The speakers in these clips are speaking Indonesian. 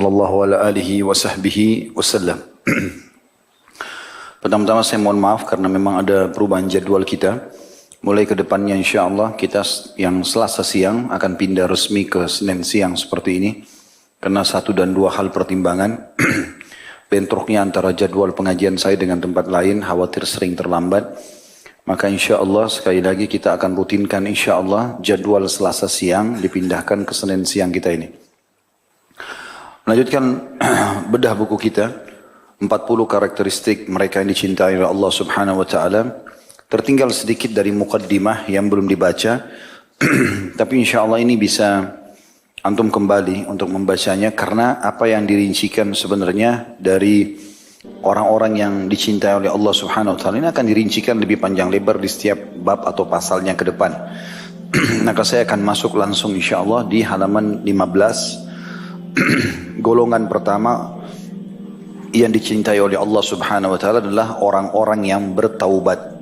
sallallahu ala alihi wa sahbihi wasallam. Pertama-tama saya mohon maaf karena memang ada perubahan jadwal kita. Mulai ke depannya insyaAllah kita yang Selasa siang akan pindah resmi ke Senin siang seperti ini. Karena satu dan dua hal pertimbangan. Bentroknya antara jadwal pengajian saya dengan tempat lain, khawatir sering terlambat. Maka insyaAllah sekali lagi kita akan rutinkan insyaAllah jadwal Selasa siang dipindahkan ke Senin siang kita ini. Melanjutkan bedah buku kita 40 karakteristik mereka yang dicintai oleh Allah Subhanahu wa taala. Tertinggal sedikit dari muqaddimah yang belum dibaca. Tapi insyaallah ini bisa antum kembali untuk membacanya karena apa yang dirincikan sebenarnya dari orang-orang yang dicintai oleh Allah Subhanahu wa taala ini akan dirincikan lebih panjang lebar di setiap bab atau pasalnya ke depan. Maka saya akan masuk langsung insyaallah di halaman 15. Golongan pertama yang dicintai oleh Allah Subhanahu wa taala adalah orang-orang yang bertaubat.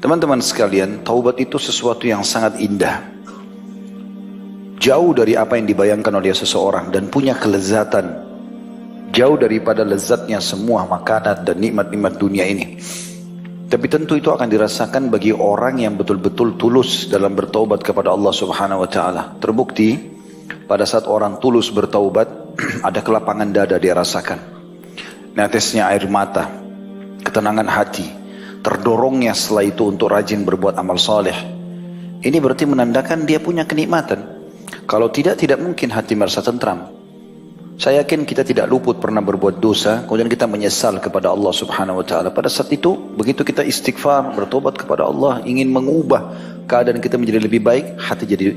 Teman-teman sekalian, taubat itu sesuatu yang sangat indah. Jauh dari apa yang dibayangkan oleh seseorang dan punya kelezatan. Jauh daripada lezatnya semua makanan dan nikmat-nikmat dunia ini. Tapi tentu itu akan dirasakan bagi orang yang betul-betul tulus dalam bertaubat kepada Allah Subhanahu wa taala. Terbukti pada saat orang tulus bertaubat, ada kelapangan dada dia rasakan. Netesnya air mata, ketenangan hati, terdorongnya setelah itu untuk rajin berbuat amal saleh. Ini berarti menandakan dia punya kenikmatan. Kalau tidak mungkin hati merasa tentram. Saya yakin kita tidak luput pernah berbuat dosa, kemudian kita menyesal kepada Allah Subhanahu wa taala. Pada saat itu, begitu kita istighfar, bertobat kepada Allah, ingin mengubah keadaan kita menjadi lebih baik, hati jadi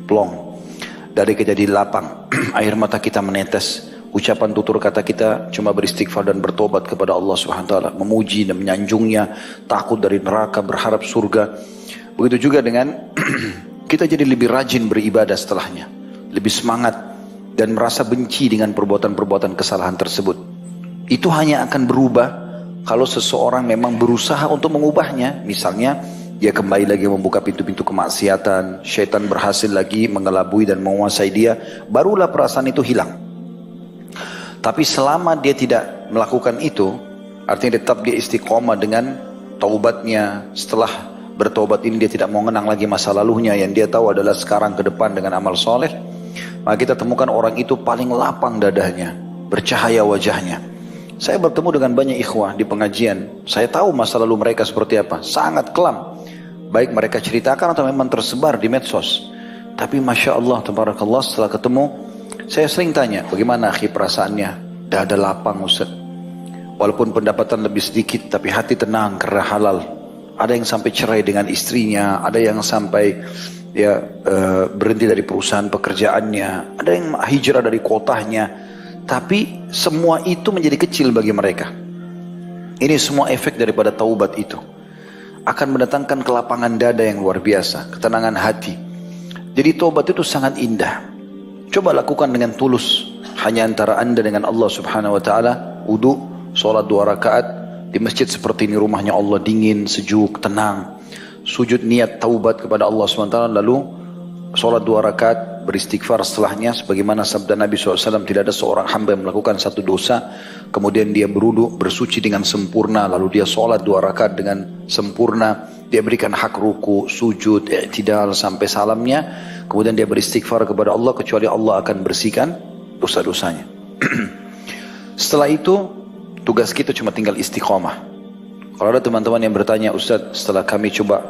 plong. Dari kejadian lapang, air mata kita menetes, ucapan tutur kata kita cuma beristighfar dan bertobat kepada Allah Subhanahu wa taala, memuji dan menyanjungnya, takut dari neraka, berharap surga. Begitu juga dengan kita jadi lebih rajin beribadah setelahnya, lebih semangat dan merasa benci dengan perbuatan-perbuatan kesalahan tersebut. Itu hanya akan berubah kalau seseorang memang berusaha untuk mengubahnya. Misalnya dia kembali lagi membuka pintu-pintu kemaksiatan, syaitan berhasil lagi mengelabui dan menguasai dia, barulah perasaan itu hilang. Tapi selama dia tidak melakukan itu, artinya tetap dia istiqomah dengan taubatnya. Setelah bertaubat ini dia tidak mau mengenang lagi masa lalunya, yang dia tahu adalah sekarang ke depan dengan amal soleh. Maka kita temukan orang itu paling lapang dadanya, bercahaya wajahnya. Saya bertemu dengan banyak ikhwah di pengajian, saya tahu masa lalu mereka seperti apa, sangat kelam. Baik mereka ceritakan atau memang tersebar di medsos. Tapi Masya Allah, tabarakallah, setelah ketemu, saya sering tanya, bagaimana akhi perasaannya? Dada lapang Ustaz. Walaupun pendapatan lebih sedikit, tapi hati tenang karena halal. Ada yang sampai cerai dengan istrinya, ada yang sampai berhenti dari perusahaan pekerjaannya, ada yang hijrah dari kotanya. Tapi semua itu menjadi kecil bagi mereka. Ini semua efek daripada taubat itu. Akan mendatangkan kelapangan dada yang luar biasa, ketenangan hati. Jadi taubat itu sangat indah. Coba lakukan dengan tulus, hanya antara anda dengan Allah Subhanahu wa taala. Wudu, sholat 2 rakaat di masjid seperti ini, rumahnya Allah dingin, sejuk, tenang. Sujud niat taubat kepada Allah Subhanahu wa taala, lalu sholat 2 rakaat, beristighfar setelahnya, sebagaimana sabda Nabi SAW, tidak ada seorang hamba yang melakukan satu dosa, kemudian dia berwudu, bersuci dengan sempurna, lalu dia sholat 2 rakaat dengan sempurna, dia berikan hak ruku, sujud, i'tidal sampai salamnya, kemudian dia beristighfar kepada Allah, kecuali Allah akan bersihkan dosa-dosanya. Setelah itu, tugas kita cuma tinggal istiqomah. Kalau ada teman-teman yang bertanya, Ustaz, setelah kami coba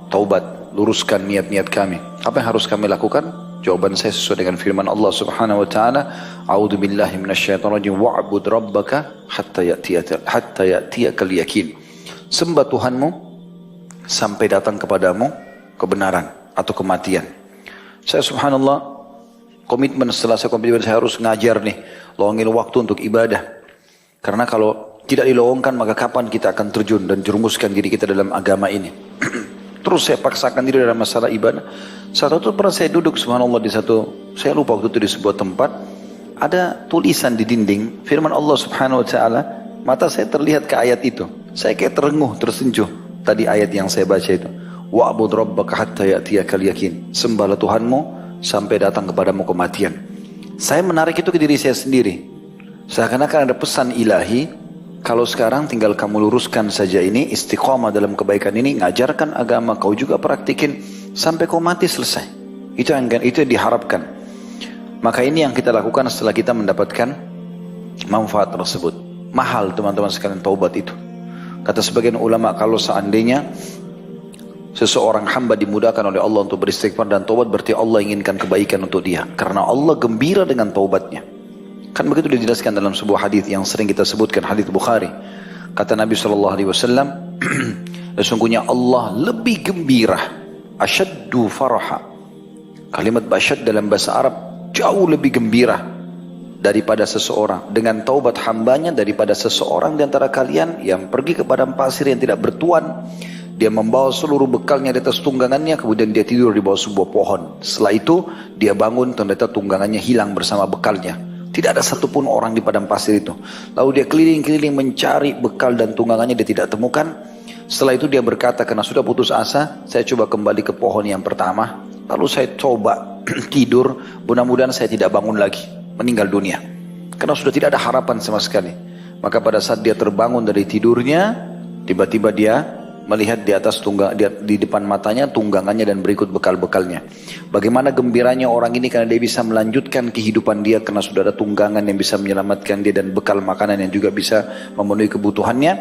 taubat, luruskan niat-niat kami, apa yang harus kami lakukan? Jawaban saya sesuai dengan firman Allah Subhanahu wa taala, "A'udzu billahi minasyaitonir rajim wa'bud rabbaka hatta ya'tiyakal yakin." Sembah Tuhanmu sampai datang kepadamu kebenaran atau kematian. Saya subhanallah komitmen, setelah saya komitmen saya harus ngajar nih, luangin waktu untuk ibadah. Karena kalau tidak dilowongkan maka kapan kita akan terjun dan jerumuskan diri kita dalam agama ini. Terus saya paksakan diri dalam masalah ibadah. Saat itu pernah saya duduk subhanallah di satu, saya lupa waktu itu di sebuah tempat, ada tulisan di dinding firman Allah Subhanahu wa taala, mata saya terlihat ke ayat itu. Saya kayak terenguh, tersenjuh tadi ayat yang saya baca itu. Wa'bud rabbaka hatta ya'tiyakal yakin. Sembahlah Tuhanmu sampai datang kepadamu kematian. Saya menarik itu ke diri saya sendiri. Seakan-akan ada pesan ilahi, kalau sekarang tinggal kamu luruskan saja ini, istiqomah dalam kebaikan ini, ngajarkan agama, kau juga praktikin, sampai kau mati selesai. Itu yang diharapkan. Maka ini yang kita lakukan setelah kita mendapatkan manfaat tersebut. Mahal teman-teman sekalian taubat itu. Kata sebagian ulama, kalau seandainya seseorang hamba dimudahkan oleh Allah untuk beristighfar dan taubat, berarti Allah inginkan kebaikan untuk dia. Karena Allah gembira dengan taubatnya. Kan begitu dijelaskan dalam sebuah hadis yang sering kita sebutkan, hadis Bukhari. Kata Nabi SAW, sesungguhnya Allah lebih gembira, asyaddu faraha. Kalimat asyad dalam bahasa Arab jauh lebih gembira daripada seseorang dengan taubat hambanya, daripada seseorang di antara kalian yang pergi ke padang pasir yang tidak bertuan. Dia membawa seluruh bekalnya di atas tunggangannya, kemudian dia tidur di bawah sebuah pohon. Setelah itu dia bangun, ternyata tunggangannya hilang bersama bekalnya. Tidak ada satupun orang di padang pasir itu. Lalu dia keliling-keliling mencari bekal dan tunggangannya, dia tidak temukan. Setelah itu dia berkata, karena sudah putus asa, saya coba kembali ke pohon yang pertama. Lalu saya coba tidur, mudah-mudahan saya tidak bangun lagi, meninggal dunia. Karena sudah tidak ada harapan sama sekali. Maka pada saat dia terbangun dari tidurnya, tiba-tiba dia melihat di atas di depan matanya tunggangannya dan berikut bekal-bekalnya. Bagaimana gembiranya orang ini karena dia bisa melanjutkan kehidupan dia, karena sudah ada tunggangan yang bisa menyelamatkan dia dan bekal makanan yang juga bisa memenuhi kebutuhannya.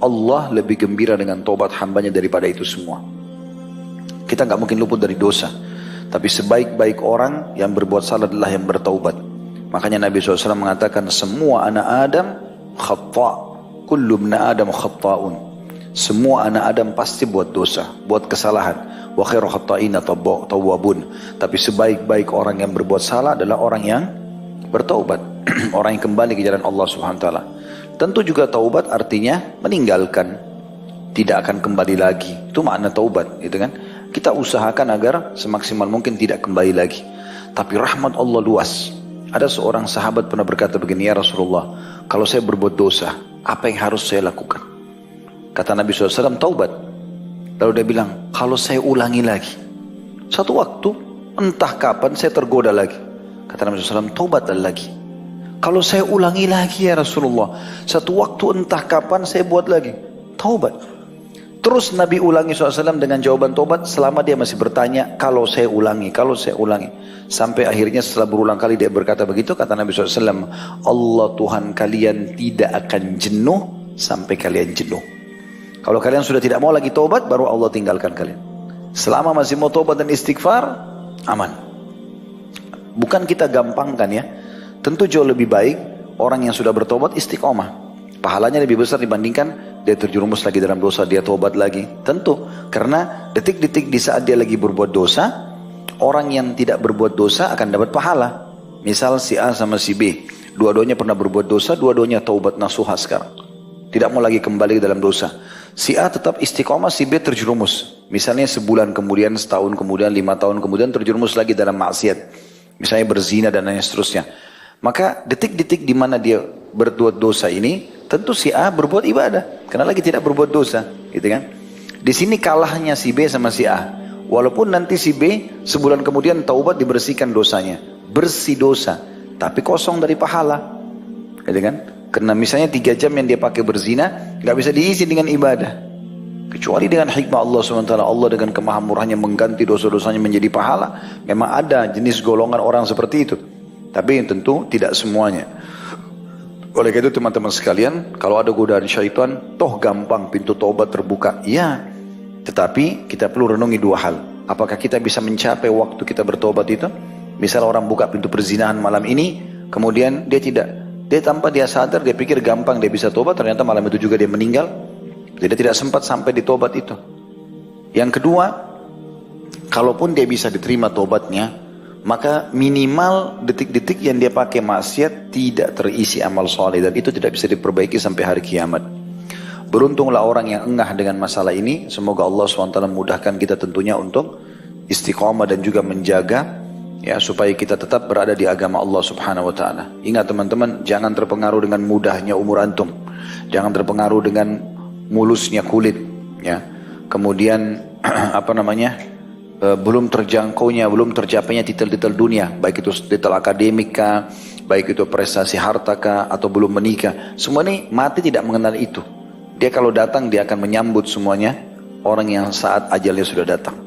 Allah lebih gembira dengan taubat hambanya daripada itu semua. Kita nggak mungkin luput dari dosa, tapi sebaik-baik orang yang berbuat salah adalah yang bertaubat. Makanya Nabi SAW mengatakan, semua anak Adam khata', kullu ibna Adam khata'un. Semua anak Adam pasti buat dosa, buat kesalahan. Wa khairu khata'ina tawwabun. Tapi sebaik-baik orang yang berbuat salah adalah orang yang bertaubat. Orang yang kembali ke jalan Allah Subhanahu wa taala. Tentu juga taubat artinya meninggalkan, tidak akan kembali lagi. Itu makna taubat, gitu kan? Kita usahakan agar semaksimal mungkin tidak kembali lagi. Tapi rahmat Allah luas. Ada seorang sahabat pernah berkata begini, ya Rasulullah, kalau saya berbuat dosa, apa yang harus saya lakukan? Kata Nabi SAW, taubat. Lalu dia bilang, kalau saya ulangi lagi, satu waktu, entah kapan saya tergoda lagi. Kata Nabi SAW, taubatlah lagi. Kalau saya ulangi lagi ya Rasulullah, satu waktu entah kapan saya buat lagi, taubat. Terus Nabi ulangi SAW dengan jawaban taubat, selama dia masih bertanya, kalau saya ulangi, kalau saya ulangi. Sampai akhirnya setelah berulang kali dia berkata begitu, kata Nabi SAW, Allah Tuhan kalian tidak akan jenuh sampai kalian jenuh. Kalau kalian sudah tidak mau lagi taubat, baru Allah tinggalkan kalian. Selama masih mau taubat dan istighfar, aman. Bukan kita gampangkan ya. Tentu jauh lebih baik orang yang sudah bertobat istiqomah. Pahalanya lebih besar dibandingkan dia terjerumus lagi dalam dosa, dia taubat lagi. Tentu, karena detik-detik di saat dia lagi berbuat dosa, orang yang tidak berbuat dosa akan dapat pahala. Misal si A sama si B, dua-duanya pernah berbuat dosa, dua-duanya taubat nasuha sekarang. Tidak mau lagi kembali dalam dosa. Si A tetap istiqomah, si B terjerumus. Misalnya sebulan kemudian, setahun kemudian, 5 tahun kemudian terjerumus lagi dalam maksiat. Misalnya berzina dan lain seterusnya. Maka detik-detik di mana dia berbuat dosa ini, tentu si A berbuat ibadah. Karena lagi tidak berbuat dosa. Gitu kan? Di sini kalahnya si B sama si A. Walaupun nanti si B sebulan kemudian taubat dibersihkan dosanya. Bersih dosa. Tapi kosong dari pahala. Gitu kan? Karena misalnya 3 jam yang dia pakai berzina, gak bisa diisi dengan ibadah. Kecuali dengan hikmah Allah SWT, Allah dengan kemahamurahnya mengganti dosa-dosanya menjadi pahala. Memang ada jenis golongan orang seperti itu. Tapi tentu tidak semuanya. Oleh karena itu teman-teman sekalian, kalau ada godaan syaitan, toh gampang pintu taubat terbuka. Iya, tetapi kita perlu renungi 2 hal. Apakah kita bisa mencapai waktu kita bertobat itu? Misal orang buka pintu perzinahan malam ini, kemudian dia tanpa dia sadar, dia pikir gampang dia bisa tobat, ternyata malam itu juga dia meninggal. Dia tidak sempat sampai di tobat itu. Yang kedua, kalaupun dia bisa diterima tobatnya, maka minimal detik-detik yang dia pakai maksiat tidak terisi amal soleh, dan itu tidak bisa diperbaiki sampai hari kiamat. Beruntunglah orang yang engah dengan masalah ini. Semoga Allah SWT memudahkan kita tentunya untuk istiqomah dan juga menjaga, ya, supaya kita tetap berada di agama Allah Subhanahu wa taala. Ingat teman-teman, jangan terpengaruh dengan mudahnya umur antum. Jangan terpengaruh dengan mulusnya kulit, ya. Kemudian belum terjangkaunya, belum tercapainya titel-titel dunia, baik itu titel akademik kah, baik itu prestasi harta kah, atau belum menikah. Semua ini mati tidak mengenal itu. Dia kalau datang dia akan menyambut semuanya orang yang saat ajalnya sudah datang.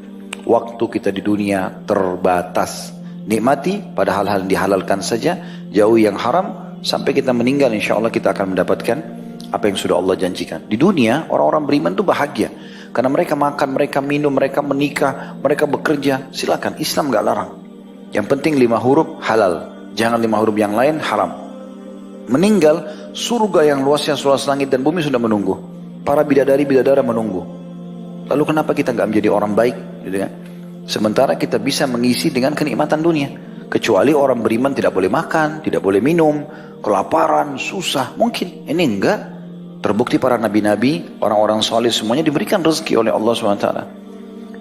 Waktu kita di dunia terbatas. Nikmati pada hal-hal yang dihalalkan saja, jauh yang haram, sampai kita meninggal insya Allah kita akan mendapatkan apa yang sudah Allah janjikan. Di dunia orang-orang beriman itu bahagia. Karena mereka makan, mereka minum, mereka menikah, mereka bekerja. Silakan, Islam gak larang. Yang penting 5 huruf halal. Jangan 5 huruf yang lain haram. Meninggal, surga yang luasnya seluas langit dan bumi sudah menunggu. Para bidadari-bidadara menunggu. Lalu kenapa kita gak menjadi orang baik? Gitu kan? Sementara kita bisa mengisi dengan kenikmatan dunia. Kecuali orang beriman tidak boleh makan, tidak boleh minum, kelaparan, susah. Mungkin, ini enggak. Terbukti para nabi-nabi, orang-orang soleh semuanya diberikan rezeki oleh Allah SWT.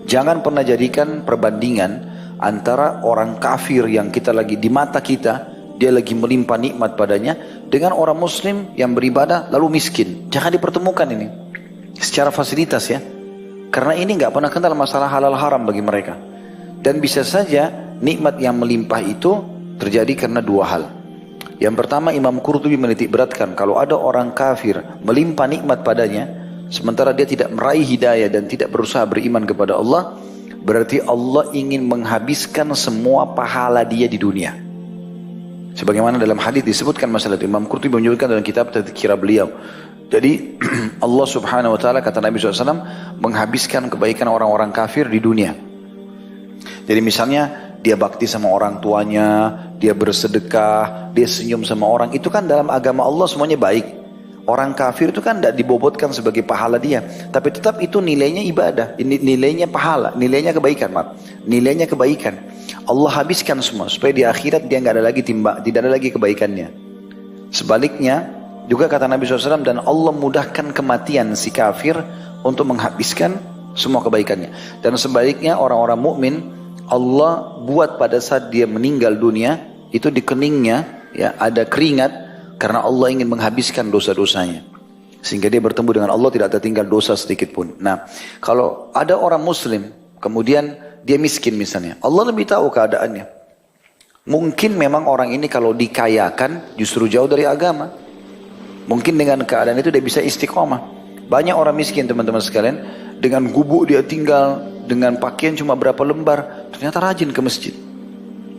Jangan pernah jadikan perbandingan antara orang kafir yang kita lagi di mata kita, dia lagi melimpah nikmat padanya, dengan orang muslim yang beribadah lalu miskin. Jangan dipertemukan ini. Secara fasilitas ya. Karena ini nggak pernah kenal masalah halal haram bagi mereka. Dan bisa saja nikmat yang melimpah itu terjadi karena 2 hal. Yang pertama, Imam Qurtubi menitik beratkan kalau ada orang kafir melimpah nikmat padanya, sementara dia tidak meraih hidayah dan tidak berusaha beriman kepada Allah, berarti Allah ingin menghabiskan semua pahala dia di dunia. Sebagaimana dalam hadis disebutkan masalah itu, Imam Qurtubi menyebutkan dalam kitab Tadhkirah beliau. Jadi Allah subhanahu wa ta'ala, kata Nabi SAW, menghabiskan kebaikan orang-orang kafir di dunia. Jadi misalnya dia bakti sama orang tuanya, dia bersedekah, dia senyum sama orang. Itu kan dalam agama Allah semuanya baik. Orang kafir itu kan tidak dibobotkan sebagai pahala dia. Tapi tetap itu nilainya ibadah, nilainya pahala, nilainya kebaikan. Nilainya kebaikan. Allah habiskan semua supaya di akhirat dia nggak ada lagi tidak ada lagi kebaikannya. Sebaliknya, juga kata Nabi SAW, dan Allah mudahkan kematian si kafir untuk menghabiskan semua kebaikannya. Dan sebaliknya orang-orang mukmin, Allah buat pada saat dia meninggal dunia itu di keningnya ya ada keringat karena Allah ingin menghabiskan dosa-dosanya sehingga dia bertemu dengan Allah tidak tertinggal dosa sedikit pun. Nah, kalau ada orang muslim kemudian dia miskin misalnya, Allah lebih tahu keadaannya. Mungkin memang orang ini kalau dikayakan justru jauh dari agama. Mungkin dengan keadaan itu dia bisa istiqomah. Banyak orang miskin teman-teman sekalian, dengan gubuk dia tinggal, dengan pakaian cuma berapa lembar, ternyata rajin ke masjid.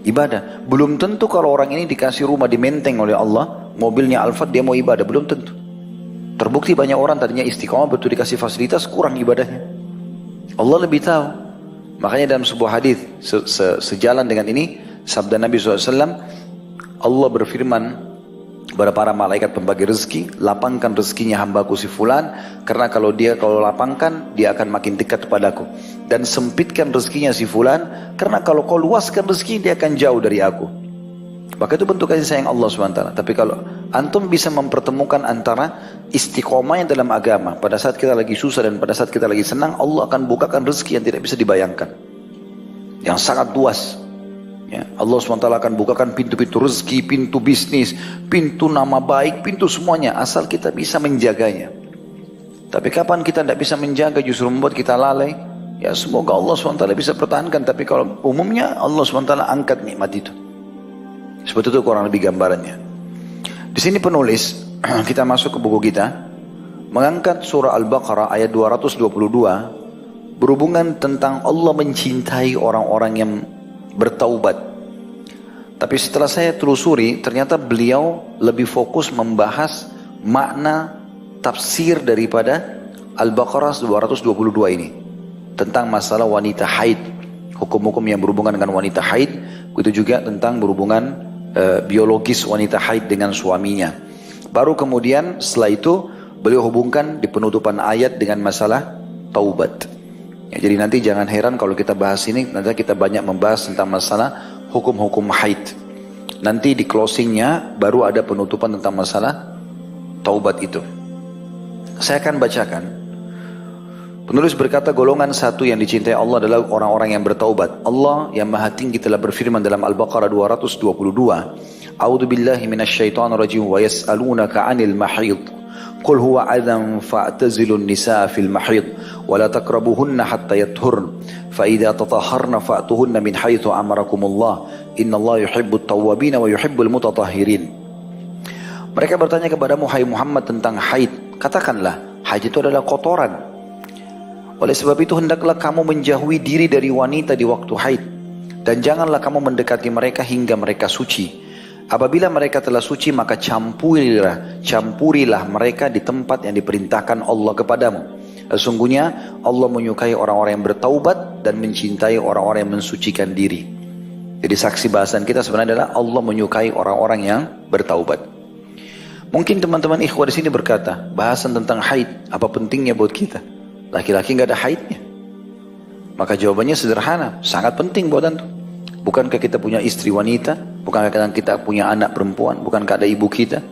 Ibadah. Belum tentu kalau orang ini dikasih rumah di Menteng oleh Allah, mobilnya Alphard, dia mau ibadah. Belum tentu. Terbukti banyak orang tadinya istiqomah, betul dikasih fasilitas, kurang ibadahnya. Allah lebih tahu. Makanya dalam sebuah hadis sejalan dengan ini, sabda Nabi SAW, Allah berfirman kepada para malaikat pembagi rezeki, lapangkan rezekinya hambaku si fulan, karena kalau lapangkan dia akan makin dekat kepadaku. Dan sempitkan rezekinya si fulan, karena kalau kau luaskan rezeki dia akan jauh dari aku. Maka itu bentuk kasih sayang Allah SWT. Tapi kalau antum bisa mempertemukan antara istiqomah yang dalam agama, pada saat kita lagi susah dan pada saat kita lagi senang, Allah akan bukakan rezeki yang tidak bisa dibayangkan, yang sangat luas. Ya, Allah SWT akan bukakan pintu-pintu rezeki, pintu bisnis, pintu nama baik, pintu semuanya, asal kita bisa menjaganya. Tapi kapan kita tidak bisa menjaga justru membuat kita lalai, ya semoga Allah SWT bisa pertahankan. Tapi kalau umumnya Allah SWT angkat nikmat itu. Seperti itu kurang lebih gambarannya. Di sini penulis, kita masuk ke buku kita, mengangkat surah Al-Baqarah ayat 222, berhubungan tentang Allah mencintai orang-orang yang bertaubat. Tapi setelah saya telusuri, ternyata beliau lebih fokus membahas makna tafsir daripada Al-Baqarah 222 ini. Tentang masalah wanita haid, hukum-hukum yang berhubungan dengan wanita haid, itu juga tentang berhubungan biologis wanita haid dengan suaminya. Baru kemudian setelah itu beliau hubungkan di penutupan ayat dengan masalah taubat. Ya, jadi nanti jangan heran kalau kita bahas ini, nanti kita banyak membahas tentang masalah hukum-hukum haid. Nanti di closingnya baru ada penutupan tentang masalah taubat itu. Saya akan bacakan. Penulis berkata, golongan satu yang dicintai Allah adalah orang-orang yang bertaubat. Allah yang maha tinggi telah berfirman dalam Al-Baqarah 222, A'udzu billahi minasyaitonir rajim wa yas'alunaka 'anil mahid. Qul huwa adzan fa'tazilun nisaa fil mahid wa la taqrabuhunna hatta yathurn fa idza tatahharna fa'tuhunna min haitsu amarakumullah innallaha yuhibbut tawwabin wa yuhibbul mutatahhirin. Mereka bertanya kepadamu, hai Muhammad, tentang haid. Katakanlah, haid itu adalah kotoran. Oleh sebab itu hendaklah kamu menjauhi diri dari wanita di waktu haid, dan janganlah kamu mendekati mereka hingga mereka suci. Apabila mereka telah suci, maka campurilah mereka di tempat yang diperintahkan Allah kepadamu. Sesungguhnya Allah menyukai orang-orang yang bertaubat dan mencintai orang-orang yang mensucikan diri. Jadi saksi bahasan kita sebenarnya adalah Allah menyukai orang-orang yang bertaubat. Mungkin teman-teman ikhwah di sini berkata, bahasan tentang haid, apa pentingnya buat kita? Laki-laki nggak ada haidnya. Maka jawabannya sederhana, sangat penting buat antum. Bukankah kita punya istri wanita? Bukankah kita punya anak perempuan? Bukankah ada ibu kita?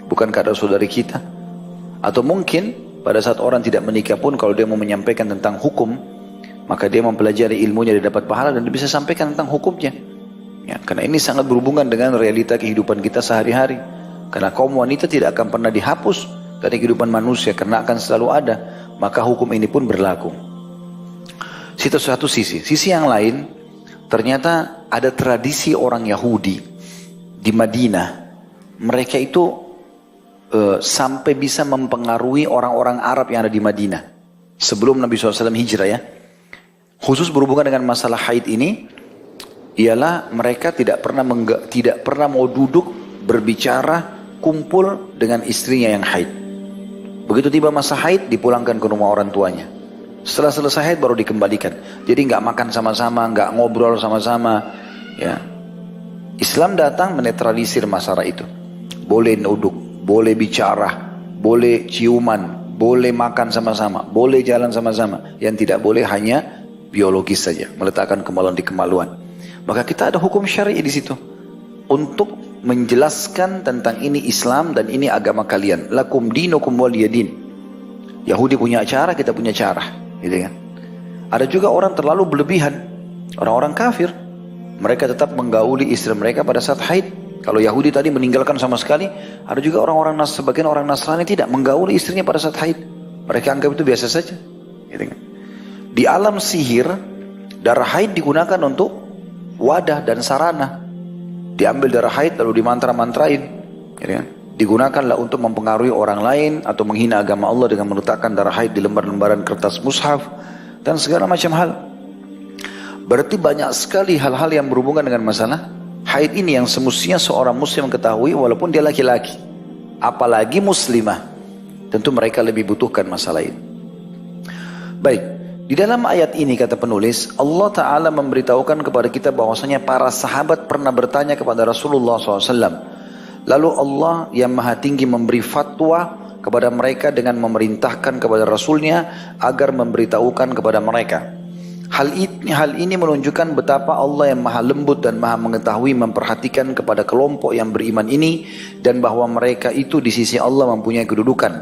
Bukankah ada saudari kita? Atau mungkin pada saat orang tidak menikah pun, kalau dia mau menyampaikan tentang hukum, maka dia mempelajari ilmunya, dia dapat pahala dan dia bisa sampaikan tentang hukumnya. Ya, karena ini sangat berhubungan dengan realita kehidupan kita sehari-hari. Karena kaum wanita tidak akan pernah dihapus dari kehidupan manusia, karena akan selalu ada. Maka hukum ini pun berlaku. Itu satu sisi. Sisi yang lain, ternyata ada tradisi orang Yahudi di Madinah. Mereka itu sampai bisa mempengaruhi orang-orang Arab yang ada di Madinah. Sebelum Nabi SAW hijrah ya. Khusus berhubungan dengan masalah haid ini, ialah mereka tidak pernah mau duduk, berbicara, kumpul dengan istrinya yang haid. Begitu tiba masa haid, dipulangkan ke rumah orang tuanya. Setelah selesai haid baru dikembalikan. Jadi nggak makan sama-sama, nggak ngobrol sama-sama. Ya, Islam datang menetralisir masalah itu. Boleh duduk, boleh bicara, boleh ciuman, boleh makan sama-sama, boleh jalan sama-sama. Yang tidak boleh hanya biologis saja, meletakkan kemaluan di kemaluan. Maka kita ada hukum syar'i di situ untuk menjelaskan tentang ini Islam dan ini agama kalian. Lakum dinukum waliyadin. Yahudi punya cara, kita punya cara. Gitu kan? Ada juga orang terlalu berlebihan, orang-orang kafir, mereka tetap menggauli istri mereka pada saat haid. Kalau Yahudi tadi meninggalkan sama sekali, ada juga sebagian orang Nasrani tidak menggauli istrinya pada saat haid. Mereka anggap itu biasa saja. Gitu kan? Di alam sihir, darah haid digunakan untuk wadah dan sarana. Diambil darah haid lalu dimantra-mantrain. Gitu kan? Digunakanlah untuk mempengaruhi orang lain atau menghina agama Allah dengan meletakkan darah haid di lembar-lembaran kertas mushaf dan segala macam hal. Berarti banyak sekali hal-hal yang berhubungan dengan masalah haid ini yang semestinya seorang muslim ketahui walaupun dia laki-laki, apalagi muslimah. Tentu mereka lebih butuhkan masalah ini. Baik, di dalam ayat ini kata penulis, Allah Ta'ala memberitahukan kepada kita bahwasanya para sahabat pernah bertanya kepada Rasulullah SAW. Lalu Allah yang maha tinggi memberi fatwa kepada mereka dengan memerintahkan kepada Rasulnya agar memberitahukan kepada mereka. Hal ini menunjukkan betapa Allah yang maha lembut dan maha mengetahui memperhatikan kepada kelompok yang beriman ini, dan bahwa mereka itu di sisi Allah mempunyai kedudukan.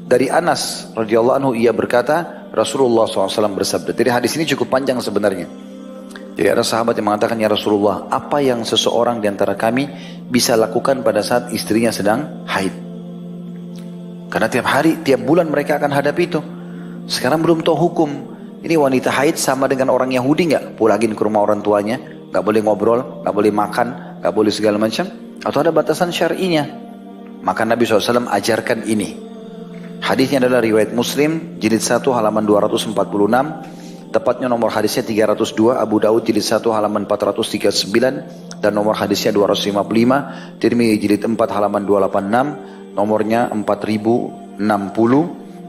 Dari Anas radhiyallahu anhu ia berkata, Rasulullah SAW bersabda. Jadi hadis ini cukup panjang sebenarnya. Jadi ada sahabat yang mengatakan, ya Rasulullah, apa yang seseorang di antara kami bisa lakukan pada saat istrinya sedang haid? Karena tiap hari, tiap bulan mereka akan hadapi itu. Sekarang belum tahu hukum. Ini wanita haid sama dengan orang Yahudi nggak? Pulangin ke rumah orang tuanya, nggak boleh ngobrol, nggak boleh makan, nggak boleh segala macam. Atau ada batasan syar'inya? Maka Nabi SAW ajarkan ini. Hadisnya adalah riwayat Muslim, jilid 1 halaman 246. Tepatnya nomor hadisnya 302, Abu Daud jilid 1 halaman 439 dan nomor hadisnya 255, Tirmidzi jilid 4 halaman 286, nomornya 4060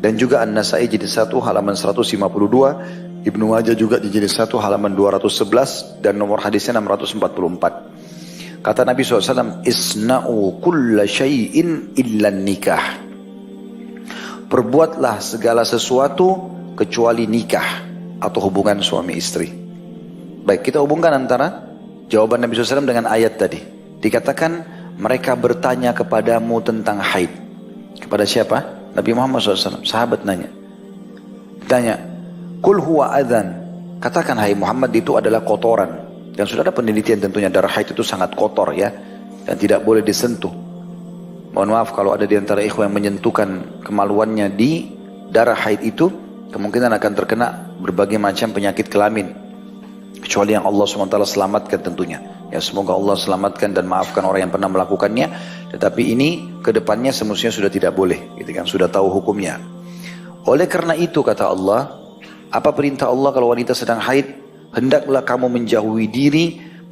dan juga An-Nasa'i jilid 1 halaman 152, Ibnu Majah juga di jilid 1 halaman 211 dan nomor hadisnya 644. Kata Nabi SAW, isna'u kulla syai'in illa nikah. Perbuatlah segala sesuatu kecuali nikah atau hubungan suami istri. Baik, kita hubungkan antara jawaban Nabi SAW dengan ayat tadi. Dikatakan mereka bertanya kepadamu tentang haid. Kepada siapa? Nabi Muhammad SAW. Sahabat nanya. Ditanya, Kul huwa adzan. Katakan hai Muhammad, itu adalah kotoran. Dan sudah ada penelitian tentunya, darah haid itu sangat kotor ya, dan tidak boleh disentuh. Mohon maaf kalau ada di antara ikhwan yang menyentuhkan kemaluannya di darah haid itu, kemungkinan akan terkena berbagai macam penyakit kelamin. Kecuali yang Allah SWT selamatkan tentunya. Ya, semoga Allah selamatkan dan maafkan orang yang pernah melakukannya. Tetapi ini kedepannya semestinya sudah tidak boleh, gitu kan? Sudah tahu hukumnya. Oleh karena itu kata Allah, apa perintah Allah kalau wanita sedang haid? Hendaklah kamu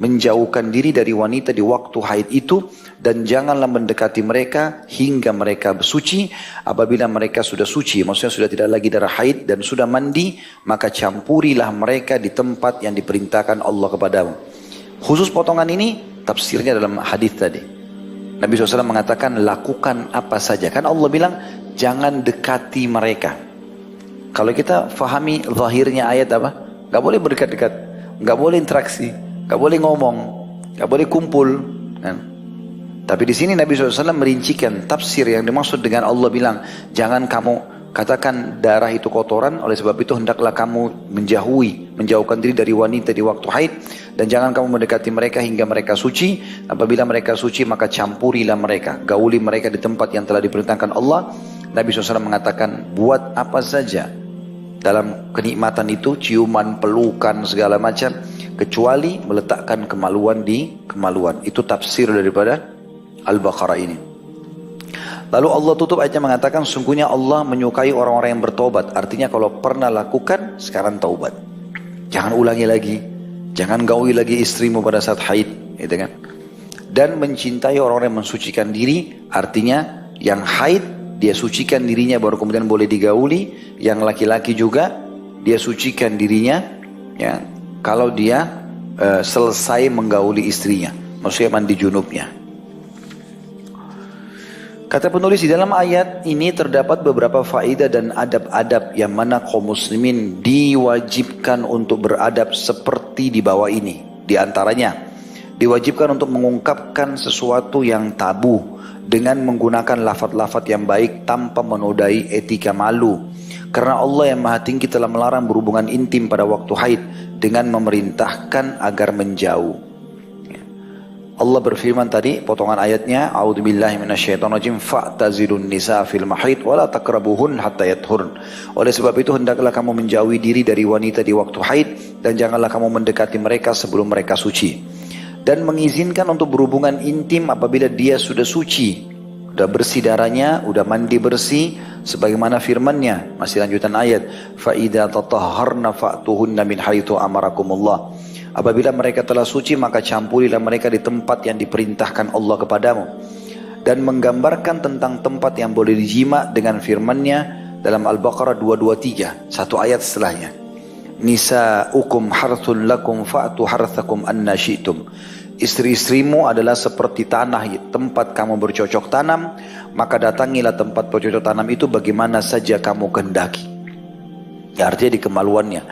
menjauhkan diri dari wanita di waktu haid itu, dan janganlah mendekati mereka hingga mereka bersuci. Apabila mereka sudah suci, maksudnya sudah tidak lagi darah haid dan sudah mandi, maka campurilah mereka di tempat yang diperintahkan Allah kepadamu. Khusus potongan ini tafsirnya dalam hadis tadi. Nabi SAW mengatakan lakukan apa saja. Kan Allah bilang jangan dekati mereka. Kalau kita fahami zahirnya ayat apa? Gak boleh berdekat-dekat, gak boleh interaksi, gak boleh ngomong, gak boleh kumpul. Kan? Tapi di sini Nabi SAW merincikan tafsir yang dimaksud dengan Allah bilang jangan kamu katakan darah itu kotoran, oleh sebab itu hendaklah kamu menjauhkan diri dari wanita di waktu haid, dan jangan kamu mendekati mereka hingga mereka suci. Apabila mereka suci maka campurilah mereka, gauli mereka di tempat yang telah diperintahkan Allah. Nabi SAW mengatakan buat apa saja dalam kenikmatan itu, ciuman, pelukan, segala macam, kecuali meletakkan kemaluan di kemaluan. Itu tafsir daripada Al-Baqarah ini. Lalu Allah tutup ayatnya mengatakan sungguhnya Allah menyukai orang-orang yang bertobat. Artinya kalau pernah lakukan, sekarang taubat. Jangan ulangi lagi. Jangan gauli lagi istrimu pada saat haid, gitu kan? Dan mencintai orang-orang yang mensucikan diri. Artinya yang haid dia sucikan dirinya baru kemudian boleh digauli. Yang laki-laki juga dia sucikan dirinya ya, kalau dia selesai menggauli istrinya, maksudnya mandi junubnya. Kata penulis, di dalam ayat ini terdapat beberapa faedah dan adab-adab yang mana kaum muslimin diwajibkan untuk beradab seperti di bawah ini. Di antaranya diwajibkan untuk mengungkapkan sesuatu yang tabu dengan menggunakan lafaz-lafaz yang baik tanpa menodai etika malu. Karena Allah yang Maha Tinggi telah melarang berhubungan intim pada waktu haid dengan memerintahkan agar menjauh. Allah berfirman tadi, potongan ayatnya, A'udzubillahi minasyaitonirrajim, fa'tazilun nisa fil mahid wa la taqrabuhun hatta yathurn. Oleh sebab itu hendaklah kamu menjauhi diri dari wanita di waktu haid, dan janganlah kamu mendekati mereka sebelum mereka suci. Dan mengizinkan untuk berhubungan intim apabila dia sudah suci, sudah bersih darahnya, sudah mandi bersih, sebagaimana firman-Nya, masih lanjutan ayat, fa idza tatahharna fa'tuhunna min haitsu amarakumullah. Apabila mereka telah suci maka campurilah mereka di tempat yang diperintahkan Allah kepadamu. Dan menggambarkan tentang tempat yang boleh dijima dengan firman-Nya dalam Al-Baqarah 223, satu ayat setelahnya. Nisa'ukum harthun lakum fa'tu harthakum anna syi'tum. Istri-istrimu adalah seperti tanah tempat kamu bercocok tanam, maka datangilah tempat bercocok tanam itu bagaimana saja kamu kehendaki. Ya, artinya di kemaluannya.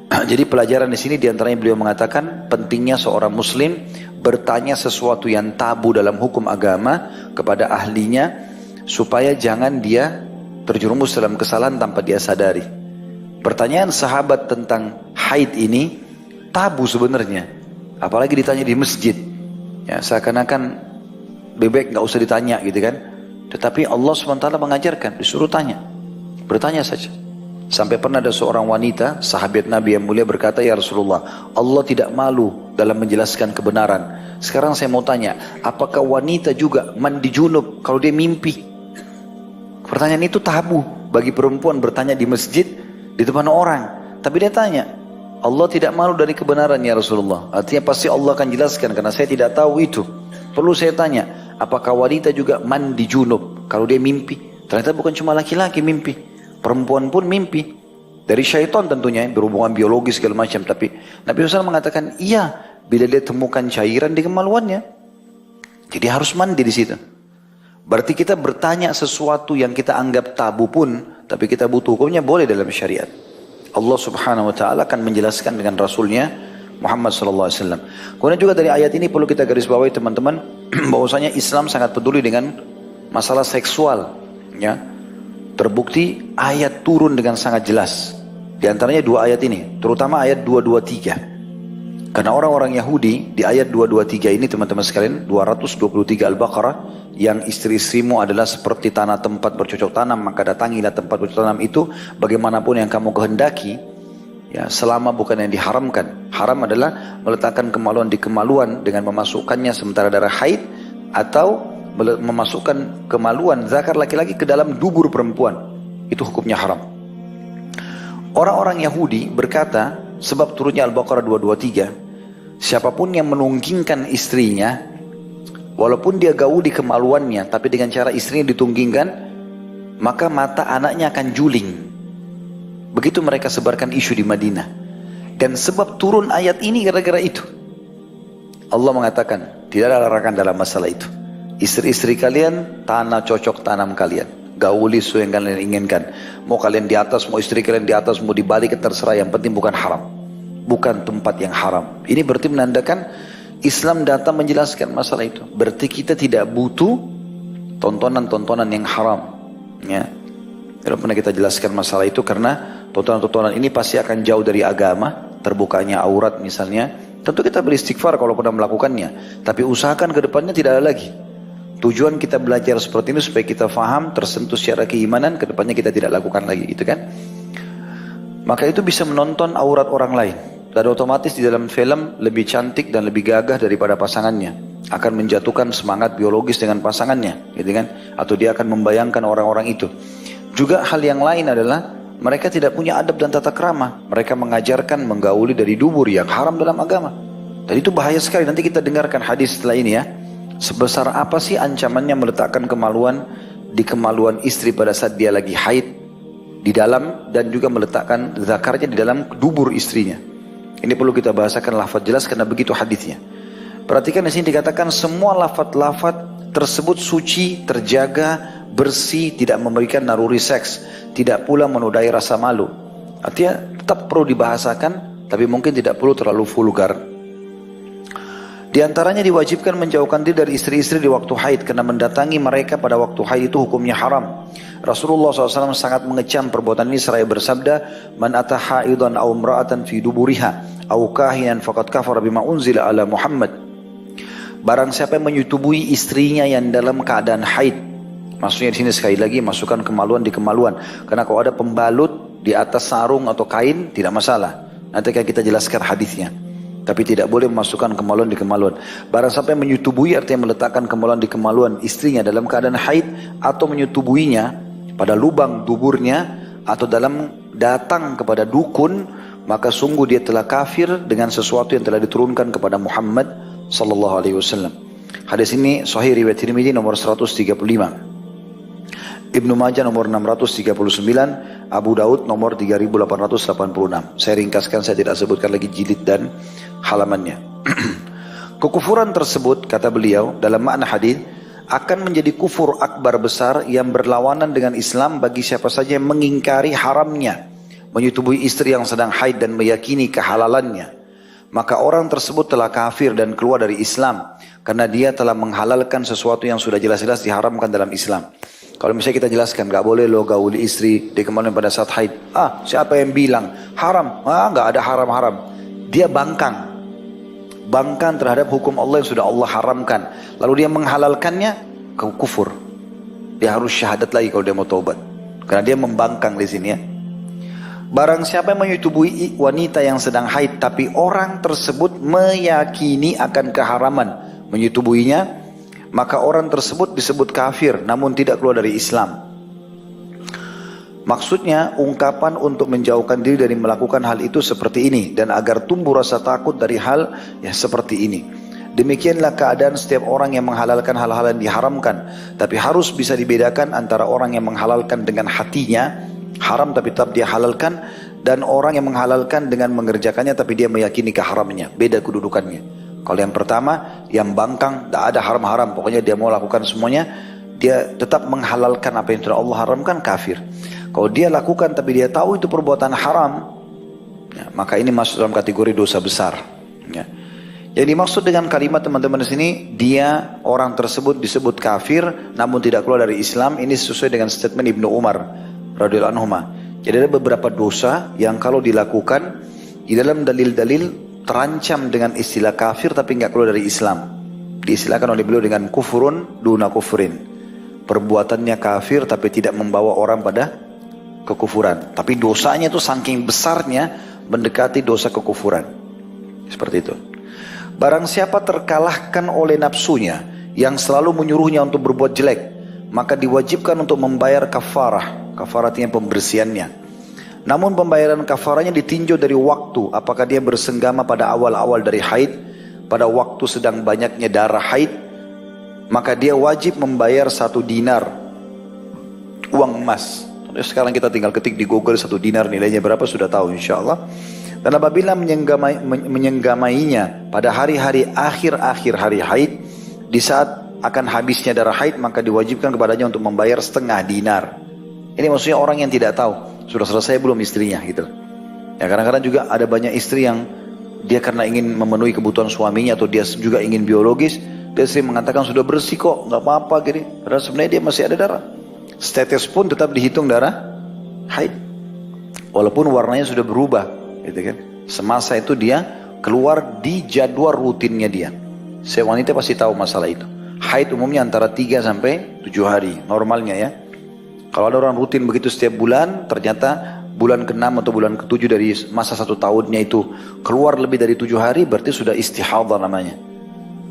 Jadi pelajaran di sini diantaranya beliau mengatakan pentingnya seorang muslim bertanya sesuatu yang tabu dalam hukum agama kepada ahlinya, supaya jangan dia terjerumus dalam kesalahan tanpa dia sadari. Pertanyaan sahabat tentang haid ini tabu sebenarnya, apalagi ditanya di masjid. Ya, seakan-akan bebek nggak usah ditanya gitu kan. Tetapi Allah SWT mengajarkan, disuruh tanya, bertanya saja. Sampai pernah ada seorang wanita, sahabat Nabi yang mulia berkata, ya Rasulullah, Allah tidak malu dalam menjelaskan kebenaran. Sekarang saya mau tanya, apakah wanita juga mandi junub kalau dia mimpi? Pertanyaan itu tabu bagi perempuan bertanya di masjid, di depan orang. Tapi dia tanya, Allah tidak malu dari kebenaran ya Rasulullah. Artinya pasti Allah akan jelaskan, karena saya tidak tahu itu. Perlu saya tanya, apakah wanita juga mandi junub kalau dia mimpi? Ternyata bukan cuma laki-laki mimpi, perempuan pun mimpi. Dari syaitan tentunya, berhubungan biologis segala macam. Tapi Nabi SAW mengatakan, iya, bila dia temukan cairan di kemaluannya. Jadi harus mandi di situ. Berarti kita bertanya sesuatu yang kita anggap tabu pun, tapi kita butuh hukumnya, boleh dalam syariat. Allah Subhanahu wa taala akan menjelaskan dengan Rasulnya Muhammad sallallahu alaihi wasallam. Kemudian juga dari ayat ini perlu kita garis bawahi teman-teman, bahwasanya Islam sangat peduli dengan masalah seksual, ya. Terbukti ayat turun dengan sangat jelas. Di antaranya dua ayat ini, terutama ayat 223. Karena orang-orang Yahudi di ayat 223 ini teman-teman sekalian, 223 Al-Baqarah, yang istri-istrimu adalah seperti tanah tempat bercocok tanam, maka datangilah tempat bercocok tanam itu bagaimanapun yang kamu kehendaki, ya, selama bukan yang diharamkan. Haram adalah meletakkan kemaluan di kemaluan dengan memasukkannya sementara darah haid, atau memasukkan kemaluan zakar laki-laki ke dalam dubur perempuan. Itu hukumnya haram. Orang-orang Yahudi berkata, sebab turunnya Al-Baqarah 223, siapapun yang menunggingkan istrinya, walaupun dia gauli kemaluannya, tapi dengan cara istrinya ditunggingkan, maka mata anaknya akan juling. Begitu mereka sebarkan isu di Madinah. Dan sebab turun ayat ini gara-gara itu. Allah mengatakan, tidak ada larangan dalam masalah itu. Istri-istri kalian, tanah cocok tanam kalian. Gauli sesuai yang kalian inginkan. Mau kalian di atas, mau istri kalian di atas, mau dibalik, terserah. Yang penting bukan haram. Bukan tempat yang haram. Ini berarti menandakan Islam datang menjelaskan masalah itu. Berarti kita tidak butuh tontonan-tontonan yang haram. Ya. Kalau pernah kita jelaskan masalah itu, karena tontonan-tontonan ini pasti akan jauh dari agama. Terbukanya aurat misalnya. Tentu kita beristighfar kalau pernah melakukannya. Tapi usahakan ke depannya tidak ada lagi. Tujuan kita belajar seperti ini supaya kita faham, tersentuh secara keimanan, ke depannya kita tidak lakukan lagi. Gitu kan? Maka itu bisa menonton aurat orang lain. Dan otomatis di dalam film lebih cantik dan lebih gagah daripada pasangannya. Akan menjatuhkan semangat biologis dengan pasangannya, gitu kan? Atau dia akan membayangkan orang-orang itu. Juga hal yang lain adalah mereka tidak punya adab dan tata krama. Mereka mengajarkan menggauli dari dubur yang haram dalam agama. Dan itu bahaya sekali. Nanti kita dengarkan hadis setelah ini ya. Sebesar apa sih ancamannya meletakkan kemaluan di kemaluan istri pada saat dia lagi haid di dalam, dan juga meletakkan zakarnya di dalam dubur istrinya. Ini perlu kita bahasakan lafaz jelas karena begitu hadisnya. Perhatikan di sini dikatakan semua lafaz-lafaz tersebut suci, terjaga, bersih, tidak memberikan naluri seks, tidak pula menodai rasa malu. Artinya tetap perlu dibahasakan, tapi mungkin tidak perlu terlalu vulgar. Di antaranya diwajibkan menjauhkan diri dari istri-istri di waktu haid, karena mendatangi mereka pada waktu haid itu hukumnya haram. Rasulullah SAW sangat mengecam perbuatan ini seraya bersabda, "Man ata haidan aw imra'atan fi duburiha aw kahinan faqad kafara bima unzila ala Muhammad." Barang siapa yang menyetubui istrinya yang dalam keadaan haid, maksudnya di sini sekali lagi masukkan kemaluan di kemaluan, karena kalau ada pembalut di atas sarung atau kain tidak masalah. Nanti akan kita jelaskan hadisnya. Tapi tidak boleh memasukkan kemaluan di kemaluan. Barang siapa yang menyetubui, artinya meletakkan kemaluan di kemaluan istrinya dalam keadaan haid, atau menyetubuinya pada lubang duburnya, atau dalam datang kepada dukun, maka sungguh dia telah kafir dengan sesuatu yang telah diturunkan kepada Muhammad sallallahu alaihi wasallam. Hadis ini sahih riwayat Tirmidzi nomor 135, Ibnu Majah nomor 639, Abu Daud nomor 3886. Saya ringkaskan, saya tidak sebutkan lagi jilid dan halamannya. Kekufuran tersebut, kata beliau dalam makna hadis, akan menjadi kufur akbar besar yang berlawanan dengan Islam bagi siapa saja yang mengingkari haramnya menyetubui istri yang sedang haid dan meyakini kehalalannya. Maka orang tersebut telah kafir dan keluar dari Islam, karena dia telah menghalalkan sesuatu yang sudah jelas-jelas diharamkan dalam Islam. Kalau misalnya kita jelaskan, gak boleh lo gauli istri di kemaluan pada saat haid. Siapa yang bilang haram? Gak ada haram-haram. Dia bangkang terhadap hukum Allah yang sudah Allah haramkan. Lalu dia menghalalkannya, kufur. Dia harus syahadat lagi kalau dia mau taubat. Karena dia membangkang di sini ya. Barang siapa yang menyetubui wanita yang sedang haid, tapi orang tersebut meyakini akan keharaman menyetubuinya, maka orang tersebut disebut kafir, namun tidak keluar dari Islam. Maksudnya ungkapan untuk menjauhkan diri dari melakukan hal itu seperti ini, dan agar tumbuh rasa takut dari hal yang seperti ini. Demikianlah keadaan setiap orang yang menghalalkan hal-hal yang diharamkan. Tapi harus bisa dibedakan antara orang yang menghalalkan dengan hatinya, haram tapi tetap dia halalkan, dan orang yang menghalalkan dengan mengerjakannya tapi dia meyakini keharamannya. Beda kedudukannya. Kalau yang pertama, yang bangkang, tak ada haram-haram, pokoknya dia mau lakukan semuanya, dia tetap menghalalkan apa yang sudah Allah haramkan, kafir. Kalau dia lakukan tapi dia tahu itu perbuatan haram, ya, maka ini masuk dalam kategori dosa besar. Ya. Yang dimaksud dengan kalimat teman-teman di sini, dia orang tersebut disebut kafir, namun tidak keluar dari Islam. Ini sesuai dengan statement Ibnu Umar radhiyallahu anhu. Jadi ada beberapa dosa yang kalau dilakukan di dalam dalil-dalil terancam dengan istilah kafir tapi nggak keluar dari Islam. Diistilahkan oleh beliau dengan kufurun duna kufrin. Perbuatannya kafir tapi tidak membawa orang pada kekufuran. Tapi dosanya itu saking besarnya mendekati dosa kekufuran. Seperti itu. Barang siapa terkalahkan oleh nafsunya yang selalu menyuruhnya untuk berbuat jelek, maka diwajibkan untuk membayar kafarah. Kafarah artinya pembersihannya. Namun pembayaran kafarahnya ditinjau dari waktu. Apakah dia bersenggama pada awal-awal dari haid, pada waktu sedang banyaknya darah haid, maka dia wajib membayar 1 dinar uang emas. Sekarang kita tinggal ketik di Google 1 dinar nilainya berapa sudah tahu insya Allah. Dan apabila menyenggamainya pada hari-hari akhir-akhir hari haid, di saat akan habisnya darah haid, maka diwajibkan kepadanya untuk membayar 1/2 dinar. Ini maksudnya orang yang tidak tahu sudah selesai belum istrinya gitu. Ya kadang-kadang juga ada banyak istri yang dia karena ingin memenuhi kebutuhan suaminya atau dia juga ingin biologis, dia sering mengatakan sudah bersih kok, nggak apa-apa gini. Padahal sebenarnya dia masih ada darah. Setetes pun tetap dihitung darah haid, walaupun warnanya sudah berubah, gitu kan. Semasa itu dia keluar di jadwal rutinnya dia. Saya wanita pasti tahu masalah itu. Haid umumnya antara 3 sampai 7 hari normalnya ya. Kalau ada orang rutin begitu setiap bulan, ternyata bulan ke-6 atau bulan ke-7 dari masa 1 tahunnya itu keluar lebih dari 7 hari, berarti sudah istihadhah namanya.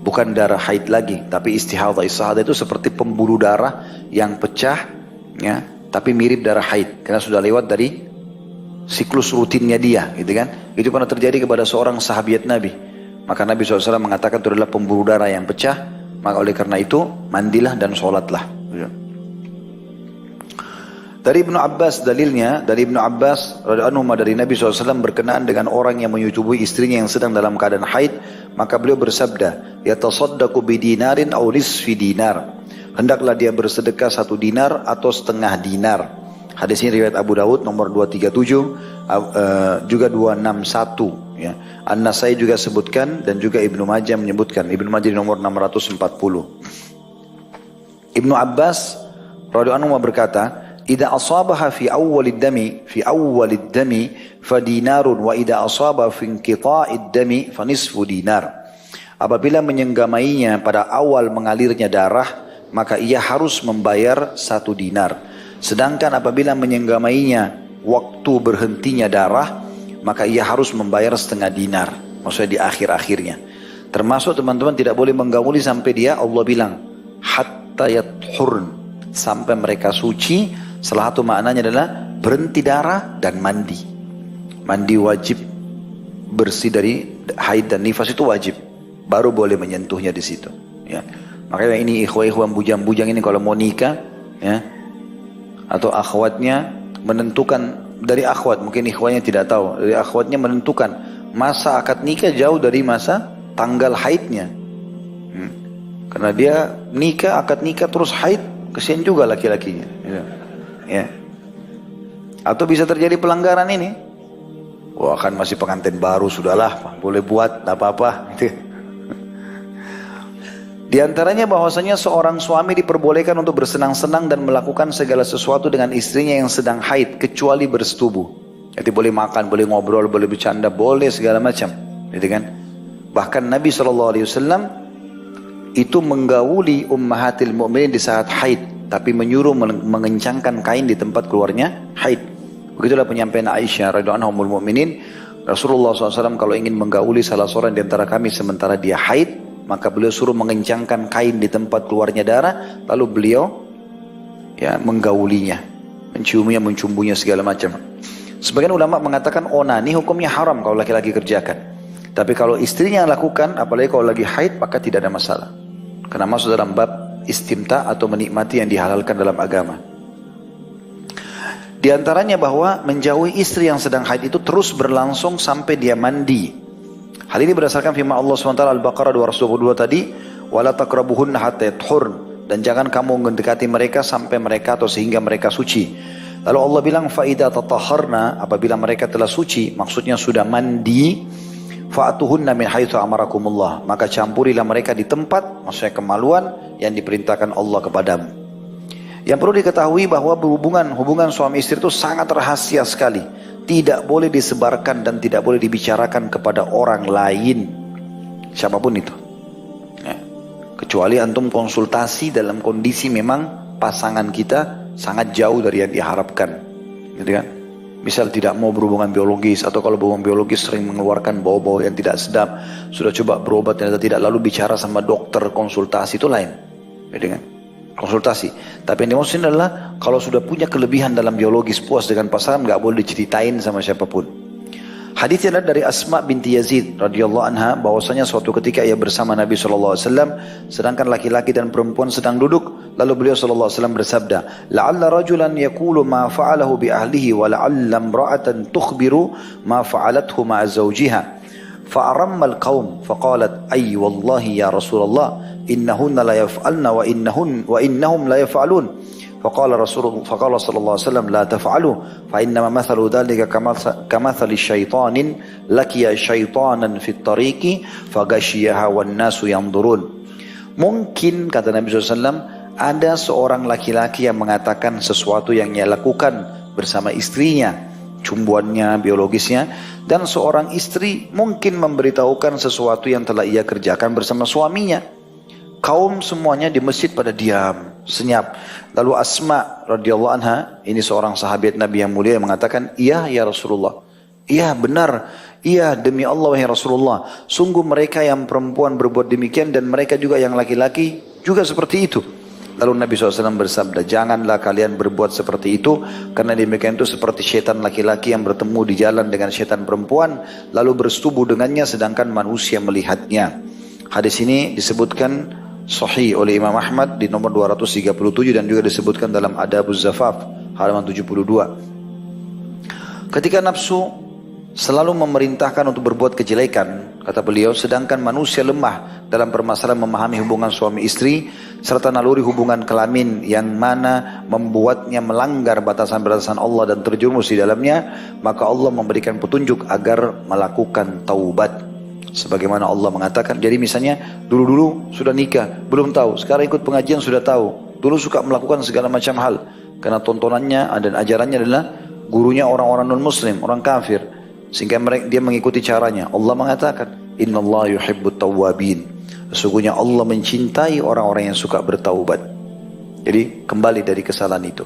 Bukan darah haid lagi, tapi istihadhah. Istihadhah itu seperti pembuluh darah yang pecah, ya, tapi mirip darah haid, karena sudah lewat dari siklus rutinnya dia, gitu kan. Itu pernah terjadi kepada seorang sahabat Nabi. Maka Nabi SAW mengatakan itu adalah pembuluh darah yang pecah, maka oleh karena itu mandilah dan sholatlah. Dari Ibnu Abbas dalilnya, dari Ibnu Abbas radhiyallahu anhu dari Nabi SAW berkenaan dengan orang yang menyetubui istrinya yang sedang dalam keadaan haid, maka beliau bersabda, yatasaddaqu bidinarin aw nisfi dinar. Hendaklah dia bersedekah 1 dinar atau 1/2 dinar. Hadis ini riwayat Abu Dawud nomor 237, juga 261 ya. An-Nasai juga sebutkan dan juga Ibnu Majah menyebutkan. Ibnu Majah nomor 640. Ibnu Abbas radhiyallahu anhu berkata, "Idza asabaha fi awwalid dami fa dinarun wa idza asaba fi inqita'id dami fa nisfu dinar." Apabila menyenggamainya pada awal mengalirnya darah, maka ia harus membayar 1 dinar. Sedangkan apabila menyenggamainya waktu berhentinya darah, maka ia harus membayar 1/2 dinar. Maksudnya di akhir-akhirnya. Termasuk teman-teman tidak boleh menggauli sampai dia, Allah bilang, hatta yathurn, sampai mereka suci. Salah satu maknanya adalah berhenti darah dan mandi. Mandi wajib, bersih dari haid dan nifas itu wajib. Baru boleh menyentuhnya di situ. Ya. Makanya ini ikhwah-ikhwah bujang-bujang ini kalau mau nikah, ya, atau akhwatnya menentukan, dari akhwat mungkin ikhwahnya tidak tahu, dari akhwatnya menentukan masa akad nikah jauh dari masa tanggal haidnya. Karena dia nikah, akad nikah terus haid, kesian juga laki-lakinya. Ya. Atau bisa terjadi pelanggaran ini. Wah, kan masih pengantin baru, sudahlah, boleh buat, tidak apa-apa. Di antaranya bahwasanya seorang suami diperbolehkan untuk bersenang-senang dan melakukan segala sesuatu dengan istrinya yang sedang haid, kecuali bersetubuh. Jadi boleh makan, boleh ngobrol, boleh bercanda, boleh segala macam, gitu kan? Bahkan Nabi SAW itu menggauli ummahatil mu'minin di saat haid, tapi menyuruh mengencangkan kain di tempat keluarnya haid. Begitulah penyampaian Aisyah radhiyallahu anha ummul mukminin, Rasulullah SAW kalau ingin menggauli salah seorang di antara kami sementara dia haid, maka beliau suruh mengencangkan kain di tempat keluarnya darah, lalu beliau ya menggaulinya, menciumnya, mencumbunya segala macam. Sebagian ulama mengatakan onani hukumnya haram kalau laki-laki kerjakan. Tapi kalau istrinya lakukan, apalagi kalau lagi haid, maka tidak ada masalah. Karena masuk dalam bab istimta atau menikmati yang dihalalkan dalam agama. Di antaranya bahwa menjauhi istri yang sedang haid itu terus berlangsung sampai dia mandi. Hal ini berdasarkan firman Allah SWT Al-Baqarah 222 tadi, wala taqrabuhunna hatta yathurn, dan jangan kamu mendekati mereka sampai mereka atau sehingga mereka suci. Lalu Allah bilang fa idza tatahharna, apabila mereka telah suci, maksudnya sudah mandi, fa'atuhunna min haitsu amarakumullah, maka campurilah mereka di tempat, maksudnya kemaluan yang diperintahkan Allah kepadamu. Yang perlu diketahui bahwa hubungan suami istri itu sangat rahasia sekali. tidak boleh disebarkan dan tidak boleh dibicarakan kepada orang lain, siapapun itu. Ya. Kecuali antum konsultasi dalam kondisi memang pasangan kita sangat jauh dari yang diharapkan, gitu kan? Misal tidak mau berhubungan biologis, atau kalau berhubungan biologis sering mengeluarkan bau-bau yang tidak sedap, sudah coba berobat ternyata tidak, lalu bicara sama dokter, konsultasi, itu lain, gitu kan? Konsultasi. Tapi yang dimaksud adalah kalau sudah punya kelebihan dalam biologis, puas dengan pasangan, nggak boleh diceritain sama siapapun. Hadisnya dari Asma binti Yazid radhiyallahu anha, bahwasanya suatu ketika ia bersama Nabi SAW, sedangkan laki-laki dan perempuan sedang duduk, lalu beliau SAW bersabda, la'alla rajulan yaqulu ma fa'alahu bi ahlihi wa la'alla imra'atan tukhbiru ma fa'alathu ma'a zawjiha. Fa'aramma al-qaum faqalat ay wallahi ya Rasulullah innahunna la yaf'alna wa innahum la yaf'alun. فقال صلى الله عليه وسلم لا تفعلوا فإنما مثل ذلك كمثل الشيطان لقي شيطانا في الطريق فغشيها والناس ينظرون. Mungkin kata Nabi SAW, ada seorang laki-laki yang mengatakan sesuatu yang ia lakukan bersama istrinya, cumbuannya, biologisnya, dan seorang istri mungkin memberitahukan sesuatu yang telah ia kerjakan bersama suaminya. Kaum semuanya di masjid pada diam, senyap. Lalu Asma radhiyallahu anha, ini seorang sahabat Nabi yang mulia, yang mengatakan, iya ya Rasulullah, iya benar, iya demi Allah wahai Rasulullah, sungguh mereka yang perempuan berbuat demikian dan mereka juga yang laki-laki juga seperti itu. Lalu Nabi SAW bersabda, janganlah kalian berbuat seperti itu, karena demikian itu seperti syaitan laki-laki yang bertemu di jalan dengan syaitan perempuan, lalu bersetubuh dengannya sedangkan manusia melihatnya. Hadis ini disebutkan sahih oleh Imam Ahmad di nomor 237 dan juga disebutkan dalam Adabuz Zafaf halaman 72. Ketika nafsu selalu memerintahkan untuk berbuat kejelekan, kata beliau, sedangkan manusia lemah dalam permasalahan memahami hubungan suami istri serta naluri hubungan kelamin yang mana membuatnya melanggar batasan-batasan Allah dan terjerumus di dalamnya, maka Allah memberikan petunjuk agar melakukan taubat. Sebagaimana Allah mengatakan, jadi misalnya dulu-dulu sudah nikah, belum tahu, sekarang ikut pengajian sudah tahu, dulu suka melakukan segala macam hal, karena tontonannya dan ajarannya adalah gurunya orang-orang non-muslim, orang kafir, sehingga dia mengikuti caranya. Allah mengatakan, innallaha yuhibbut tawwabin, sesungguhnya Allah mencintai orang-orang yang suka bertaubat. Jadi kembali dari kesalahan itu.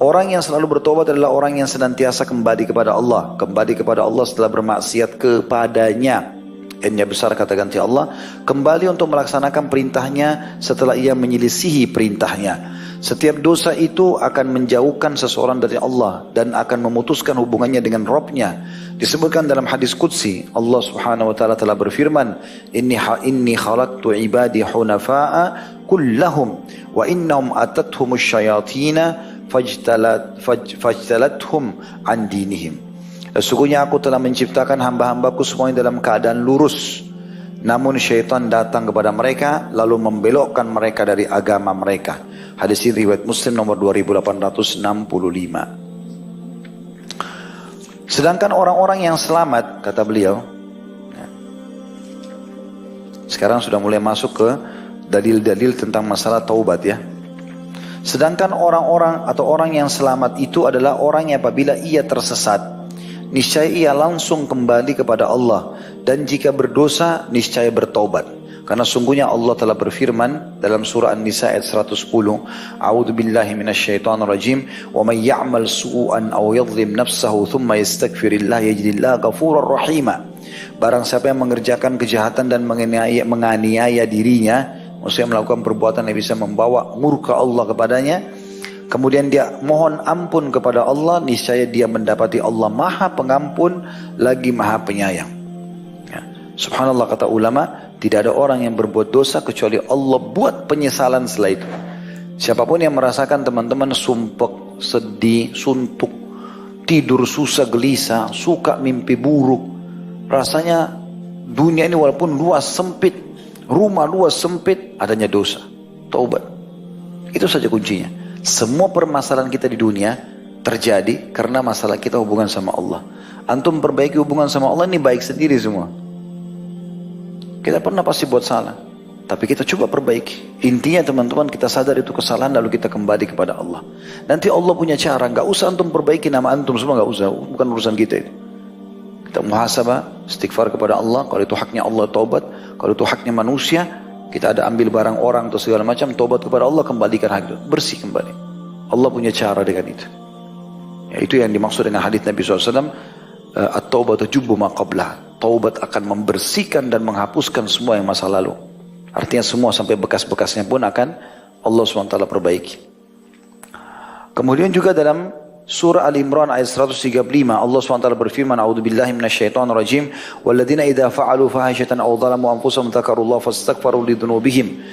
Orang yang selalu bertobat adalah orang yang senantiasa kembali kepada Allah, kembali kepada Allah setelah bermaksiat kepadanya. N-nya besar kata ganti Allah, kembali untuk melaksanakan perintahnya setelah ia menyelisihi perintahnya. Setiap dosa itu akan menjauhkan seseorang dari Allah dan akan memutuskan hubungannya dengan Rabb-nya. Disebutkan dalam hadis qudsi, Allah Subhanahu wa taala telah berfirman, inni khalaqtu ibadi hunafa'a kullahum wa innahum atathumus syayatina fajtalathum an dinihim. Sesungguhnya aku telah menciptakan hamba-hambaku semuanya dalam keadaan lurus, namun syaitan datang kepada mereka lalu membelokkan mereka dari agama mereka. Hadis ini riwayat Muslim nomor 2865. Sedangkan orang-orang yang selamat, kata beliau, sekarang sudah mulai masuk ke dalil-dalil tentang masalah taubat ya. Sedangkan orang-orang atau orang yang selamat itu adalah orang yang apabila ia tersesat, niscaya ia langsung kembali kepada Allah, dan jika berdosa niscaya bertaubat. Karena sungguhnya Allah telah berfirman dalam surah An-Nisa ayat 110, A'udzu billahi minasyaitonir rajim, wa may ya'mal su'an aw yadhlim nafsahu thumma yastaghfirillah yajidillah ghafurur rahima. Barang siapa yang mengerjakan kejahatan dan menganiaya dirinya, maksudnya melakukan perbuatan yang bisa membawa murka Allah kepadanya, kemudian dia mohon ampun kepada Allah, niscaya dia mendapati Allah Maha Pengampun lagi Maha Penyayang. Ya. Subhanallah, kata ulama, tidak ada orang yang berbuat dosa kecuali Allah buat penyesalan setelah itu. Siapapun yang merasakan teman-teman sumpek, sedih, suntuk, tidur susah, gelisah, suka mimpi buruk, rasanya dunia ini walaupun luas sempit, rumah luas sempit, adanya dosa, taubat. Itu saja kuncinya. Semua permasalahan kita di dunia terjadi karena masalah kita hubungan sama Allah. Antum perbaiki hubungan sama Allah, ini baik sendiri semua. Kita pernah pasti buat salah. Tapi kita coba perbaiki. Intinya teman-teman, kita sadar itu kesalahan lalu kita kembali kepada Allah. Nanti Allah punya cara. Gak usah antum perbaiki nama antum semua, gak usah. Bukan urusan kita itu. Kita muhasabah, istighfar kepada Allah. Kalau itu haknya Allah, taubat. Kalau itu haknya manusia, kita ada ambil barang orang atau segala macam, taubat kepada Allah, kembalikan hak itu. Bersih kembali. Allah punya cara dengan itu. Ya, itu yang dimaksud dengan hadits Nabi SAW. At-taubatu jubbu ma qablah. Taubat akan membersihkan dan menghapuskan semua yang masa lalu. Artinya semua sampai bekas-bekasnya pun akan Allah SWT perbaiki. Kemudian juga dalam surah Al-Imran ayat 135 Allah SWT berfirman, A'udzubillahi minasyaitonirrajim, walladzina idza fa'alu fahishatan aw dhalamu anfusahum dzakarullaha fastaghfaru lidzunubihim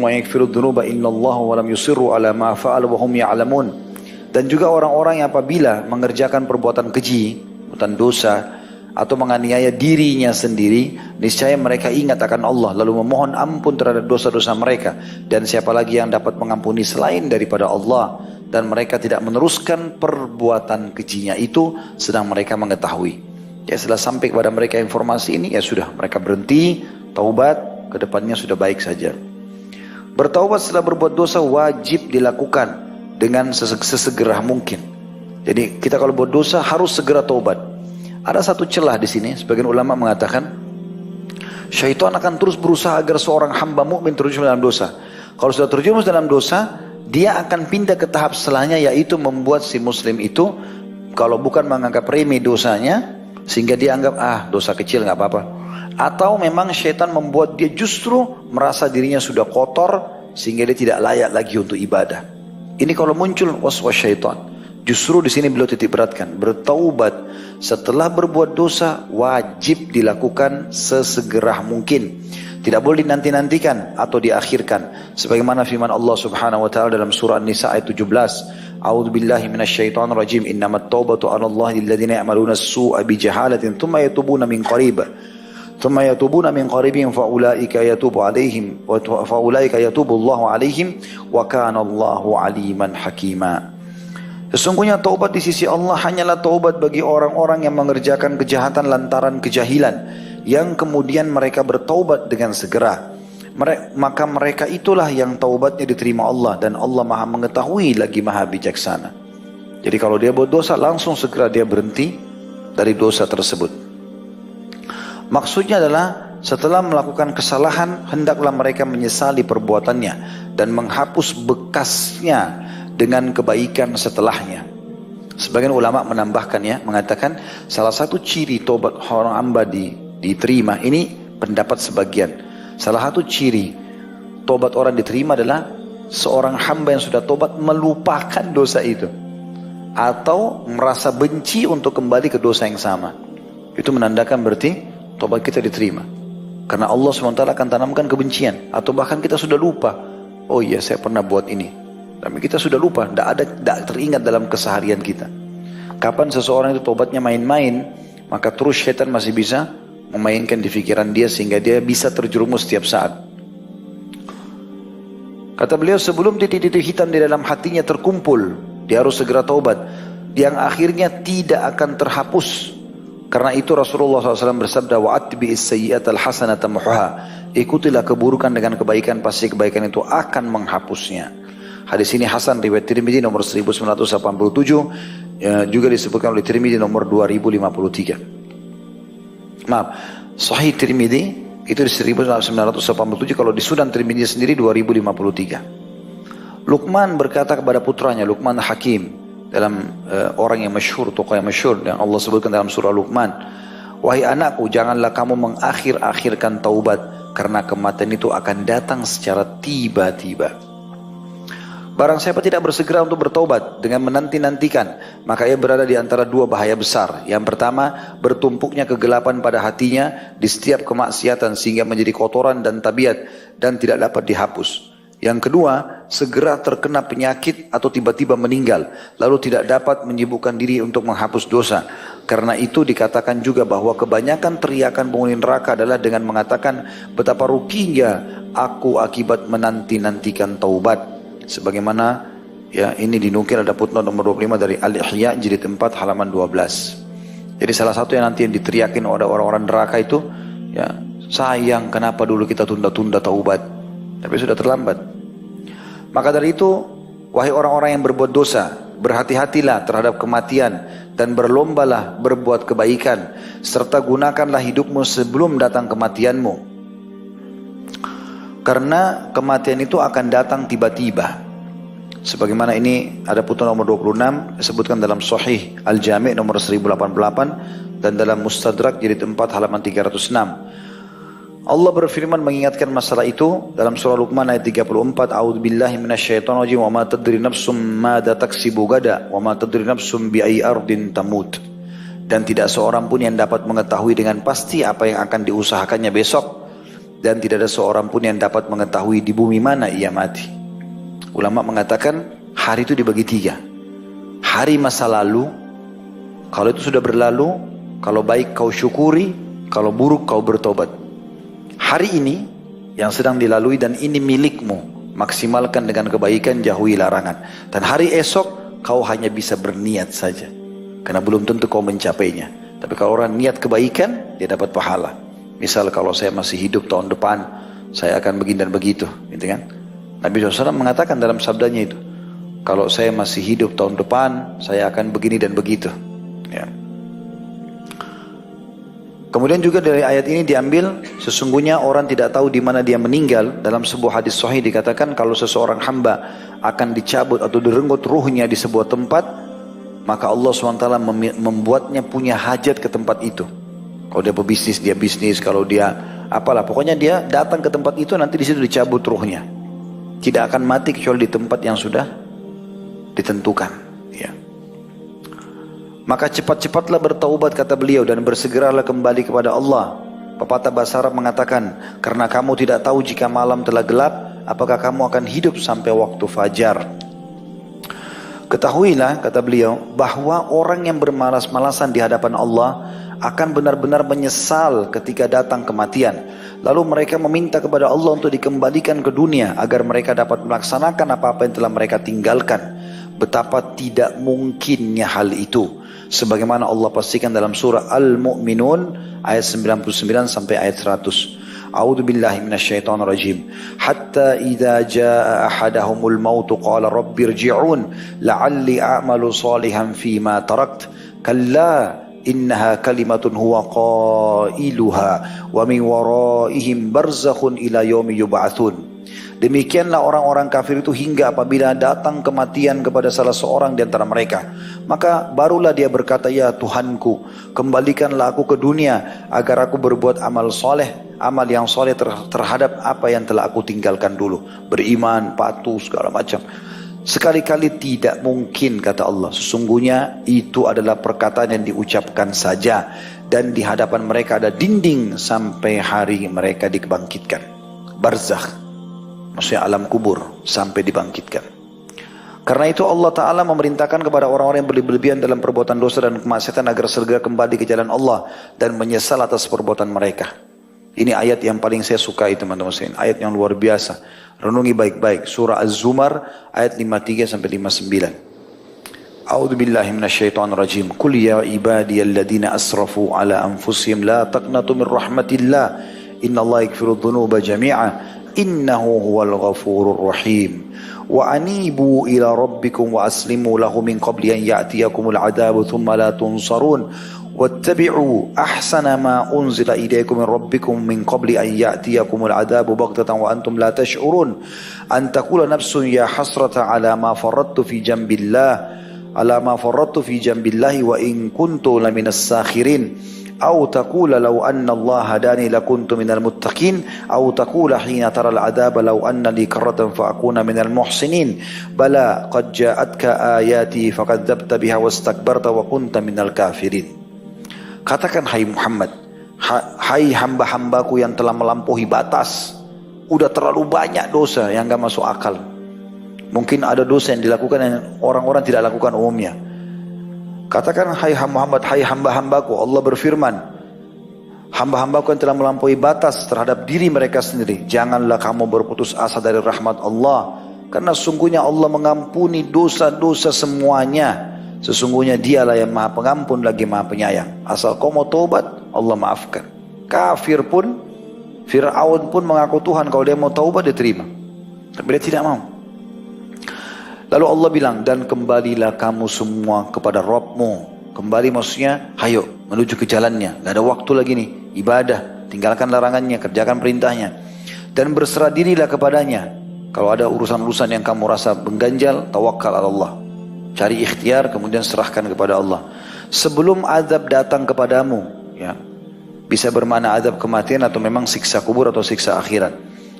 wa yaghfiru dzunuba innallaha wa lam yusirru ala ma fa'alu wa hum ya'lamun. Dan juga orang-orang yang apabila mengerjakan perbuatan keji, perbuatan dosa, atau menganiaya dirinya sendiri, niscaya mereka ingat akan Allah lalu memohon ampun terhadap dosa-dosa mereka, dan siapa lagi yang dapat mengampuni selain daripada Allah, dan mereka tidak meneruskan perbuatan kejinya itu sedang mereka mengetahui. Ya, setelah sampai kepada mereka informasi ini, ya sudah, mereka berhenti, taubat, kedepannya sudah baik saja. Bertaubat setelah berbuat dosa wajib dilakukan dengan sesegera mungkin. Jadi kita kalau buat dosa harus segera taubat. Ada satu celah di sini, sebagian ulama mengatakan syaitan akan terus berusaha agar seorang hamba mukmin terjerumus dalam dosa. Kalau sudah terjerumus dalam dosa, dia akan pindah ke tahap setelahnya, yaitu membuat si muslim itu kalau bukan menganggap remeh dosanya, sehingga dia anggap dosa kecil nggak apa-apa, atau memang syaitan membuat dia justru merasa dirinya sudah kotor sehingga dia tidak layak lagi untuk ibadah. Ini kalau muncul waswas syaitan. Justru di sini beliau titik beratkan, bertaubat setelah berbuat dosa wajib dilakukan sesegera mungkin. Tidak boleh dinanti-nantikan atau diakhirkan. Sebagaimana firman Allah Subhanahu wa taala dalam surah An-Nisa ayat 17, A'udzubillahi minasyaitonirrajim, innamat taubatu 'alallahi lilladzina ya'maluna as-su'a bijahalatin tsumma yatubuna min qarib. Tsumma yatubuna min qaribin faulaika yatubu 'alaihim wa faulaika yatubu Allahu 'alaihim wa kana Allahu 'aliman hakima. Sesungguhnya taubat di sisi Allah hanyalah taubat bagi orang-orang yang mengerjakan kejahatan lantaran kejahilan, yang kemudian mereka bertaubat dengan segera. Maka mereka itulah yang taubatnya diterima Allah, dan Allah maha mengetahui lagi maha bijaksana. Jadi kalau dia buat dosa, langsung segera dia berhenti dari dosa tersebut. Maksudnya adalah setelah melakukan kesalahan, hendaklah mereka menyesali perbuatannya dan menghapus bekasnya dengan kebaikan setelahnya. Sebagian ulama menambahkan, mengatakan salah satu ciri tobat orang hamba diterima, ini pendapat sebagian. Salah satu ciri tobat orang diterima adalah seorang hamba yang sudah tobat melupakan dosa itu, atau merasa benci untuk kembali ke dosa yang sama. Itu menandakan berarti tobat kita diterima. Karena Allah SWT akan tanamkan kebencian, atau bahkan kita sudah lupa, oh iya saya pernah buat ini, tapi kita sudah lupa, tidak teringat dalam keseharian kita. Kapan seseorang itu tobatnya main-main, maka terus syaitan masih bisa memainkan di pikiran dia sehingga dia bisa terjerumus setiap saat. Kata beliau, sebelum titik-titik hitam di dalam hatinya terkumpul, dia harus segera taubat, yang akhirnya tidak akan terhapus. Karena itu Rasulullah SAW bersabda, wa'atbi'is sayyi'atal hasanata muhha, ikutilah keburukan dengan kebaikan, pasti kebaikan itu akan menghapusnya. Hadis ini Hasan, riwayat Tirmidzi nomor 1987, juga disebutkan oleh Tirmidzi nomor 2053. Maaf, Sahih Tirmidzi itu di 1987, kalau di Sunan Tirmidzi sendiri 2053. Luqman berkata kepada putranya, Luqman Hakim, dalam orang yang masyhur, tokoh yang masyhur yang Allah sebutkan dalam surah Luqman, wahai anakku, janganlah kamu mengakhir-akhirkan taubat, karena kematian itu akan datang secara tiba-tiba. Barang siapa tidak bersegera untuk bertaubat dengan menanti-nantikan, maka ia berada di antara dua bahaya besar. Yang pertama, bertumpuknya kegelapan pada hatinya di setiap kemaksiatan sehingga menjadi kotoran dan tabiat dan tidak dapat dihapus. Yang kedua, segera terkena penyakit atau tiba-tiba meninggal, lalu tidak dapat menyibukkan diri untuk menghapus dosa. Karena itu dikatakan juga bahwa kebanyakan teriakan penghuni neraka adalah dengan mengatakan, betapa ruginya aku akibat menanti-nantikan taubat. Sebagaimana ini dinukil, ada footnote nomor 25 dari Al-Ihya jilid 4 halaman 12. Jadi salah satu yang nanti yang diteriakin oleh orang-orang neraka itu, Sayang kenapa dulu kita tunda-tunda taubat. Tapi sudah terlambat. Maka dari itu, wahai orang-orang yang berbuat dosa, berhati-hatilah terhadap kematian dan berlombalah berbuat kebaikan, serta gunakanlah hidupmu sebelum datang kematianmu. Karena kematian itu akan datang tiba-tiba. Sebagaimana ini ada putun nomor 26 disebutkan dalam Sahih Al-Jami' nomor 1088 dan dalam Mustadrak jilid 4 halaman 306. Allah berfirman mengingatkan masalah itu dalam surah Luqman ayat 34, A'udzubillahi minasyaitonirrajim, wa ma tadri nafsum madza taksibu gada wa ma tadri nafsum bi ayyi ardin tamut. Dan tidak seorang pun yang dapat mengetahui dengan pasti apa yang akan diusahakannya besok, dan tidak ada seorang pun yang dapat mengetahui di bumi mana ia mati. Ulama mengatakan hari itu dibagi tiga. Hari masa lalu, kalau itu sudah berlalu, kalau baik kau syukuri, kalau buruk kau bertobat. Hari ini yang sedang dilalui dan ini milikmu, maksimalkan dengan kebaikan, jauhi larangan. Dan hari esok kau hanya bisa berniat saja, karena belum tentu kau mencapainya. Tapi kalau orang niat kebaikan, dia dapat pahala. Misal kalau saya masih hidup tahun depan, saya akan begini dan begitu, gitu kan? Nabi SAW mengatakan dalam sabdanya itu, kalau saya masih hidup tahun depan, saya akan begini dan begitu. Ya. Kemudian juga dari ayat ini diambil, sesungguhnya orang tidak tahu di mana dia meninggal. Dalam sebuah hadis sahih dikatakan kalau seseorang hamba akan dicabut atau direnggut ruhnya di sebuah tempat, maka Allah SWT membuatnya punya hajat ke tempat itu. Kalau dia pebisnis, dia bisnis. Kalau dia apalah, pokoknya dia datang ke tempat itu, nanti di situ dicabut ruhnya. Tidak akan mati kecuali di tempat yang sudah ditentukan. Ya. Maka cepat-cepatlah bertaubat kata beliau dan bersegeralah kembali kepada Allah. Pepatah bahasa Arab mengatakan, karena kamu tidak tahu jika malam telah gelap, apakah kamu akan hidup sampai waktu fajar. Ketahuilah kata beliau bahwa orang yang bermalas-malasan di hadapan Allah akan benar-benar menyesal ketika datang kematian. Lalu mereka meminta kepada Allah untuk dikembalikan ke dunia agar mereka dapat melaksanakan apa-apa yang telah mereka tinggalkan. Betapa tidak mungkinnya hal itu. Sebagaimana Allah pastikan dalam surah Al-Mu'minun ayat 99 sampai ayat 100. A'udzu billahi minasyaitonir rajim. Hatta idza jaa ahadahumul maut qala rabbirji'un la'alli a'malu salihan fima tarakt. Kalla innaha kalimatun huwa qailuha wa min waraihim barzakhun ila yaumi yub'atsun. Demikianlah orang-orang kafir itu hingga apabila datang kematian kepada salah seorang di antara mereka, maka barulah dia berkata, ya Tuhanku, kembalikanlah aku ke dunia agar aku berbuat amal soleh, amal yang soleh terhadap apa yang telah aku tinggalkan dulu, beriman, patuh, segala macam. Sekali-kali tidak mungkin kata Allah, sesungguhnya itu adalah perkataan yang diucapkan saja, dan di hadapan mereka ada dinding sampai hari mereka dibangkitkan. Barzakh, maksudnya alam kubur, sampai dibangkitkan. Karena itu Allah Ta'ala memerintahkan kepada orang-orang yang berlebihan dalam perbuatan dosa dan kemaksiatan agar segera kembali ke jalan Allah dan menyesal atas perbuatan mereka. Ini ayat yang paling saya sukai teman-teman sekalian, ayat yang luar biasa. Renungi baik-baik, surah Az-Zumar ayat 53 sampai 59. A'udzu billahi minasyaitonir rajim. Qul ya ibadiyalladzina asrafu ala anfusihim la taqnatu min rahmatillah. Innallaha yaghfiru dzunuba jami'a. Innahu huwal ghafurur rahim. Wa anibu ila rabbikum wa aslimu lahu min qabli an ya'tiyakumul adabu thumma la tunsarun. Wattabi'u ahsana ma unzila ilaykum min rabbikum min qabli an ya'tiyakumul adabu baghtatan wa antum la tash'urun. An taqula nafsun ya hasrata ala ma faradtu fi jambillah wa in kuntu laminas sakhirin. أو تقول لو أن الله هداني لكنت من المتقين أو تقول حين ترى العذاب لو أن لي كرة فأكون من المحسنين بلى قد جاءتك آياتي فكذبت بها واستكبرت وكنت من الكافرين. Katakan hai Muhammad, hai hamba-hambaku yang telah melampaui batas, udah terlalu banyak dosa yang gak masuk akal. Mungkin ada dosa yang dilakukan yang orang-orang tidak lakukan umumnya. Katakan hai Muhammad, hai hamba-hambaku, Allah berfirman, hamba-hambaku yang telah melampaui batas terhadap diri mereka sendiri, janganlah kamu berputus asa dari rahmat Allah, karena sungguhnya Allah mengampuni dosa-dosa semuanya. Sesungguhnya dialah yang maha pengampun lagi maha penyayang. Asal kau mau tobat, Allah maafkan. Kafir pun Fir'aun pun mengaku Tuhan, kalau dia mau taubat dia terima. Tapi dia tidak mau. Lalu Allah bilang, dan kembalilah kamu semua kepada Rabbmu. Kembali maksudnya, hayo menuju ke jalannya. Gak ada waktu lagi nih, ibadah. Tinggalkan larangannya, kerjakan perintahnya. Dan berserah dirilah kepadanya. Kalau ada urusan-urusan yang kamu rasa mengganjal, tawakal ala Allah. Cari ikhtiar, kemudian serahkan kepada Allah. Sebelum azab datang kepadamu, ya, bisa bermakna azab kematian atau memang siksa kubur atau siksa akhirat.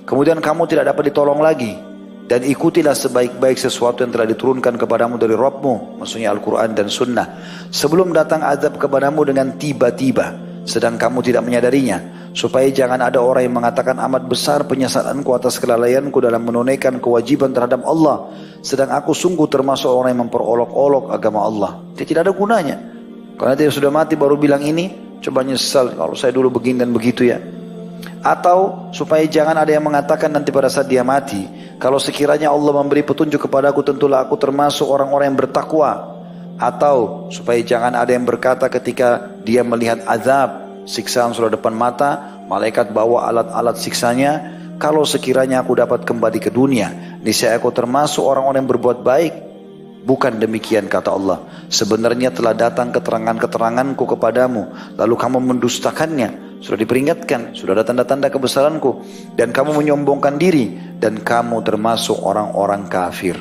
Kemudian kamu tidak dapat ditolong lagi. Dan ikutilah sebaik-baik sesuatu yang telah diturunkan kepadamu dari Rabbmu. Maksudnya Al-Quran dan Sunnah. Sebelum datang azab kepadamu dengan tiba-tiba, sedang kamu tidak menyadarinya. Supaya jangan ada orang yang mengatakan amat besar penyesalanku atas kelalaianku dalam menunaikan kewajiban terhadap Allah. Sedang aku sungguh termasuk orang yang memperolok-olok agama Allah. Dia tidak ada gunanya. Karena dia sudah mati baru bilang ini, coba nyesal kalau saya dulu begini dan begitu ya. Atau supaya jangan ada yang mengatakan nanti pada saat dia mati, kalau sekiranya Allah memberi petunjuk kepadaku, tentulah aku termasuk orang-orang yang bertakwa. Atau supaya jangan ada yang berkata ketika dia melihat azab, siksaan sudah depan mata, malaikat bawa alat-alat siksanya, kalau sekiranya aku dapat kembali ke dunia, niscaya aku termasuk orang-orang yang berbuat baik. Bukan demikian kata Allah. Sebenarnya telah datang keterangan-keteranganku kepadamu, lalu kamu mendustakannya. Sudah diperingatkan, sudah ada tanda-tanda kebesaranku, dan kamu menyombongkan diri, dan kamu termasuk orang-orang kafir.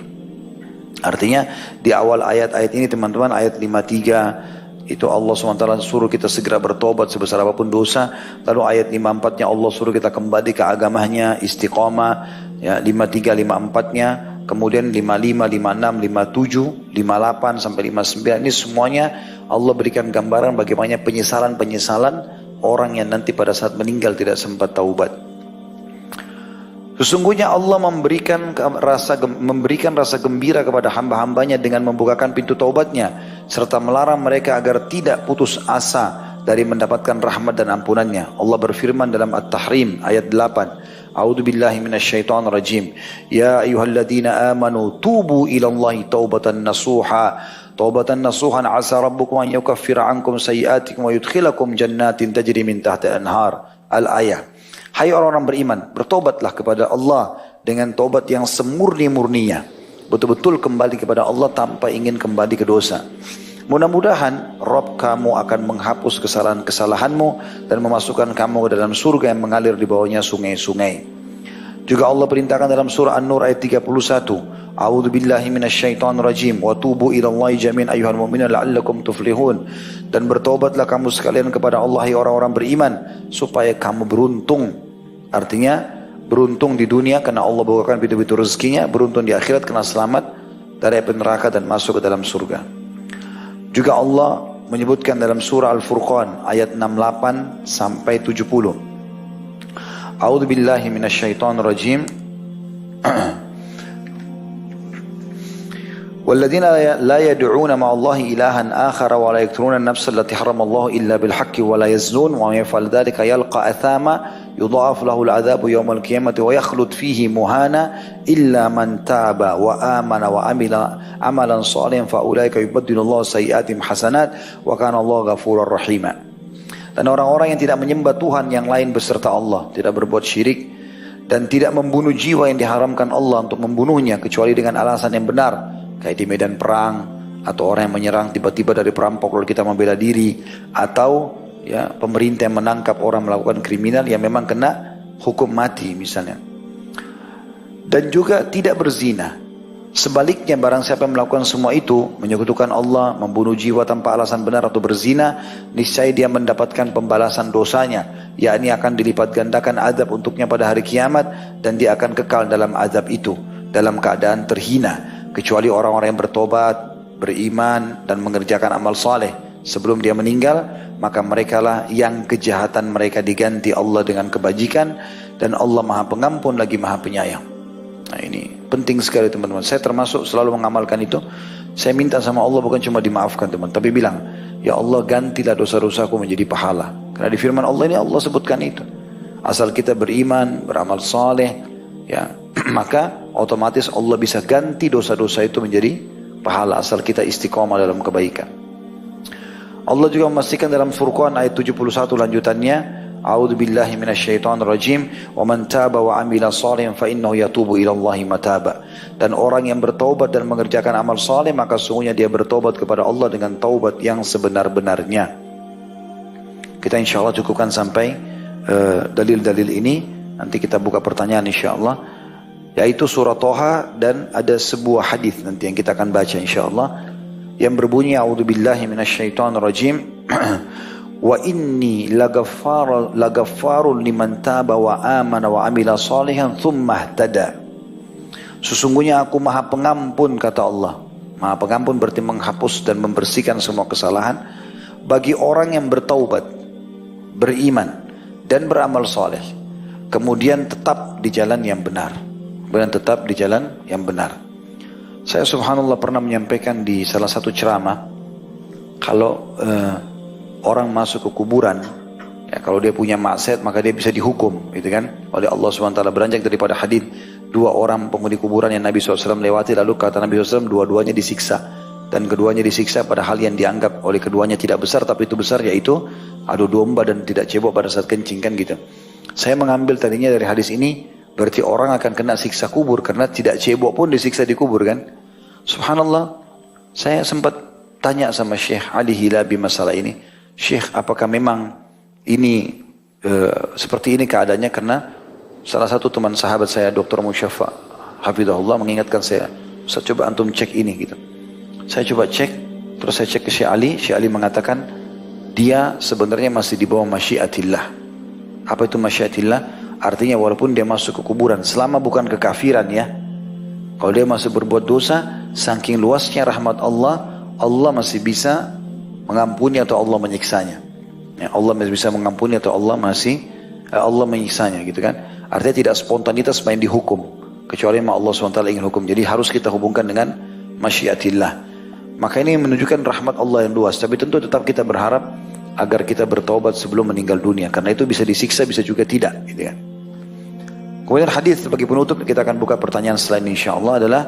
Artinya di awal ayat-ayat ini teman-teman, ayat 53 itu Allah SWT suruh kita segera bertobat sebesar apapun dosa. Lalu ayat 54-nya Allah suruh kita kembali ke agamanya, istiqamah, ya, 53, 54-nya. Kemudian 55, 56, 57, 58 sampai 59, ini semuanya Allah berikan gambaran bagaimana penyesalan-penyesalan orang yang nanti pada saat meninggal tidak sempat taubat. Sesungguhnya Allah memberikan rasa gembira kepada hamba-hambanya dengan membukakan pintu taubatnya, serta melarang mereka agar tidak putus asa dari mendapatkan rahmat dan ampunannya. Allah berfirman dalam At-Tahrim ayat 8, A'udzu billahi minasyaitonir rajim. Ya ayyuhalladzina amanu tubu ilallahi taubatan nasuha. Taubatan nasuhan asa rabbukum an yukaffira ankum sayiatikum wa yudkhilakum jannatin tajri min tahtiha al-anhar. Al-ayah. Hai orang-orang beriman, bertobatlah kepada Allah dengan taubat yang semurni-murninya. Betul-betul kembali kepada Allah tanpa ingin kembali ke dosa. Mudah-mudahan Rabb kamu akan menghapus kesalahan-kesalahanmu dan memasukkan kamu ke dalam surga yang mengalir di bawahnya sungai-sungai. Juga Allah perintahkan dalam surah An-Nur ayat 31, A'udzu billahi minasyaitonir rajim wa tubu ilallahi jami'an ayyuhal mu'minun la'allakum tuflihun. Dan bertobatlah kamu sekalian kepada Allah hai orang-orang beriman supaya kamu beruntung. Artinya beruntung di dunia karena Allah bukakan pintu-pintu rezekinya, beruntung di akhirat karena selamat dari api neraka dan masuk ke dalam surga. Juga Allah menyebutkan dalam surah Al-Furqan ayat 68 sampai 70. A'udzu billahi minasyaitonir rajim. والذين لا يدعون مع الله إلها آخر ولا يقتلون النفس التي حرم الله إلا بالحق ولا يزنون ومن يفعل ذلك يلقى أثاما يضاعف له العذاب يوم القيامة ويخلد فيه مهانا إلا من تاب وآمن وعمل عملا صالحا فأولئك يبدل الله سيئاتهم حسنات وكان الله غفورا رحيما. Dan orang-orang yang tidak menyembah Tuhan yang lain beserta Allah, tidak berbuat syirik dan tidak membunuh jiwa yang diharamkan Allah untuk membunuhnya kecuali dengan alasan yang benar, kayak di medan perang atau orang yang menyerang tiba-tiba dari perampok lalu kita membela diri, atau ya pemerintah yang menangkap orang melakukan kriminal yang memang kena hukum mati misalnya. Dan juga tidak berzina. Sebaliknya barang siapa yang melakukan semua itu, menyekutukan Allah, membunuh jiwa tanpa alasan benar atau berzina, niscaya dia mendapatkan pembalasan dosanya, yakni akan dilipat gandakan azab untuknya pada hari kiamat, dan dia akan kekal dalam azab itu dalam keadaan terhina, kecuali orang-orang yang bertobat, beriman dan mengerjakan amal saleh sebelum dia meninggal, maka merekalah yang kejahatan mereka diganti Allah dengan kebajikan, dan Allah Maha Pengampun lagi Maha Penyayang. Nah ini penting sekali teman-teman. Saya termasuk selalu mengamalkan itu. Saya minta sama Allah bukan cuma dimaafkan teman, tapi bilang, ya Allah gantilah dosa-dosaku menjadi pahala. Karena di firman Allah ini Allah sebutkan itu. Asal kita beriman, beramal saleh, ya maka otomatis Allah bisa ganti dosa-dosa itu menjadi pahala asal kita istiqomah dalam kebaikan. Allah juga memastikan dalam Furqan ayat 71 lanjutannya, a'udzu billahi minasyaitonir rajim, wa man taba wa amila shalihan fa innahu yatubu ila Allahi mataba. Dan orang yang bertaubat dan mengerjakan amal saleh, maka sungguhnya dia bertobat kepada Allah dengan taubat yang sebenar-benarnya. Kita insyaallah cukupkan sampai dalil-dalil ini. Nanti kita buka pertanyaan insyaallah, yaitu surah Toha, dan ada sebuah hadis nanti yang kita akan baca insyaallah yang berbunyi a'udzubillahi minasyaitonir rajim wa inni lagaffarun liman taba wa amana wa amila salihan thumma ihtada. Sesungguhnya aku maha pengampun, kata Allah. Maha pengampun berarti menghapus dan membersihkan semua kesalahan bagi orang yang bertaubat, beriman dan beramal saleh, kemudian tetap di jalan yang benar. Dan tetap di jalan yang benar. Saya subhanallah pernah menyampaikan di salah satu ceramah, kalau orang masuk ke kuburan, ya, kalau dia punya maksiat maka dia bisa dihukum, gitu kan, oleh Allah SWT. Beranjak daripada hadis 2 orang penghuni kuburan yang Nabi SAW lewati, lalu kata Nabi SAW dua-duanya disiksa, dan keduanya disiksa pada hal yang dianggap oleh keduanya tidak besar, tapi itu besar, yaitu adu domba dan tidak cebok pada saat kencing, kan gitu. Saya mengambil tadinya dari hadis ini, berarti orang akan kena siksa kubur karena tidak cebok pun disiksa di kubur, kan? Subhanallah, saya sempat tanya sama Syekh Ali Hilabi masalah ini. Syekh, apakah memang ini seperti ini keadaannya? Karena salah satu teman sahabat saya, Dr. Musyafa hafizahullah, mengingatkan saya coba antum cek ini gitu. Saya coba cek, terus saya cek ke Syekh Ali. Syekh Ali mengatakan dia sebenarnya masih di bawah masyiatillah. Apa itu masyiatillah? Artinya walaupun dia masuk ke kuburan, selama bukan kekafiran ya, kalau dia masih berbuat dosa, saking luasnya rahmat Allah, Allah masih bisa mengampuni atau Allah menyiksanya. Ya, Allah masih bisa mengampuni atau Allah menyiksanya, gitu kan. Artinya tidak spontanitas main dihukum, kecuali memang Allah SWT ingin hukum. Jadi harus kita hubungkan dengan masyiatillah. Maka ini menunjukkan rahmat Allah yang luas. Tapi tentu tetap kita berharap agar kita bertaubat sebelum meninggal dunia, karena itu bisa disiksa, bisa juga tidak, gitu kan. Kemudian hadis sebagai penutup, kita akan buka pertanyaan selain insyaallah, adalah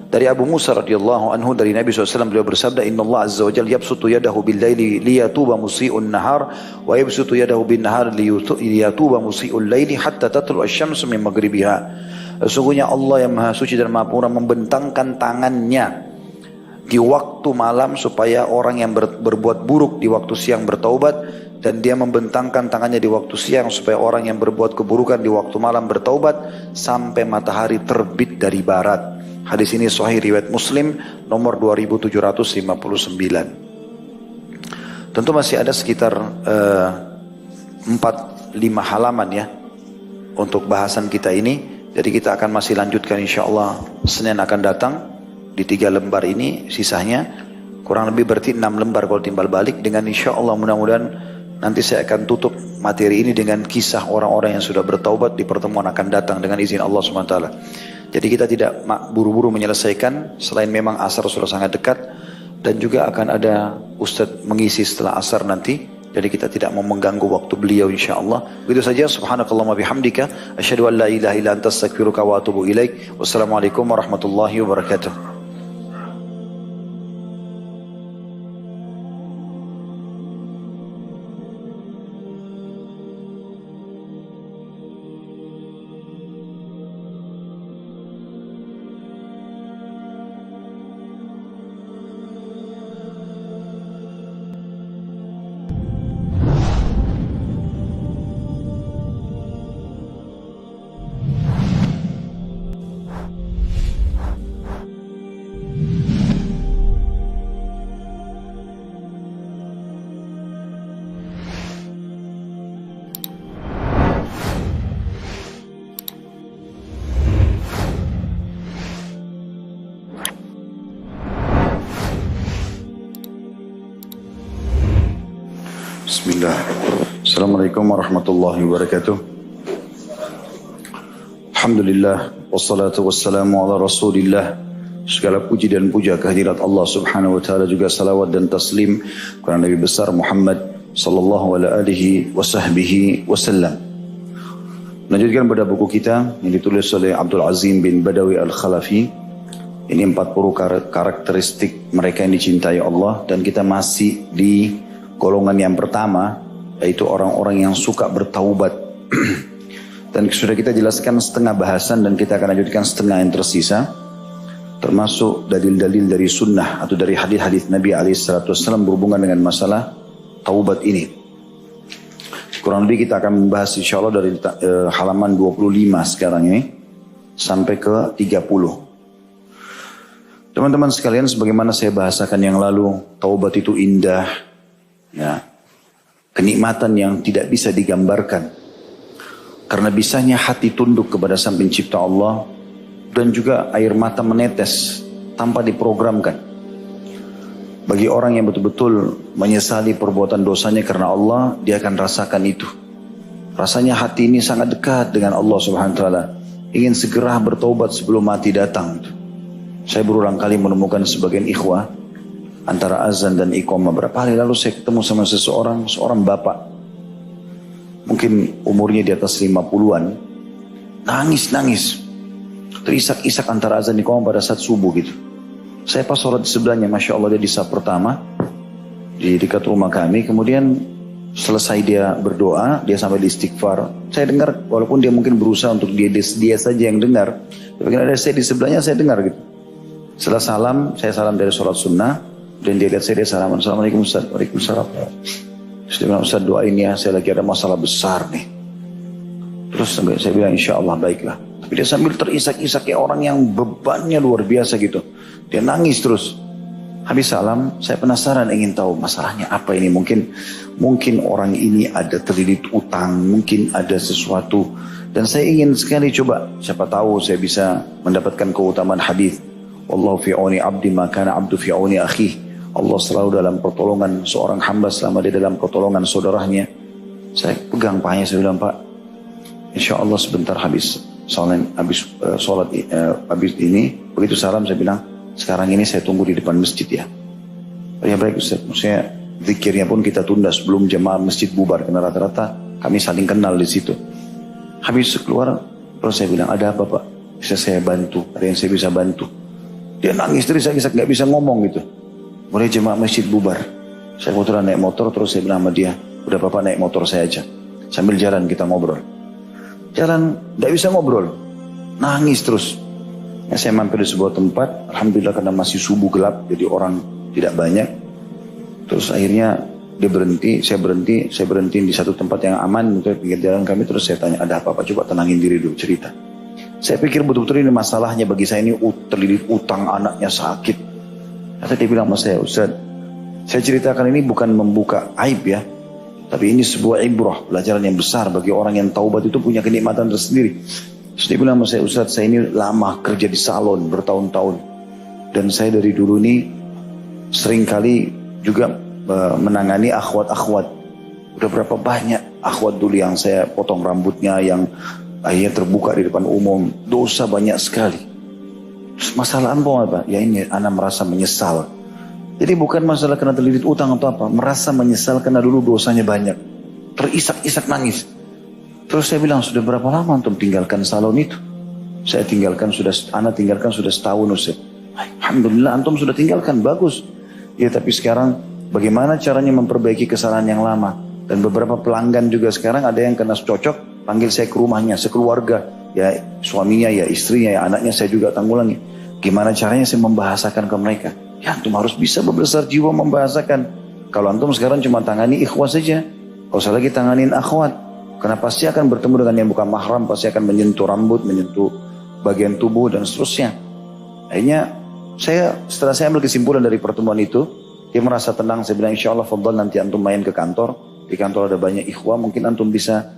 dari Abu Musa radhiyallahu anhu, dari Nabi SAW, beliau bersabda, Inna Allah azza wa jalla yabsutu yadahu bil laili liyatuba musii'un nahar wa yabsutu yadahu bin nahar liyatuba musii'ul laili hatta tatlu asy-syamsu min maghribiha. Sesungguhnya Allah yang maha suci dan maha pura membentangkan tangannya di waktu malam supaya orang yang berbuat buruk di waktu siang bertaubat, dan dia membentangkan tangannya di waktu siang supaya orang yang berbuat keburukan di waktu malam bertaubat sampai matahari terbit dari barat. Hadis ini sahih riwayat Muslim nomor 2759. Tentu masih ada sekitar 4-5 halaman ya untuk bahasan kita ini. Jadi kita akan masih lanjutkan insyaallah Senin akan datang di 3 lembar ini, sisanya kurang lebih berarti 6 lembar kalau timbal balik, dengan insyaallah mudah-mudahan nanti saya akan tutup materi ini dengan kisah orang-orang yang sudah bertaubat di pertemuan akan datang dengan izin Allah SWT. Jadi kita tidak buru-buru menyelesaikan, selain memang asar sudah sangat dekat, dan juga akan ada Ustadz mengisi setelah asar nanti. Jadi kita tidak mau mengganggu waktu beliau insyaallah. Begitu saja, subhanakallahumma bihamdika, asyhadu an la ilaha illa anta astaghfiruka wa atubu ilaik. Wassalamualaikum warahmatullahi wabarakatuh. Bismillah. Assalamualaikum warahmatullahi wabarakatuh. Alhamdulillah, wassalatu wassalamu ala rasulillah. Segala puji dan puja kehadirat Allah subhanahu wa ta'ala, juga salawat dan taslim kepada Nabi besar Muhammad sallallahu alaihi wasallam. Lanjutkan pada buku kita yang ditulis oleh Abdul Azim bin Badawi Al-Khalafi. Ini 40 karakteristik mereka yang dicintai Allah, dan kita masih di golongan yang pertama, yaitu orang-orang yang suka bertaubat. Dan sudah kita jelaskan setengah bahasan dan kita akan lanjutkan setengah yang tersisa, termasuk dalil-dalil dari sunnah atau dari hadis-hadis Nabi SAW berhubungan dengan masalah taubat ini. Kurang lebih kita akan membahas insya Allah dari halaman 25 sekarang ini sampai ke 30. Teman-teman sekalian, sebagaimana saya bahasakan yang lalu, taubat itu indah, ya, kenikmatan yang tidak bisa digambarkan. Karena bisanya hati tunduk kepada Sang Pencipta Allah dan juga air mata menetes tanpa diprogramkan. Bagi orang yang betul-betul menyesali perbuatan dosanya karena Allah, dia akan rasakan itu. Rasanya hati ini sangat dekat dengan Allah Subhanahu wa taala, ingin segera bertaubat sebelum mati datang. Saya berulang kali menemukan sebagian ikhwah antara azan dan iqamah. Berapa hari lalu saya ketemu sama seorang bapak. Mungkin umurnya di atas 50-an. Nangis. Terisak-isak antara azan dan iqamah pada saat subuh gitu. Saya pas sholat di sebelahnya, Masya Allah, dia di saat pertama di dekat rumah kami. Kemudian selesai dia berdoa, dia sampai di istighfar. Saya dengar, walaupun dia mungkin berusaha untuk dia saja yang dengar, tapi ada saya di sebelahnya, saya dengar gitu. Setelah salam, saya salam dari sholat sunnah, dan dia lihat saya, dia salam, Assalamualaikum Ustaz. Waalaikumsalam. Terus dia bilang, Ustaz doain ya, saya lagi ada masalah besar nih. Terus saya bilang, insya Allah baiklah. Tapi dia sambil terisak-isak kayak orang yang bebannya luar biasa gitu. Dia nangis terus. Habis salam, saya penasaran ingin tahu masalahnya apa ini. Mungkin orang ini ada terlilit utang, mungkin ada sesuatu. Dan saya ingin sekali coba, siapa tahu saya bisa mendapatkan keutamaan hadis. Wallahu fi auni abdi makana abdu fi auni akhi. Allah selalu dalam pertolongan seorang hamba selama dia dalam pertolongan saudaranya. Saya pegang pahanya, saya bilang, Pak, insya Allah sebentar habis sholat ini. Begitu salam saya bilang, sekarang ini saya tunggu di depan masjid ya. Oh ya baik Ustaz, maksudnya zikirnya pun kita tunda sebelum jemaah masjid bubar, karena rata-rata kami saling kenal di situ. Habis keluar, terus saya bilang, ada apa Pak? Bisa saya bantu? Ada yang saya bisa bantu? Dia nangis terus, saya nggak bisa ngomong gitu. Mulai jemaah masjid bubar. Saya kebetulan naik motor, terus saya bilang sama dia, udah Bapak naik motor saya aja. Sambil jalan kita ngobrol. Jalan, nggak bisa ngobrol. Nangis terus. Ya, saya mampir di sebuah tempat, alhamdulillah karena masih subuh gelap, jadi orang tidak banyak. Terus akhirnya dia berhenti, saya berhenti di satu tempat yang aman, untuk pinggir jalan kami. Terus saya tanya, ada apa Pak? Coba tenangin diri dulu, cerita. Saya pikir betul-betul ini masalahnya bagi saya ini terlilit utang, anaknya sakit. Kata dia bilang sama saya, Ustaz, saya ceritakan ini bukan membuka aib ya, tapi ini sebuah ibrah, pelajaran yang besar bagi orang yang taubat itu punya kenikmatan tersendiri. Terus dia bilang sama saya, Ustaz, saya ini lama kerja di salon bertahun-tahun, dan saya dari dulu ini sering kali juga menangani akhwat-akhwat. Udah berapa banyak akhwat dulu yang saya potong rambutnya, yang akhirnya terbuka di depan umum. Dosa banyak sekali. Terus masalah apa? Ya ini anak merasa menyesal. Jadi bukan masalah karena terlilit utang atau apa, merasa menyesal karena dulu dosanya banyak. Terisak-isak nangis. Terus saya bilang, sudah berapa lama antum tinggalkan salon itu? Saya tinggalkan sudah setahun Ustaz. Alhamdulillah antum sudah tinggalkan, bagus. Ya tapi sekarang bagaimana caranya memperbaiki kesalahan yang lama? Dan beberapa pelanggan juga sekarang ada yang kena cocok, panggil saya ke rumahnya, sekeluarga. Ya suaminya, ya istrinya, ya anaknya saya juga tanggulangi. Gimana caranya saya membahasakan ke mereka? Ya antum harus bisa berbesar jiwa membahasakan. Kalau antum sekarang cuma tangani ikhwah saja, kalau usah lagi tanganin akhwat. Karena pasti akan bertemu dengan yang bukan mahram, pasti akan menyentuh rambut, menyentuh bagian tubuh dan seterusnya. Akhirnya setelah saya ambil kesimpulan dari pertemuan itu, dia merasa tenang. Saya bilang, insya Allah fadhal nanti antum main ke kantor. Di kantor ada banyak ikhwah, mungkin antum bisa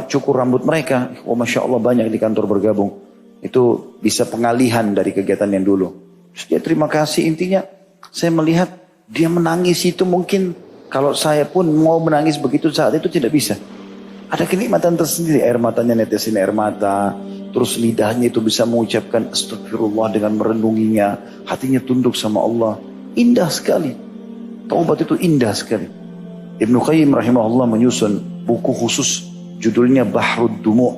cukur rambut mereka. Oh Masya Allah banyak di kantor bergabung. Itu bisa pengalihan dari kegiatan yang dulu. Terus dia terima kasih. Intinya saya melihat dia menangis itu, mungkin kalau saya pun mau menangis begitu saat itu tidak bisa. Ada kenikmatan tersendiri. Air matanya netesin air mata. Terus lidahnya itu bisa mengucapkan astagfirullah dengan merenunginya. Hatinya tunduk sama Allah. Indah sekali. Taubat itu indah sekali. Ibnu Qayyim rahimahullah menyusun buku khusus, judulnya Bahrud Dumu',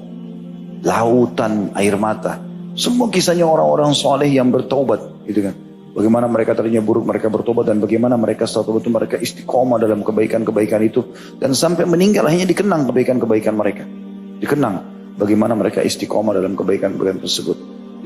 lautan air mata. Semua kisahnya orang-orang soleh yang bertaubat, gitu kan. Bagaimana mereka tadinya buruk, mereka bertobat, dan bagaimana mereka setelah tobat itu mereka istiqomah dalam kebaikan-kebaikan itu. Dan sampai meninggal hanya dikenang kebaikan-kebaikan mereka. Dikenang bagaimana mereka istiqomah dalam kebaikan-kebaikan tersebut.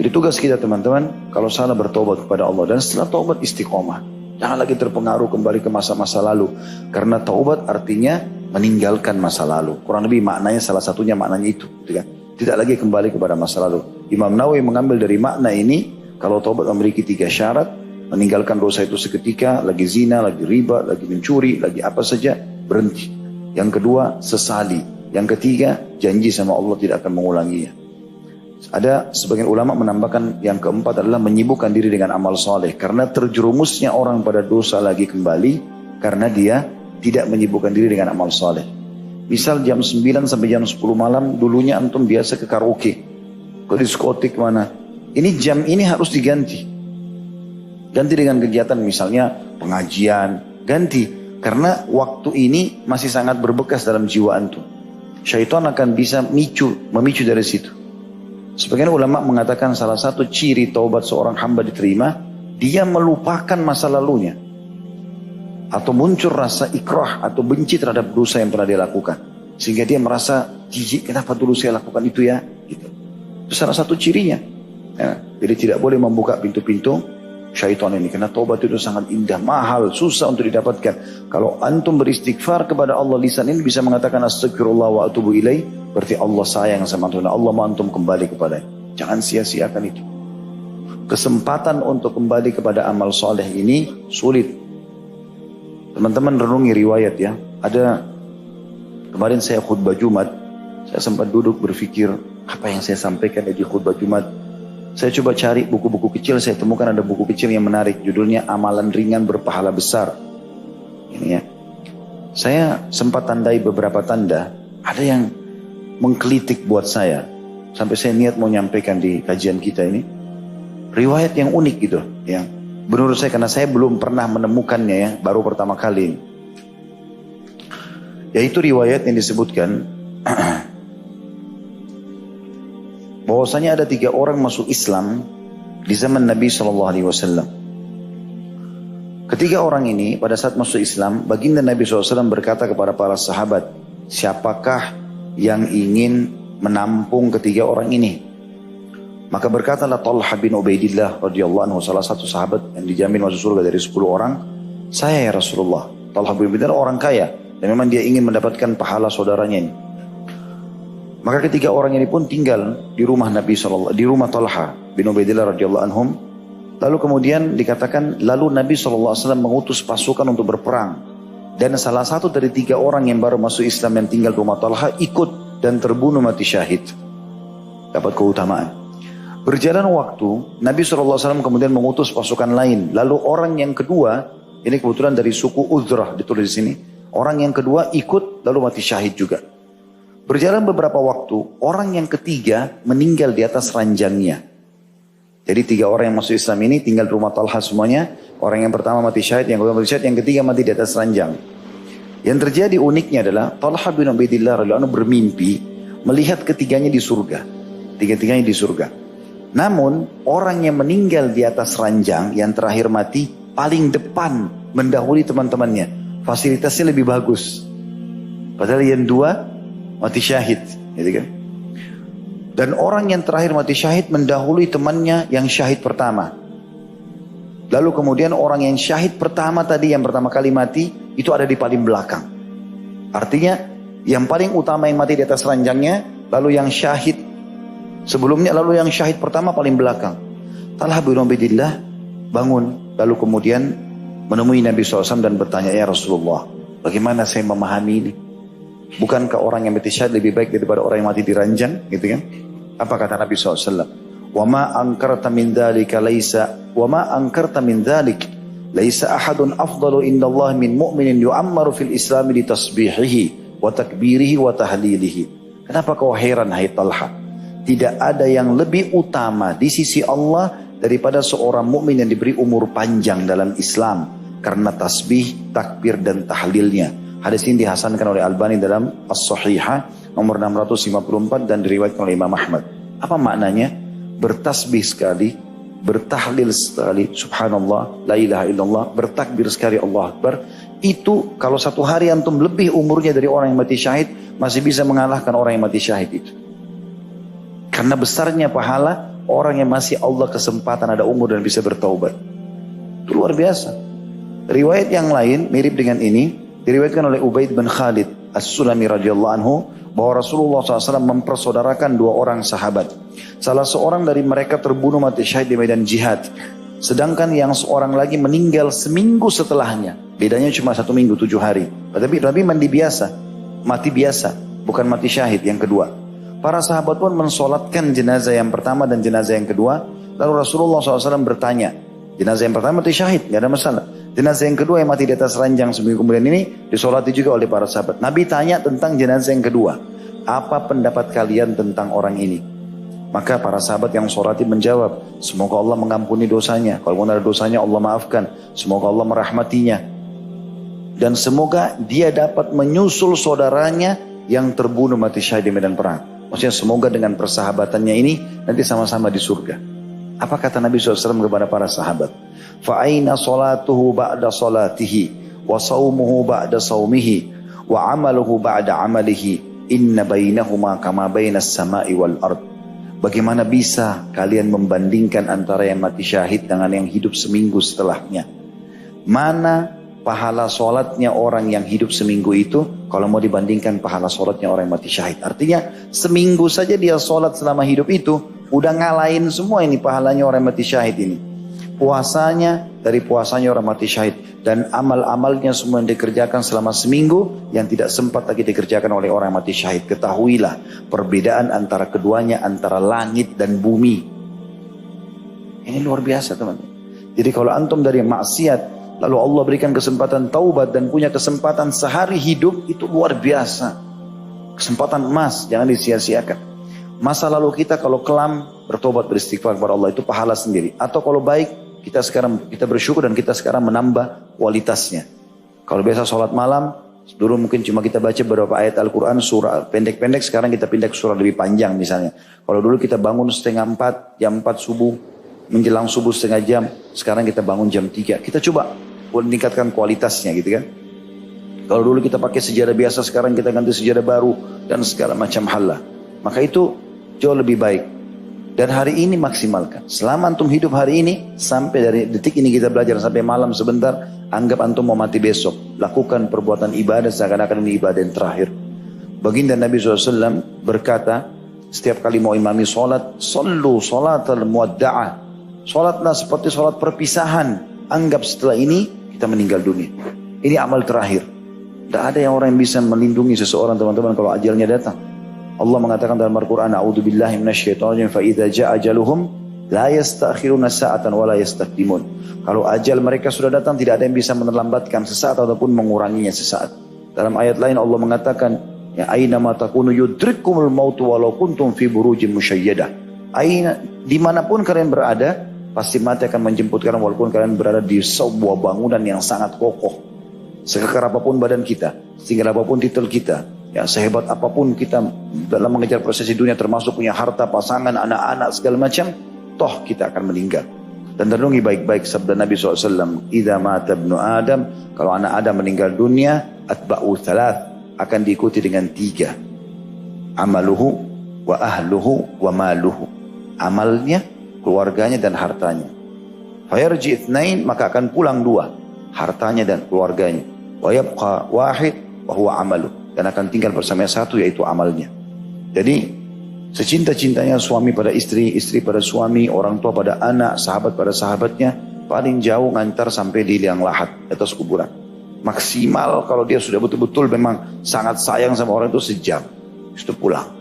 Jadi tugas kita teman-teman, kalau salah bertobat kepada Allah. Dan setelah tobat istiqomah. Jangan lagi terpengaruh kembali ke masa-masa lalu. Karena taubat artinya meninggalkan masa lalu. Kurang lebih maknanya, salah satunya maknanya itu. Gitu kan? Tidak lagi kembali kepada masa lalu. Imam Nawawi mengambil dari makna ini, kalau taubat memiliki 3 syarat, meninggalkan dosa itu seketika, lagi zina, lagi riba, lagi mencuri, lagi apa saja, berhenti. Yang kedua, sesali. Yang ketiga, janji sama Allah tidak akan mengulanginya. Ada sebagian ulama menambahkan yang keempat adalah menyibukkan diri dengan amal soleh. Karena terjerumusnya orang pada dosa lagi kembali, karena dia tidak menyibukkan diri dengan amal soleh. Misal jam 9 sampai jam 10 malam, dulunya antum biasa ke karaoke, ke diskotik mana. Ini jam ini harus diganti. Ganti dengan kegiatan misalnya pengajian, ganti. Karena waktu ini masih sangat berbekas dalam jiwa antum. Syaitan akan bisa memicu dari situ. Sebagian ulama mengatakan salah satu ciri taubat seorang hamba diterima, dia melupakan masa lalunya. Atau muncul rasa ikrah atau benci terhadap dosa yang pernah dia lakukan. Sehingga dia merasa, jijik kenapa dulu saya lakukan itu ya? Gitu. Itu salah satu cirinya. Ya, jadi tidak boleh membuka pintu-pintu syaitan ini. Karena taubat itu sangat indah, mahal, susah untuk didapatkan. Kalau antum beristighfar kepada Allah, lisan ini bisa mengatakan astagfirullah wa atubu ilaih. Berarti Allah sayang sama antum. Allah mau antum kembali kepada. Jangan sia-siakan itu. Kesempatan untuk kembali kepada amal soleh ini sulit. Teman-teman renungi riwayat ya. Ada kemarin saya khutbah Jumat. Saya sempat duduk berpikir apa yang saya sampaikan di khutbah Jumat. Saya coba cari buku-buku kecil, saya temukan ada buku kecil yang menarik. Judulnya Amalan Ringan Berpahala Besar. Ini ya. Saya sempat tandai beberapa tanda. Ada yang mengkritik buat saya. Sampai saya niat mau nyampaikan di kajian kita ini. Riwayat yang unik gitu. Yang menurut saya, karena saya belum pernah menemukannya ya. Baru pertama kali. Yaitu riwayat yang disebutkan. Bahwasanya ada 3 orang masuk Islam di zaman Nabi SAW. Ketiga orang ini pada saat masuk Islam, baginda Nabi SAW berkata kepada para sahabat, siapakah yang ingin menampung ketiga orang ini? Maka berkatalah Talha bin Ubaidillah radhiyallahu anhu, salah satu sahabat yang dijamin masuk surga dari 10 orang, saya ya Rasulullah. Talha bin Ubaidillah orang kaya dan memang dia ingin mendapatkan pahala saudaranya ini. Maka ketiga orang ini pun tinggal di rumah Nabi SAW, di rumah Talha bin Ubaidillah radhiyallahu anhum. Lalu kemudian dikatakan, lalu Nabi SAW mengutus pasukan untuk berperang. Dan salah satu dari 3 orang yang baru masuk Islam yang tinggal di rumah Talha ikut dan terbunuh mati syahid. Dapat keutamaan. Berjalan waktu, Nabi SAW kemudian mengutus pasukan lain. Lalu orang yang kedua, ini kebetulan dari suku Uzrah ditulis di sini. Orang yang kedua ikut lalu mati syahid juga. Berjalan beberapa waktu, orang yang ketiga meninggal di atas ranjangnya. Jadi 3 orang yang masuk Islam ini tinggal di rumah Talha semuanya. Orang yang pertama mati syahid, yang kedua mati syahid, yang ketiga mati di atas ranjang. Yang terjadi uniknya adalah Talha bin Ubaidillah radhiyallahu anhu bermimpi melihat ketiganya di surga. Tiga-tiganya di surga. Namun orang yang meninggal di atas ranjang yang terakhir mati paling depan mendahului teman-temannya. Fasilitasnya lebih bagus. Padahal yang 2 mati syahid, gitu kan? Dan orang yang terakhir mati syahid mendahului temannya yang syahid pertama. Lalu kemudian orang yang syahid pertama tadi, yang pertama kali mati, itu ada di paling belakang. Artinya, yang paling utama yang mati di atas ranjangnya, lalu yang syahid sebelumnya, lalu yang syahid pertama paling belakang. Talha bin Ubaidillah bangun, lalu kemudian menemui Nabi SAW dan bertanya, ya Rasulullah, bagaimana saya memahami ini? Bukankah orang yang mati syahid lebih baik daripada orang yang mati di ranjang, gitu kan? Apa kata Nabi SAW? Wa ma ankarta min dzalika laisa wa ma ankarta min dzalik laisa ahadun afdalu indallah min mu'minin yu'ammaru fil Islam li tasbihihi wa takbirihi wa tahlilihi. Kenapa kau heran hai Talha? Tidak ada yang lebih utama di sisi Allah daripada seorang mukmin yang diberi umur panjang dalam Islam karena tasbih, takbir dan tahlilnya. Hadis ini dihasankan oleh Albani dalam As-Sahihah nomor 654 dan diriwayatkan oleh Imam Ahmad. Apa maknanya? Bertasbih sekali, bertahlil sekali, subhanallah, la ilaha illallah, bertakbir sekali, Allah Akbar. Itu kalau satu hari antum lebih umurnya dari orang yang mati syahid, masih bisa mengalahkan orang yang mati syahid itu. Karena besarnya pahala orang yang masih Allah kesempatan ada umur dan bisa bertaubat. Itu luar biasa. Riwayat yang lain mirip dengan ini, diriwayatkan oleh Ubaid bin Khalid As-Sulami radhiyallahu anhu, bahwa Rasulullah SAW mempersaudarakan dua orang sahabat. Salah seorang dari mereka terbunuh mati syahid di medan jihad. Sedangkan yang seorang lagi meninggal seminggu setelahnya. Bedanya cuma 1 minggu 7 hari. Tapi mandi biasa, mati biasa, bukan mati syahid yang kedua. Para sahabat pun mensolatkan jenazah yang pertama dan jenazah yang kedua. Lalu Rasulullah SAW bertanya, jenazah yang pertama mati syahid, gak ada masalah. Jenazah yang kedua yang mati di atas ranjang seminggu kemudian ini disolati juga oleh para sahabat. Nabi tanya tentang jenazah yang kedua, apa pendapat kalian tentang orang ini? Maka para sahabat yang solati menjawab, semoga Allah mengampuni dosanya. Kalau ada dosanya Allah maafkan. Semoga Allah merahmatinya. Dan semoga dia dapat menyusul saudaranya yang terbunuh mati syahid di medan perang. Maksudnya semoga dengan persahabatannya ini nanti sama-sama di surga. Apa kata Nabi SAW kepada para sahabat? Fa'aina salatuhu ba'da salatihi, wa sawmuhu ba'da sawmihi, wa amaluhu ba'da amalihi, inna bainahuma kama bainas sama'i wal ard. Bagaimana bisa kalian membandingkan antara yang mati syahid dengan yang hidup seminggu setelahnya? Mana pahala sholatnya orang yang hidup seminggu itu kalau mau dibandingkan pahala sholatnya orang yang mati syahid? Artinya seminggu saja dia sholat selama hidup itu udah ngalahin semua ini pahalanya orang yang mati syahid ini. Puasanya dari puasanya orang mati syahid, dan amal-amalnya semua yang dikerjakan selama seminggu yang tidak sempat lagi dikerjakan oleh orang yang mati syahid. Ketahuilah perbedaan antara keduanya, antara langit dan bumi. Ini luar biasa teman-teman. Jadi kalau antum dari maksiat lalu Allah berikan kesempatan taubat dan punya kesempatan sehari hidup, itu luar biasa. Kesempatan emas, jangan disia-siakan. Masa lalu kita kalau kelam, bertobat beristighfar kepada Allah, itu pahala sendiri. Atau kalau baik, kita bersyukur dan kita sekarang menambah kualitasnya. Kalau biasa sholat malam, dulu mungkin cuma kita baca beberapa ayat Al-Quran, surah pendek-pendek, sekarang kita pindah ke surah lebih panjang misalnya. Kalau dulu kita bangun 3:30, jam 4 subuh, menjelang subuh setengah jam, sekarang kita bangun jam 3. Kita coba meningkatkan kualitasnya gitu kan. Kalau dulu kita pakai sejadah biasa, sekarang kita ganti sejadah baru, dan segala macam hal lah. Maka itu jauh lebih baik. Dan hari ini maksimalkan. Selama antum hidup hari ini, sampai dari detik ini kita belajar sampai malam sebentar, anggap antum mau mati besok. Lakukan perbuatan ibadah seakan-akan ini ibadah yang terakhir. Baginda Nabi SAW berkata, setiap kali mau imami sholat, sallu sholatal muwadda'ah. Sholatlah seperti sholat perpisahan. Anggap setelah ini kita meninggal dunia. Ini amal terakhir. Tidak ada yang orang yang bisa melindungi seseorang teman-teman kalau ajalnya datang. Allah mengatakan dalam Al-Quran, A'udzubillahi minasyaitonir rajim, fa idza ja'a ajaluhum la yastakhiruna sa'atan wa la yastaqdimun. Kalau ajal mereka sudah datang, tidak ada yang bisa menerlambatkan sesaat ataupun menguranginya sesaat. Dalam ayat lain Allah mengatakan, ya aina ma takunu yudrikumul maut walau kuntum fi burujin musyayyadah. Aina, dimanapun kalian berada, pasti mati akan menjemput kalian walaupun kalian berada di sebuah bangunan yang sangat kokoh. Sekekar apapun badan kita, setinggi apapun titel kita, ya sehebat apapun kita dalam mengejar prosesi dunia, termasuk punya harta, pasangan, anak-anak, segala macam, toh kita akan meninggal. Dan renungi baik-baik sabda Nabi SAW, idza mata ibnu Adam, kalau anak Adam meninggal dunia, atba'u thalath, akan diikuti dengan 3. Amaluhu wa ahluhu wa maluhu. Amalnya, keluarganya dan hartanya. Fayarji itsnain, maka akan pulang 2, hartanya dan keluarganya. Wa yabqa wahid wa huwa amaluh. Dan akan tinggal bersama yang satu, yaitu amalnya. Jadi secinta-cintanya suami pada istri, istri pada suami, orang tua pada anak, sahabat pada sahabatnya, paling jauh ngantar sampai di liang lahat, atas kuburan. Maksimal kalau dia sudah betul-betul memang sangat sayang sama orang itu, sejam, itu pulang.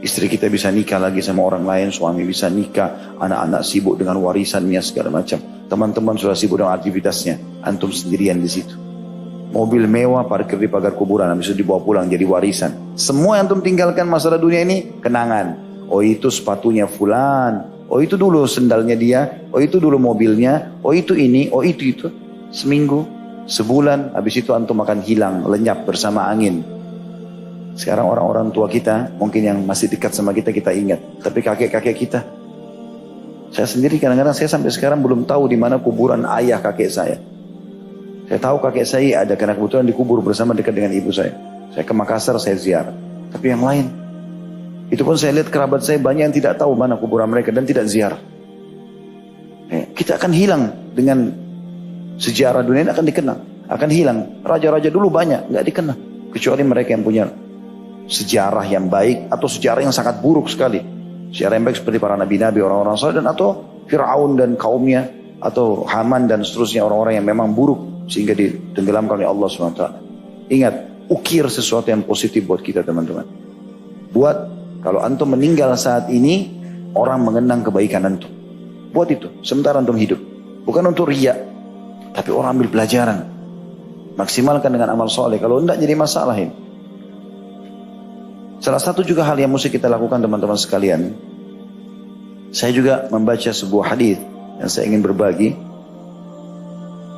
Istri kita bisa nikah lagi sama orang lain, suami bisa nikah, anak-anak sibuk dengan warisannya segala macam, teman-teman sudah sibuk dengan aktivitasnya, antum sendirian di situ. Mobil mewah parkir di pagar kuburan, habis itu dibawa pulang jadi warisan. Semua yang antum tinggalkan masalah dunia ini kenangan. Oh itu sepatunya fulan, oh itu dulu sendalnya dia, oh itu dulu mobilnya, oh itu ini, oh itu. Seminggu, sebulan, habis itu antum akan hilang, lenyap bersama angin. Sekarang orang-orang tua kita, mungkin yang masih dekat sama kita, kita ingat. Tapi kakek-kakek kita, Saya sendiri kadang-kadang saya sampai sekarang belum tahu di mana kuburan ayah kakek saya. Saya tahu kakek saya ada karena kebetulan dikubur bersama dekat dengan ibu saya. Saya ke Makassar, saya ziarah. Tapi yang lain, itu pun saya lihat kerabat saya banyak yang tidak tahu mana kuburan mereka dan tidak ziarah. Kita akan hilang dengan sejarah dunia ini akan dikenal. Akan hilang. Raja-raja dulu banyak, nggak dikenal. Kecuali mereka yang punya sejarah yang baik atau sejarah yang sangat buruk sekali. Sejarah yang baik seperti para nabi-nabi, orang-orang saleh, dan atau Fir'aun dan kaumnya, atau Haman dan seterusnya, orang-orang yang memang buruk sehingga ditenggelamkan oleh Allah SWT. Ingat, ukir sesuatu yang positif buat kita teman-teman. Buat kalau antum meninggal saat ini, orang mengenang kebaikan antum. Buat itu, sementara antum hidup. Bukan untuk riya, tapi orang ambil pelajaran. Maksimalkan dengan amal soleh. Kalau tidak jadi masalah ini. Salah satu juga hal yang mesti kita lakukan teman-teman sekalian. Saya juga membaca sebuah hadis yang saya ingin berbagi.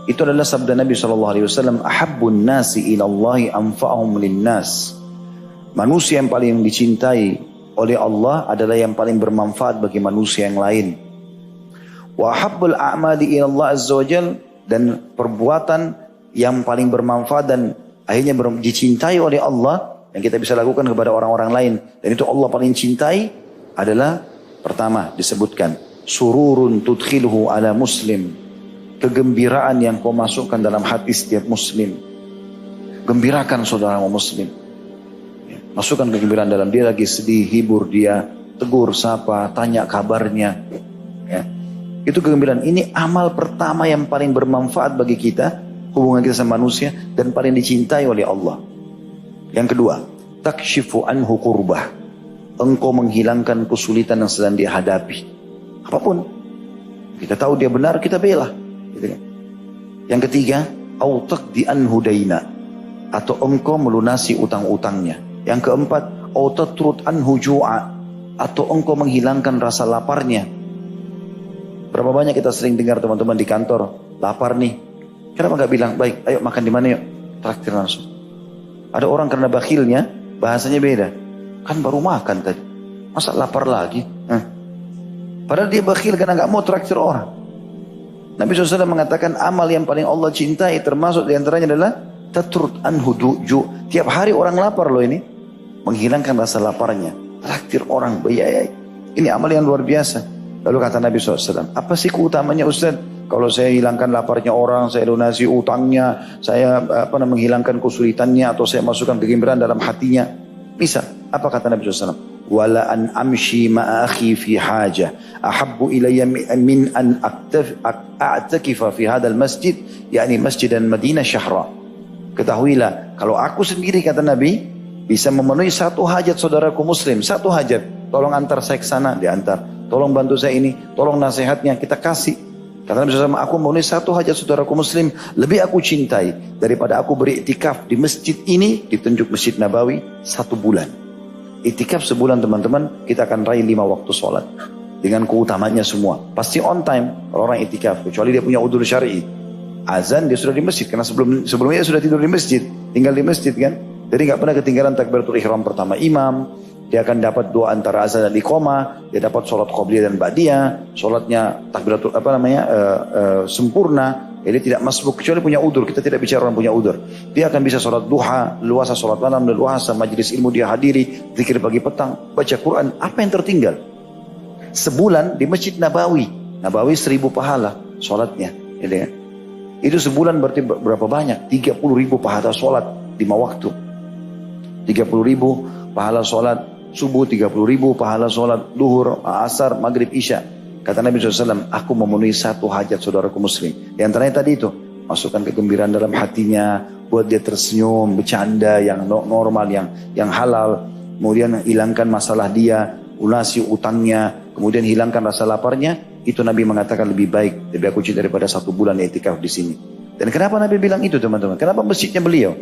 Itu adalah sabda Nabi SAW. Ahabbun nasi ilallahi anfa'ahum linnas. Manusia yang paling dicintai oleh Allah adalah yang paling bermanfaat bagi manusia yang lain. Wa ahabbul a'mali ilallah azza wa jal. Dan perbuatan yang paling bermanfaat dan akhirnya dicintai oleh Allah yang kita bisa lakukan kepada orang-orang lain, dan itu Allah paling cintai adalah pertama disebutkan sururun tudkhilhu ala muslim, kegembiraan yang kau masukkan dalam hati setiap muslim. Gembirakan saudaramu muslim, masukkan kegembiraan dalam dia, lagi sedih hibur dia, tegur sapa, tanya kabarnya, ya. Itu kegembiraan. Ini amal pertama yang paling bermanfaat bagi kita, hubungan kita sama manusia, dan paling dicintai oleh Allah. Yang kedua, takshifu anhu kurbah. Engkau menghilangkan kesulitan yang sedang dia hadapi. Apapun. Kita tahu dia benar, kita bela. Gitu kan? Yang ketiga, au taqdi anhu daina. Atau engkau melunasi utang-utangnya. Yang keempat, au tatrud anhu ju'a. Atau engkau menghilangkan rasa laparnya. Berapa banyak kita sering dengar teman-teman di kantor, lapar nih. Kenapa gak bilang, baik ayo makan di mana yuk? Traktir langsung. Ada orang karena bakhilnya, bahasanya beda. Kan baru makan tadi. Masa lapar lagi? Padahal dia bakhil karena gak mau traktir orang. Nabi SAW mengatakan amal yang paling Allah cintai termasuk diantaranya adalah tatrud anhu ju'. Tiap hari orang lapar loh ini. Menghilangkan rasa laparnya. Traktir orang, bayayai. Ini amal yang luar biasa. Lalu kata Nabi SAW, apa sih keutamanya Ustaz? Kalau saya hilangkan laparnya orang, saya lunasi utangnya, saya menghilangkan kesulitannya, atau saya masukkan kegembiraan dalam hatinya. Bisa. Apa kata Nabi SAW? Wala an amshi ma'akhi fi hajah ahabbu ilayya min an a'takifa fi hadal masjid, yakni masjid dan Madinah syahra. Ketahuilah, kalau aku sendiri kata Nabi bisa memenuhi satu hajat saudaraku muslim, satu hajat, tolong antar saya ke sana, diantar. Tolong bantu saya ini, tolong nasihatnya, kita kasih. Kata Nabi SAW, aku memenuhi satu hajat saudaraku muslim, lebih aku cintai daripada aku beriktikaf di masjid ini, ditunjuk Masjid Nabawi, 1 bulan. Iktikaf sebulan teman-teman, kita akan raih 5 waktu sholat. Dengan keutamanya semua. Pasti on time kalau orang iktikaf, kecuali dia punya udzur syar'i. Azan dia sudah di masjid, karena sebelumnya dia sudah tidur di masjid, tinggal di masjid kan. Jadi gak pernah ketinggalan takbiratul ihram pertama imam. Dia akan dapat doa antara azan dan iqamah, dia dapat sholat qobliyah dan ba'diyah, sholatnya takbiratul sempurna. Jadi tidak masbuk kecuali punya udur. Kita tidak bicara orang punya udur. Dia akan bisa sholat duha, luasa sholat malam, dan luasa majelis ilmu dia hadiri, zikir pagi petang, baca Quran. Apa yang tertinggal? Sebulan di Masjid Nabawi. Nabawi 1000 pahala sholatnya. Itu sebulan berarti berapa banyak? 30.000 pahala sholat 5 waktu. 30.000 pahala sholat subuh, 30.000 pahala sholat duhur, asar, maghrib, isya. Kata Nabi SAW, aku memenuhi satu hajat saudaraku muslim. Di antaranya tadi itu, masukkan kegembiraan dalam hatinya, buat dia tersenyum, bercanda yang normal, yang halal. Kemudian hilangkan masalah dia, lunasi utangnya, kemudian hilangkan rasa laparnya. Itu Nabi mengatakan lebih baik, lebih aku cinta daripada 1 bulan i'tikaf di sini. Dan kenapa Nabi bilang itu teman-teman? Kenapa masjidnya beliau?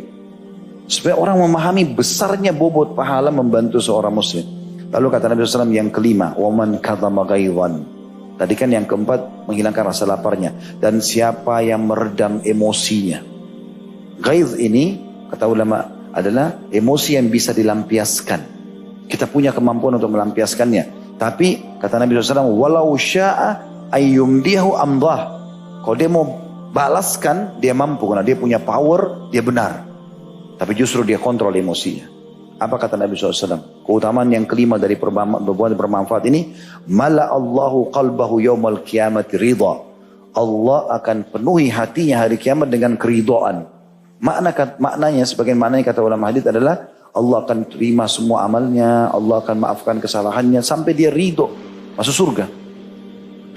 Supaya orang memahami besarnya bobot pahala membantu seorang muslim. Lalu kata Nabi SAW yang kelima, waman kadhama ghaidhan. Tadi kan yang keempat, menghilangkan rasa laparnya. Dan siapa yang meredam emosinya. Ghaidh ini, kata ulama, adalah emosi yang bisa dilampiaskan. Kita punya kemampuan untuk melampiaskannya. Tapi kata Nabi SAW, walau sya'a ayyumdihu amdah. Kalau dia mau balaskan, dia mampu karena dia punya power, dia benar. Tapi justru dia kontrol emosinya. Apa kata Nabi SAW? Keutamaan yang kelima dari perbuatan bermanfaat ini, mala Allahu qalbahu yawmal qiyamati ridha. Allah akan penuhi hatinya hari kiamat dengan keridhaan. Maknanya, sebagian maknanya kata ulama hadis adalah, Allah akan terima semua amalnya, Allah akan maafkan kesalahannya, sampai dia ridho, masuk surga.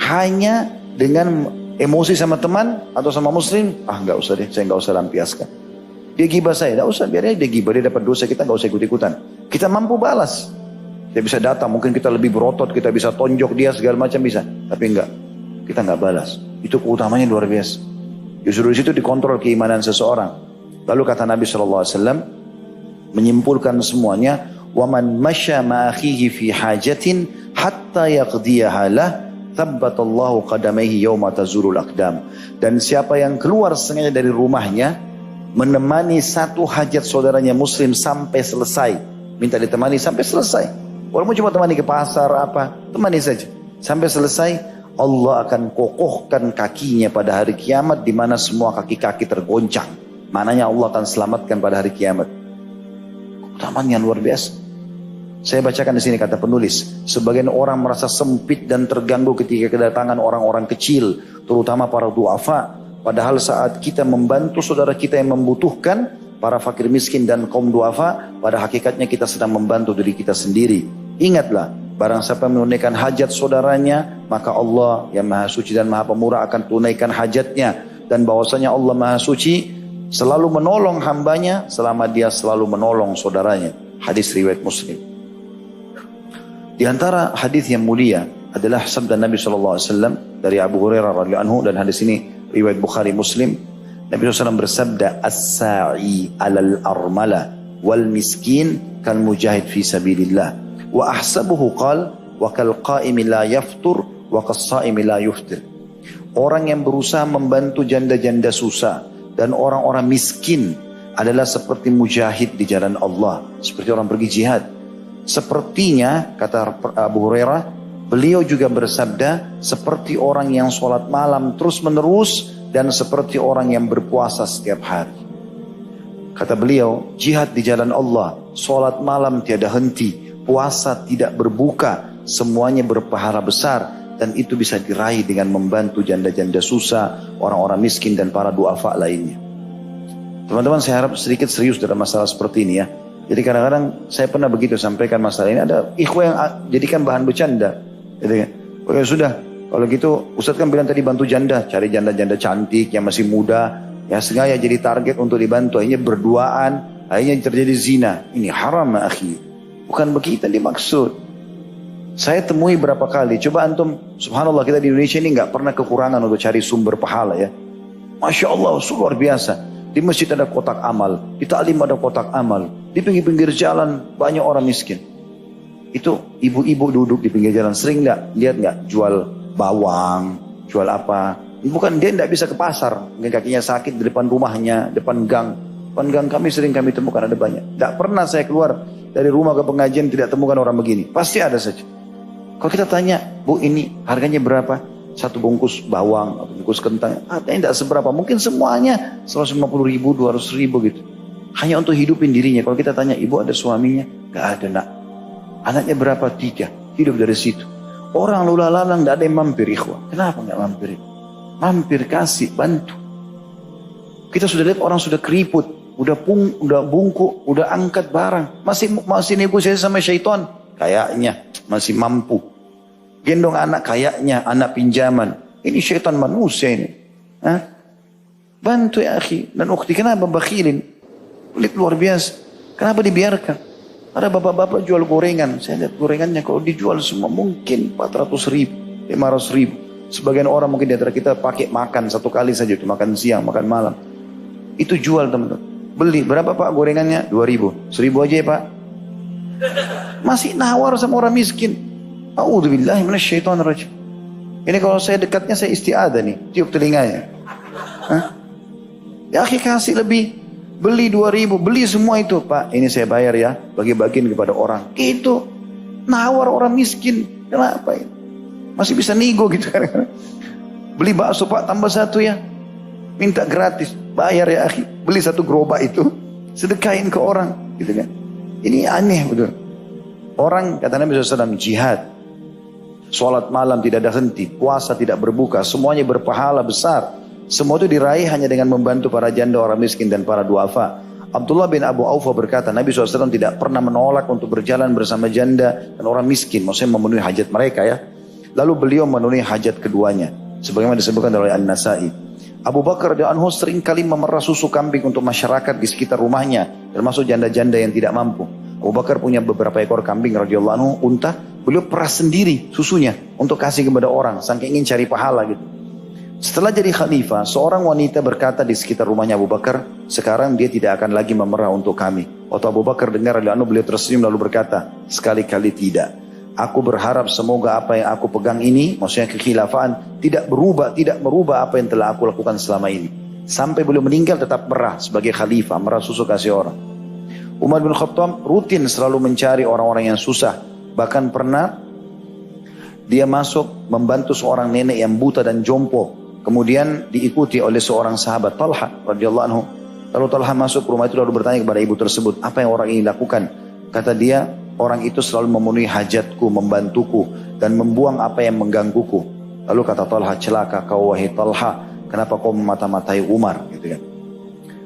Hanya dengan emosi sama teman atau sama muslim, nggak usah deh, saya nggak usah lampiaskan. Dia gibah saya, nggak usah, biarnya dia gibah, dia dapat dosa, kita nggak usah ikut-ikutan. Kita mampu balas. Dia bisa datang, mungkin kita lebih berotot, kita bisa tonjok dia segala macam bisa, tapi enggak, kita nggak balas. Itu keutamanya luar biasa. Justru di situ dikontrol keimanan seseorang. Lalu kata Nabi SAW menyimpulkan semuanya, waman masya ma'akhihi fi hajatin hatta yaqdiyaha lah, thabbatallahu qadamaihi yawma tazurul aqdam. Dan siapa yang keluar sengaja dari rumahnya menemani satu hajat saudaranya muslim sampai selesai, minta ditemani sampai selesai, walaupun cuma temani ke pasar apa, temani saja sampai selesai, Allah akan kokohkan kakinya pada hari kiamat, di mana semua kaki-kaki tergoncang. Maknanya Allah akan selamatkan pada hari kiamat. Keutamaan yang luar biasa. Saya bacakan di sini kata penulis, sebagian orang merasa sempit dan terganggu ketika kedatangan orang-orang kecil, terutama para duafa. Padahal saat kita membantu saudara kita yang membutuhkan, para fakir miskin dan kaum duafa, pada hakikatnya kita sedang membantu diri kita sendiri. Ingatlah, barang siapa menunaikan hajat saudaranya, maka Allah yang Maha Suci dan Maha Pemurah akan tunaikan hajatnya. Dan bahwasanya Allah Maha Suci selalu menolong hambanya selama dia selalu menolong saudaranya. Hadis riwayat Muslim. Di antara hadis yang mulia adalah sabda Nabi SAW dari Abu Hurairah radhiyallahu anhu, dan hadis ini riwayat Bukhari Muslim. Nabi SAW bersabda, as-sa'i alal armala wal miskin kal mujahid fi sabilillah. Wa ahsabuhu qal wa kal qa'imi la yaftur wa kas sa'imi la yuftir. Orang yang berusaha membantu janda-janda susah dan orang-orang miskin adalah seperti mujahid di jalan Allah, seperti orang pergi jihad. Sepertinya, kata Abu Hurairah, beliau juga bersabda, seperti orang yang sholat malam terus menerus dan seperti orang yang berpuasa setiap hari. Kata beliau, jihad di jalan Allah, sholat malam tiada henti, puasa tidak berbuka, semuanya berpahala besar, dan itu bisa diraih dengan membantu janda-janda susah, orang-orang miskin dan para duafa lainnya. Teman-teman, saya harap sedikit serius dalam masalah seperti ini ya. Jadi kadang-kadang saya pernah begitu sampaikan masalah ini, ada ikhwah yang jadikan bahan bercanda. Jadi, oke sudah, kalau gitu Ustadz kan bilang tadi bantu janda, cari janda-janda cantik yang masih muda, ya sengaja jadi target untuk dibantu, akhirnya berduaan, akhirnya terjadi zina. Ini haram akhi, bukan begitu yang dimaksud. Saya temui berapa kali, coba antum, subhanallah kita di Indonesia ini nggak pernah kekurangan untuk cari sumber pahala ya. Masya Allah, luar biasa. Di masjid ada kotak amal, di ta'lim ada kotak amal, di pinggir-pinggir jalan banyak orang miskin. Itu ibu-ibu duduk di pinggir jalan, sering lihat nggak jual bawang, jual apa? Bukan, dia tidak bisa ke pasar, mungkin kakinya sakit di depan rumahnya, depan gang kami sering kami temukan ada banyak. Tidak pernah saya keluar dari rumah ke pengajian tidak temukan orang begini, pasti ada saja. Kalau kita tanya, Bu ini harganya berapa? Satu bungkus bawang atau bungkus kentang, artinya tidak seberapa, mungkin semuanya 150 ribu, 200 ribu gitu. Hanya untuk hidupin dirinya. Kalau kita tanya, ibu ada suaminya? Gak ada nak. Anaknya berapa? 3. Hidup dari situ. Orang lalang tidak ada yang mampir ikhwah. Kenapa gak mampir? Mampir, kasih, bantu. Kita sudah lihat orang sudah keriput, udah bungkuk, udah angkat barang, masih negosiasi sama syaitan, kayaknya masih mampu. Gendong anak, kayaknya anak pinjaman. Ini syaitan manusia ini. Bantu ya akhi dan ukhti. Kenapa bakhilin? Lihat luar biasa. Kenapa dibiarkan? Ada bapak-bapak jual gorengan. Saya lihat gorengannya kalau dijual semua mungkin 400 ribu, 500 ribu. Sebagian orang mungkin di antara kita pakai makan satu kali saja, itu makan siang, makan malam. Itu jual teman-teman. Beli berapa pak gorengannya? 2.000, 1.000 aja ya pak. Masih nawar sama orang miskin. A'udzubillahi minasyaitonirrajim. Ini kalau saya dekatnya saya isti'adzah nih, tiup telinganya. Ya akhi kasih lebih. Beli 2.000, beli semua itu. Pak, ini saya bayar ya, bagi-bagiin kepada orang. Itu nawar orang miskin. Kenapa ya? Masih bisa nego gitu kan. Beli bakso Pak, tambah satu ya. Minta gratis, bayar ya akhi. Beli satu gerobak itu, sedekahin ke orang gitu kan. Ini aneh betul. Orang kata Nabi SAW jihad, sholat malam tidak ada henti, puasa tidak berbuka, semuanya berpahala besar. Semua itu diraih hanya dengan membantu para janda, orang miskin dan para duafa. Abdullah bin Abu Aufa berkata, Nabi SAW tidak pernah menolak untuk berjalan bersama janda dan orang miskin, maksudnya memenuhi hajat mereka ya. Lalu beliau memenuhi hajat keduanya, sebagaimana disebutkan oleh An-Nasai. Abu Bakar radhiyallahu anhu sering kali memerah susu kambing untuk masyarakat di sekitar rumahnya, termasuk janda-janda yang tidak mampu. Abu Bakar punya beberapa ekor kambing radhiyallahu anhu, unta, beliau peras sendiri susunya untuk kasih kepada orang, saking ingin cari pahala gitu. Setelah jadi khalifah, seorang wanita berkata di sekitar rumahnya Abu Bakar, sekarang dia tidak akan lagi memerah untuk kami. Waktu Abu Bakar dengar radhiyallahu anhu, beliau tersenyum lalu berkata, sekali-kali tidak. Aku berharap semoga apa yang aku pegang ini, maksudnya kekhilafaan, tidak merubah apa yang telah aku lakukan selama ini. Sampai beliau meninggal tetap merah sebagai khalifah, merah susu kasih orang. Umar bin Khattab rutin selalu mencari orang-orang yang susah. Bahkan pernah dia masuk membantu seorang nenek yang buta dan jompo. Kemudian diikuti oleh seorang sahabat Talha radhiyallahu anhu. Lalu Talha masuk ke rumah itu lalu bertanya kepada ibu tersebut, apa yang orang ini lakukan? Kata dia, orang itu selalu memenuhi hajatku, membantuku dan membuang apa yang menggangguku. Lalu kata Talha, celaka kau wahai Talha, kenapa kau memata-matai Umar? Gitu kan.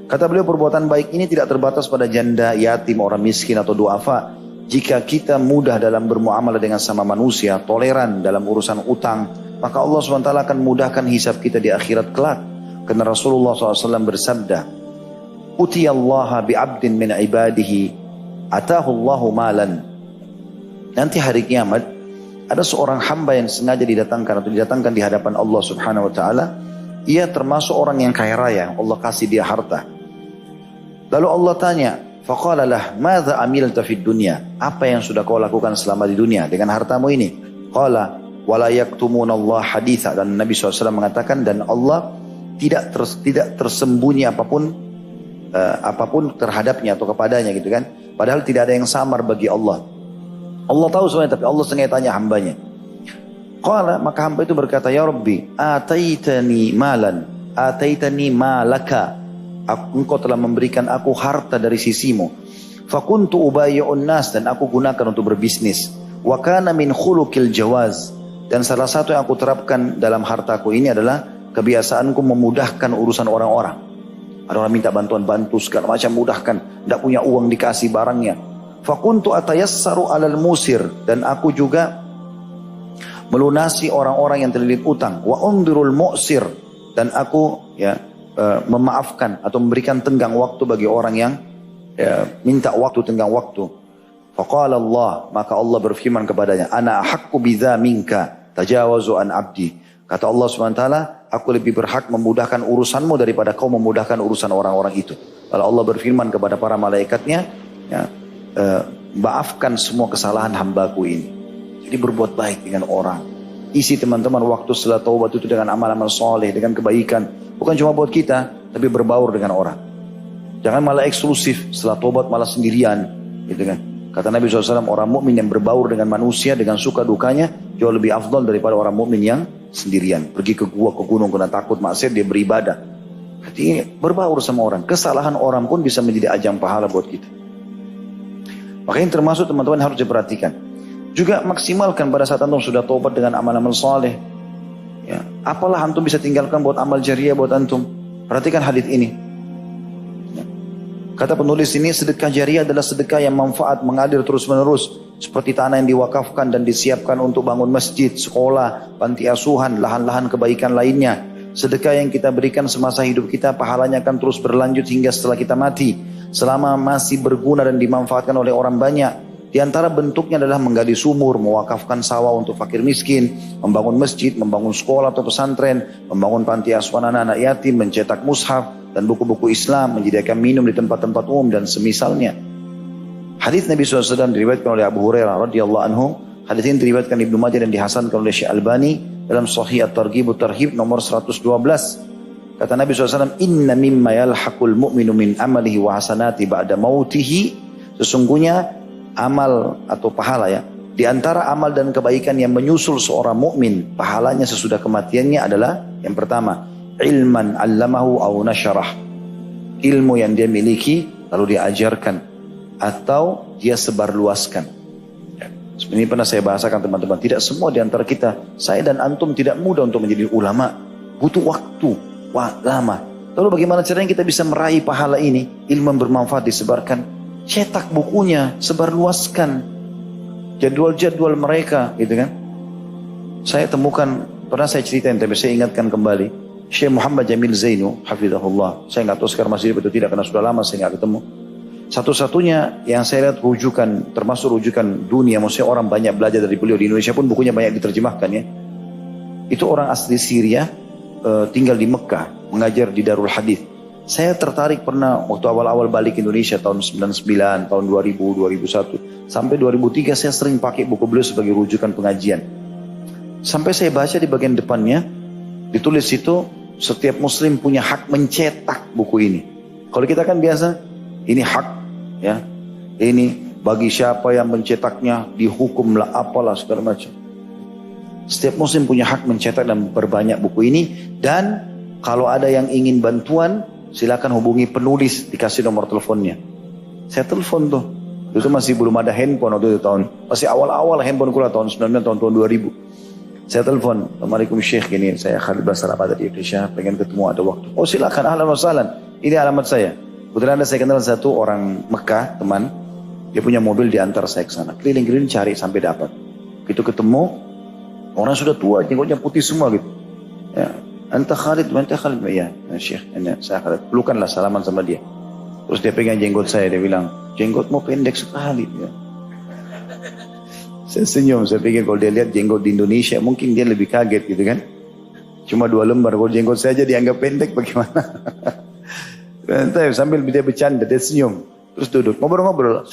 Kata beliau, perbuatan baik ini tidak terbatas pada janda, yatim, orang miskin atau duafa. Jika kita mudah dalam bermuamalah dengan sama manusia, toleran dalam urusan utang, maka Allah SWT akan mudahkan hisab kita di akhirat kelak. Karena Rasulullah SAW bersabda, Utiyallaha bi'abdin min ibadihi, atahullahu malan. Nanti hari kiamat, ada seorang hamba yang sengaja didatangkan atau didatangkan di hadapan Allah Subhanahu Wa Taala. Ia termasuk orang yang kaya raya, Allah kasih dia harta. Lalu Allah tanya, faqala lah, madza amilta fid dunya? Apa yang sudah kau lakukan selama di dunia dengan hartamu ini? Qala, wala yaktumunallah haditha. Dan Nabi SAW mengatakan, dan Allah tidak tersembunyi apapun terhadapnya atau kepadanya gitu kan. Padahal tidak ada yang samar bagi Allah. Allah tahu semuanya, tapi Allah sengaja tanya hambanya. Qala, maka hamba itu berkata, ya Rabbi, ataitani malan, ataitani malaka. Engkau telah memberikan aku harta dari sisimu. Fakuntu ubayyu'un nas, dan aku gunakan untuk berbisnis. Wa kana min khuluqil jawaz. Dan salah satu yang aku terapkan dalam hartaku ini adalah kebiasaanku memudahkan urusan orang-orang. Ada orang minta bantuan, bantu segala macam, mudahkan. Tidak punya uang dikasih barangnya. Fakuntu atayassaru alal musir, dan aku juga melunasi orang-orang yang terlilit utang. Wa undirul mu'sir, dan aku memaafkan atau memberikan tenggang waktu bagi orang yang minta waktu, tenggang waktu. Faqala Allah, maka Allah berfirman kepadanya, ana ahaqqu bidza minka tajawazu an abdi. Kata Allah SWT, aku lebih berhak memudahkan urusanmu daripada kau memudahkan urusan orang-orang itu. Lalu Allah berfirman kepada para malaikatnya, maafkan semua kesalahan hambaku ini. Jadi berbuat baik dengan orang. Isi teman-teman waktu setelah taubat itu dengan amal-amal soleh, dengan kebaikan. Bukan cuma buat kita, tapi berbaur dengan orang. Jangan malah eksklusif, setelah taubat malah sendirian. Gitu kan. Kata Nabi SAW, orang mukmin yang berbaur dengan manusia, dengan suka dukanya, jauh lebih afdal daripada orang mukmin yang sendirian. Pergi ke gua, ke gunung, kena takut maksiat, dia beribadah. Jadi berbaur sama orang. Kesalahan orang pun bisa menjadi ajang pahala buat kita. Makanya termasuk teman-teman harus diperhatikan. Juga maksimalkan pada saat antum sudah taubat dengan amal-amal saleh. Ya, apalah antum bisa tinggalkan buat amal jariah buat antum. Perhatikan hadis ini. Ya. Kata penulis ini, sedekah jariah adalah sedekah yang manfaat mengalir terus-menerus. Seperti tanah yang diwakafkan dan disiapkan untuk bangun masjid, sekolah, panti asuhan, lahan-lahan kebaikan lainnya. Sedekah yang kita berikan semasa hidup kita, pahalanya akan terus berlanjut hingga setelah kita mati. Selama masih berguna dan dimanfaatkan oleh orang banyak. Di antara bentuknya adalah menggali sumur, mewakafkan sawah untuk fakir miskin, membangun masjid, membangun sekolah atau pesantren, membangun panti asuhan anak-anak yatim, mencetak mushaf dan buku-buku Islam, menyediakan minum di tempat-tempat umum dan semisalnya. Hadis Nabi SAW diriwayatkan oleh Abu Hurairah radhiyallahu anhu. Hadis ini diriwayatkan Ibnu Majah dan dihasankan oleh Syekh Albani dalam Sahih At-Targhib At-Tarhib nomor 112. Kata Nabi SAW, inna mimma yalhaqul mu'minu min amalihi wa hasanati ba'da mautihi. Sesungguhnya amal atau pahala ya Di antara amal dan kebaikan yang menyusul seorang mukmin pahalanya sesudah kematiannya adalah yang pertama, ilman 'allamahu aw nasyarah. Ilmu yang dia miliki lalu dia ajarkan atau dia sebarluaskan. Ini pernah saya bahasakan teman-teman, tidak semua di antara kita, saya dan antum tidak mudah untuk menjadi ulama, butuh waktu lama. Lalu bagaimana caranya kita bisa meraih pahala ini? Ilmu yang bermanfaat disebarkan, cetak bukunya, sebarluaskan jadwal-jadwal mereka, gitu kan. Saya temukan, pernah saya ceritain tapi saya ingatkan kembali, Syekh Muhammad Jamil Zainu hafizahullah. Saya nggak tahu sekarang masih hidup atau tidak karena sudah lama saya nggak ketemu. Satu-satunya yang saya lihat rujukan, termasuk rujukan dunia, maksudnya orang banyak belajar dari beliau, di Indonesia pun bukunya banyak diterjemahkan ya. Itu orang asli Syria, tinggal di Mekah, mengajar di Darul Hadith. Saya tertarik pernah waktu awal-awal balik Indonesia tahun 99, tahun 2000, 2001. Sampai 2003 saya sering pakai buku beliau sebagai rujukan pengajian. Sampai saya baca di bagian depannya, ditulis itu, setiap muslim punya hak mencetak buku ini. Kalau kita kan biasa, ini hak, ya, ini bagi siapa yang mencetaknya, dihukumlah apalah segala macam. Setiap muslim punya hak mencetak dan berbanyak buku ini. Dan kalau ada yang ingin bantuan, silakan hubungi penulis, dikasih nomor teleponnya. Saya telepon tuh. Itu masih belum ada handphone waktu itu masih awal-awal handphone keluar tahun 99, tahun 2000. Saya telepon, Assalamualaikum Syekh, gini, saya Khalid Basar ada di Indonesia, pengen ketemu ada waktu. Oh silakan, ahlan wa sahlan. Ini alamat saya. Kebetulan saya kenal satu orang Mekah, teman. Dia punya mobil, diantar saya ke sana. Keliling-keliling cari sampai dapat. Begitu ketemu, orang sudah tua, jenggotnya putih semua gitu. Ya, anta Khalid, ya, Syekh, saya Khalid. Pelukanlah, salaman sama dia. Terus dia pegang jenggot saya, dia bilang, jenggotmu pendek sekali. Ya. Saya senyum, saya pikir kalau dia lihat jenggot di Indonesia, mungkin dia lebih kaget gitu kan. Cuma 2 lembar, kalau jenggot saya aja dianggap pendek bagaimana. Sambil dia bercanda, dia senyum. Terus duduk, ngobrol-ngobrol.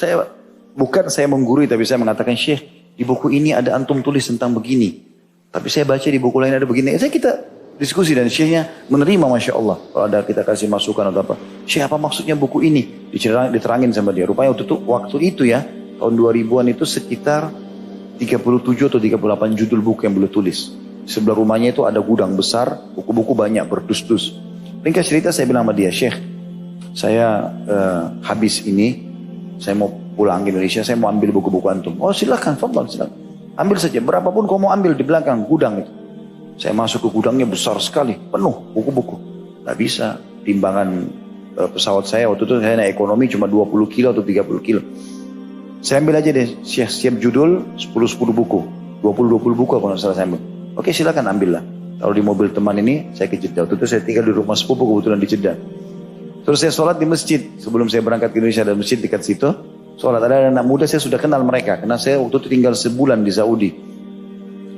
Bukan saya menggurui, tapi saya mengatakan, Syekh, di buku ini ada antum tulis tentang begini. Tapi saya baca di buku lain ada begini. Kita diskusi dan Syekhnya menerima, Masya Allah. Kalau ada kita kasih masukan atau apa. Syekh, apa maksudnya buku ini? Diterangin sama dia. Rupanya waktu itu ya, tahun 2000-an itu sekitar 37 atau 38 judul buku yang beliau tulis. Sebelah rumahnya itu ada gudang besar, buku-buku banyak berdus-dus. Ringkas cerita saya bilang sama dia, Syekh, saya habis ini, saya mau pulang ke Indonesia, saya mau ambil buku-buku antum. Oh silakan, fadhal, silakan. Ambil saja, berapapun kau mau ambil di belakang gudang itu. Saya masuk ke gudangnya besar sekali, penuh buku-buku. Gak bisa, timbangan pesawat saya waktu itu saya naik ekonomi cuma 20 kilo atau 30 kilo. Saya ambil aja deh, siap judul 10 buku, 20 buku kalau nggak salah saya ambil. Oke silakan ambillah. Kalau di mobil teman ini saya ke Jeddah. Waktu itu saya tinggal di rumah sepupu kebetulan di Jeddah. Terus saya sholat di masjid sebelum saya berangkat ke Indonesia, ada masjid dekat situ. Sholat, ada anak muda, saya sudah kenal mereka karena saya waktu itu tinggal sebulan di Saudi.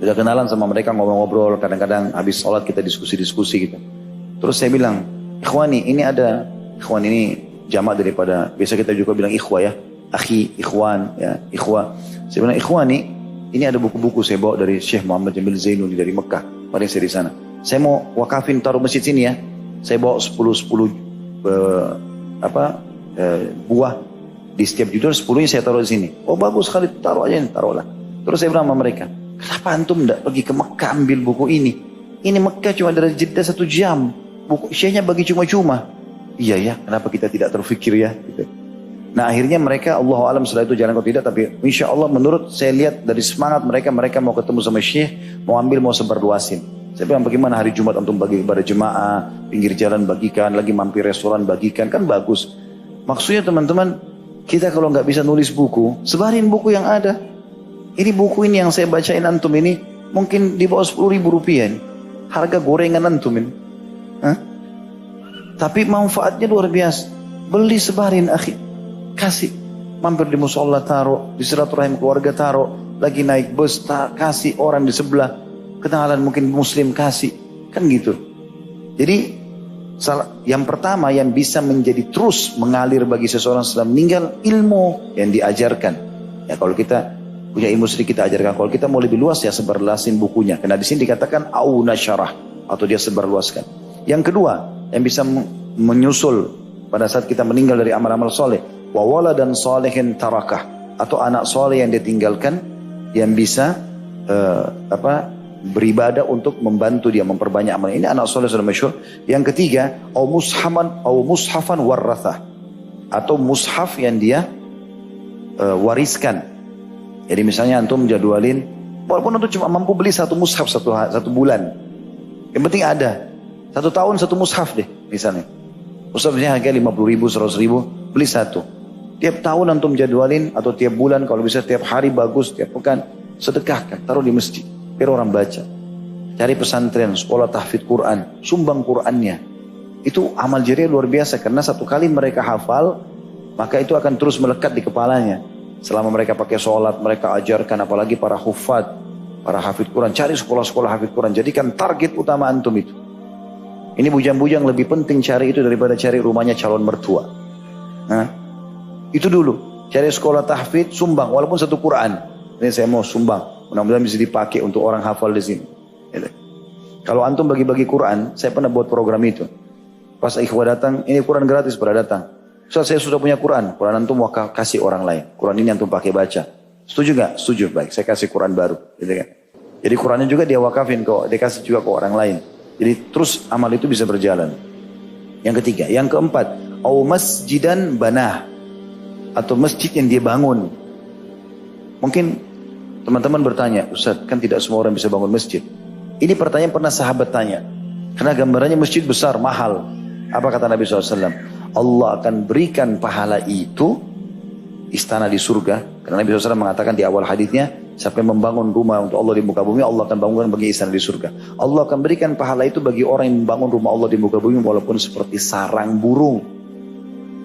Sudah kenalan sama mereka, ngobrol-ngobrol. Kadang-kadang habis sholat kita diskusi-diskusi gitu. Terus saya bilang, ikhwani, ini ada, ikhwan ini jamak daripada, biasa kita juga bilang ikhwah ya. Akhi, ikhwan, ya, ikhwah. Saya bilang, ikhwani, ini ada buku-buku saya bawa dari Syekh Muhammad Jamil Zainu dari Mekah. Mari saya di sana. Saya mau wakafin taruh masjid sini ya. Saya bawa 10 buah di setiap judul, 10-nya saya taruh di sini. Oh bagus sekali, taruh aja, taruhlah. Terus saya bilang sama mereka, kenapa antum tidak pergi ke Mekah ambil buku ini? Ini Mekah cuma dari Jeddah 1 jam. Buku Syekhnya bagi cuma-cuma. Iya ya, kenapa kita tidak terfikir ya? Gitu. Nah akhirnya mereka, Allah alam setelah itu jalan atau tidak, tapi insya Allah menurut saya lihat dari semangat mereka mau ketemu sama Syekh, mau ambil, mau sebarluasin. Saya bilang bagaimana hari Jumat untuk bagi kepada jemaah, pinggir jalan bagikan, lagi mampir restoran bagikan, kan bagus. Maksudnya teman-teman, kita kalau nggak bisa nulis buku, sebarin buku yang ada. Ini buku ini yang saya bacain antum ini, mungkin di bawah 10.000 rupiah ini. Harga gorengan antum ini. Hah? Tapi manfaatnya luar biasa. Beli sebarin akhi. Kasih, mampir di musola taruh, di silaturahim keluarga taruh, lagi naik bus kasih orang di sebelah, kenalan mungkin muslim kasih, kan gitu. Jadi yang pertama yang bisa menjadi terus mengalir bagi seseorang setelah meninggal, ilmu yang diajarkan. Ya kalau kita punya ilmu sedikit kita ajarkan, kalau kita mau lebih luas ya sebarluasin bukunya. Karena di sini dikatakan au nasyarah atau dia sebarluaskan. Yang kedua yang bisa menyusul pada saat kita meninggal dari amal-amal soleh, wa waladan salihin tarakah, atau anak soleh yang ditinggalkan yang bisa beribadah untuk membantu dia memperbanyak amal. Ini anak soleh sudah masyhur. Yang ketiga, mushafan warrathah, atau mushaf yang dia wariskan. Jadi misalnya antum jadwalin, walaupun antum cuma mampu beli satu mushaf satu bulan, yang penting ada 1 tahun 1 mushaf deh misalnya. Mushafnya harga 50 ribu, 100 ribu, beli satu. Tiap tahun antum jadwalin, atau tiap bulan, kalau bisa tiap hari bagus, tiap pekan, sedekahkan, taruh di masjid, biar orang baca. Cari pesantren, sekolah tahfidz Quran, sumbang Qurannya. Itu amal jariah luar biasa, karena satu kali mereka hafal, maka itu akan terus melekat di kepalanya. Selama mereka pakai sholat, mereka ajarkan, apalagi para hufad, para hafidz Quran. Cari sekolah-sekolah hafidz Quran, jadikan target utama antum itu. Ini bujang-bujang lebih penting cari itu daripada cari rumahnya calon mertua. Nah, itu dulu. Cari sekolah tahfidz, sumbang, walaupun satu Quran. Ini saya mau sumbang, mudah-mudahan bisa dipakai untuk orang hafal di sini. Kalau antum bagi-bagi Quran, saya pernah buat program itu. Pas ikhwah datang, ini Quran gratis pada datang. Ustaz, saya sudah punya Quran antum mau kasih orang lain. Quran ini antum pakai baca. Setuju gak? Setuju, baik. Saya kasih Quran baru. Gitu kan? Jadi Qurannya juga dia wakafin kok, dia kasih juga ke orang lain. Jadi terus amal itu bisa berjalan. Yang ketiga, yang keempat, au masjidan banah, atau masjid yang dia bangun. Mungkin teman-teman bertanya, Ustaz, kan tidak semua orang bisa bangun masjid. Ini pertanyaan pernah sahabat tanya. Karena gambarannya masjid besar, mahal. Apa kata Nabi SAW? Allah akan berikan pahala itu istana di surga. Karena Nabi SAW mengatakan di awal hadisnya, siapa yang membangun rumah untuk Allah di muka bumi, Allah akan bangunkan bagi istana di surga. Allah akan berikan pahala itu bagi orang yang membangun rumah Allah di muka bumi, walaupun seperti sarang burung.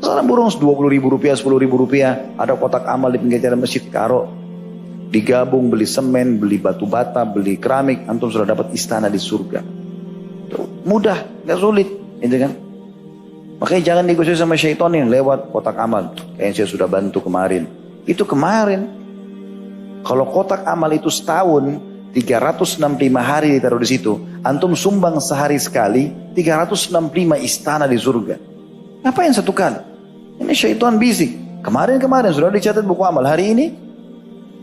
Sarang burung 20 ribu rupiah, 10 ribu rupiah. Ada kotak amal di pinggir jalan masjid, karo. Digabung, beli semen, beli batu bata, beli keramik, antum sudah dapat istana di surga. Mudah, gak sulit, gitu kan? Makanya jangan digosip sama syaitan yang lewat kotak amal. Kayaknya saya sudah bantu kemarin. Itu kemarin. Kalau kotak amal itu setahun, 365 hari ditaruh di situ. Antum sumbang sehari sekali, 365 istana di surga. Ngapain satu kali? Ini syaitan bisik. Kemarin sudah dicatat buku amal. Hari ini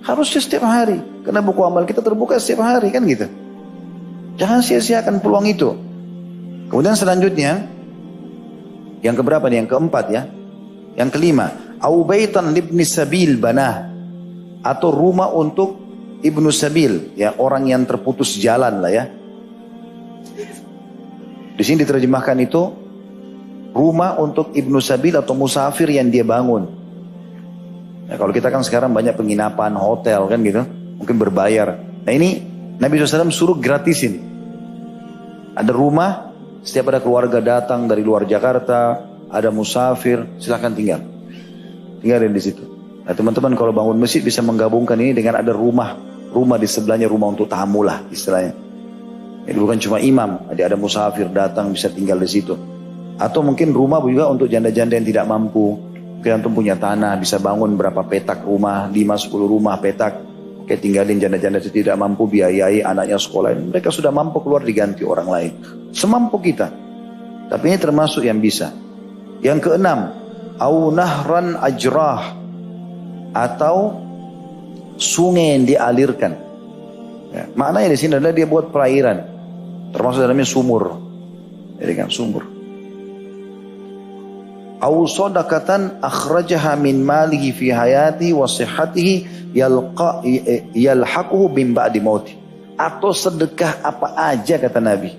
harusnya setiap hari. Karena buku amal kita terbuka setiap hari, kan gitu. Jangan sia-siakan peluang itu. Kemudian selanjutnya, yang keberapa nih? Yang keempat ya. Yang kelima, au baitan libni sabil banah, atau rumah untuk ibnu sabil, ya, orang yang terputus jalan lah ya. Di sini diterjemahkan itu rumah untuk ibnu sabil atau musafir yang dia bangun. Ya, kalau kita kan sekarang banyak penginapan, hotel kan gitu, mungkin berbayar. Nah ini Nabi SAW suruh gratisin. Ada rumah, setiap ada keluarga datang dari luar Jakarta, ada musafir, silahkan tinggalin di situ. Nah teman-teman kalau bangun masjid bisa menggabungkan ini dengan ada rumah di sebelahnya, rumah untuk tamu lah istilahnya. Jadi bukan cuma imam, ada musafir datang bisa tinggal di situ. Atau mungkin rumah juga untuk janda-janda yang tidak mampu. Mungkin antum punya tanah, bisa bangun berapa petak rumah, 5-10 rumah petak. Oke, tinggalin janda-janda yang tidak mampu, biayai anaknya sekolah. Mereka sudah mampu keluar, diganti orang lain. Semampu kita. Tapi ini termasuk yang bisa. Yang keenam, au nahran ajrah, atau sungai yang dialirkan. Ya, maknanya di sini adalah dia buat perairan, termasuk dalamnya sumur. Jadi kan sumur. Au sadaqatan akhrajaha min malihi fi hayati wa sihhatihi yalhaquhu min ba'di mauti. Atau sedekah apa aja kata Nabi.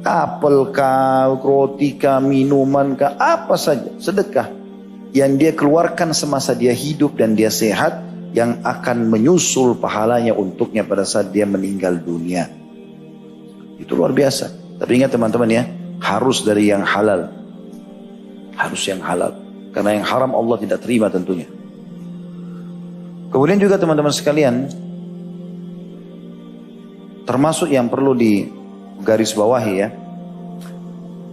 Apel kah, roti kah, minuman kah, apa saja sedekah yang dia keluarkan semasa dia hidup dan dia sehat, yang akan menyusul pahalanya untuknya pada saat dia meninggal dunia. Itu luar biasa. Tapi ingat teman-teman ya, harus dari yang halal. Harus yang halal. Karena yang haram Allah tidak terima tentunya. Kemudian juga teman-teman sekalian, termasuk yang perlu di garis bawahi ya.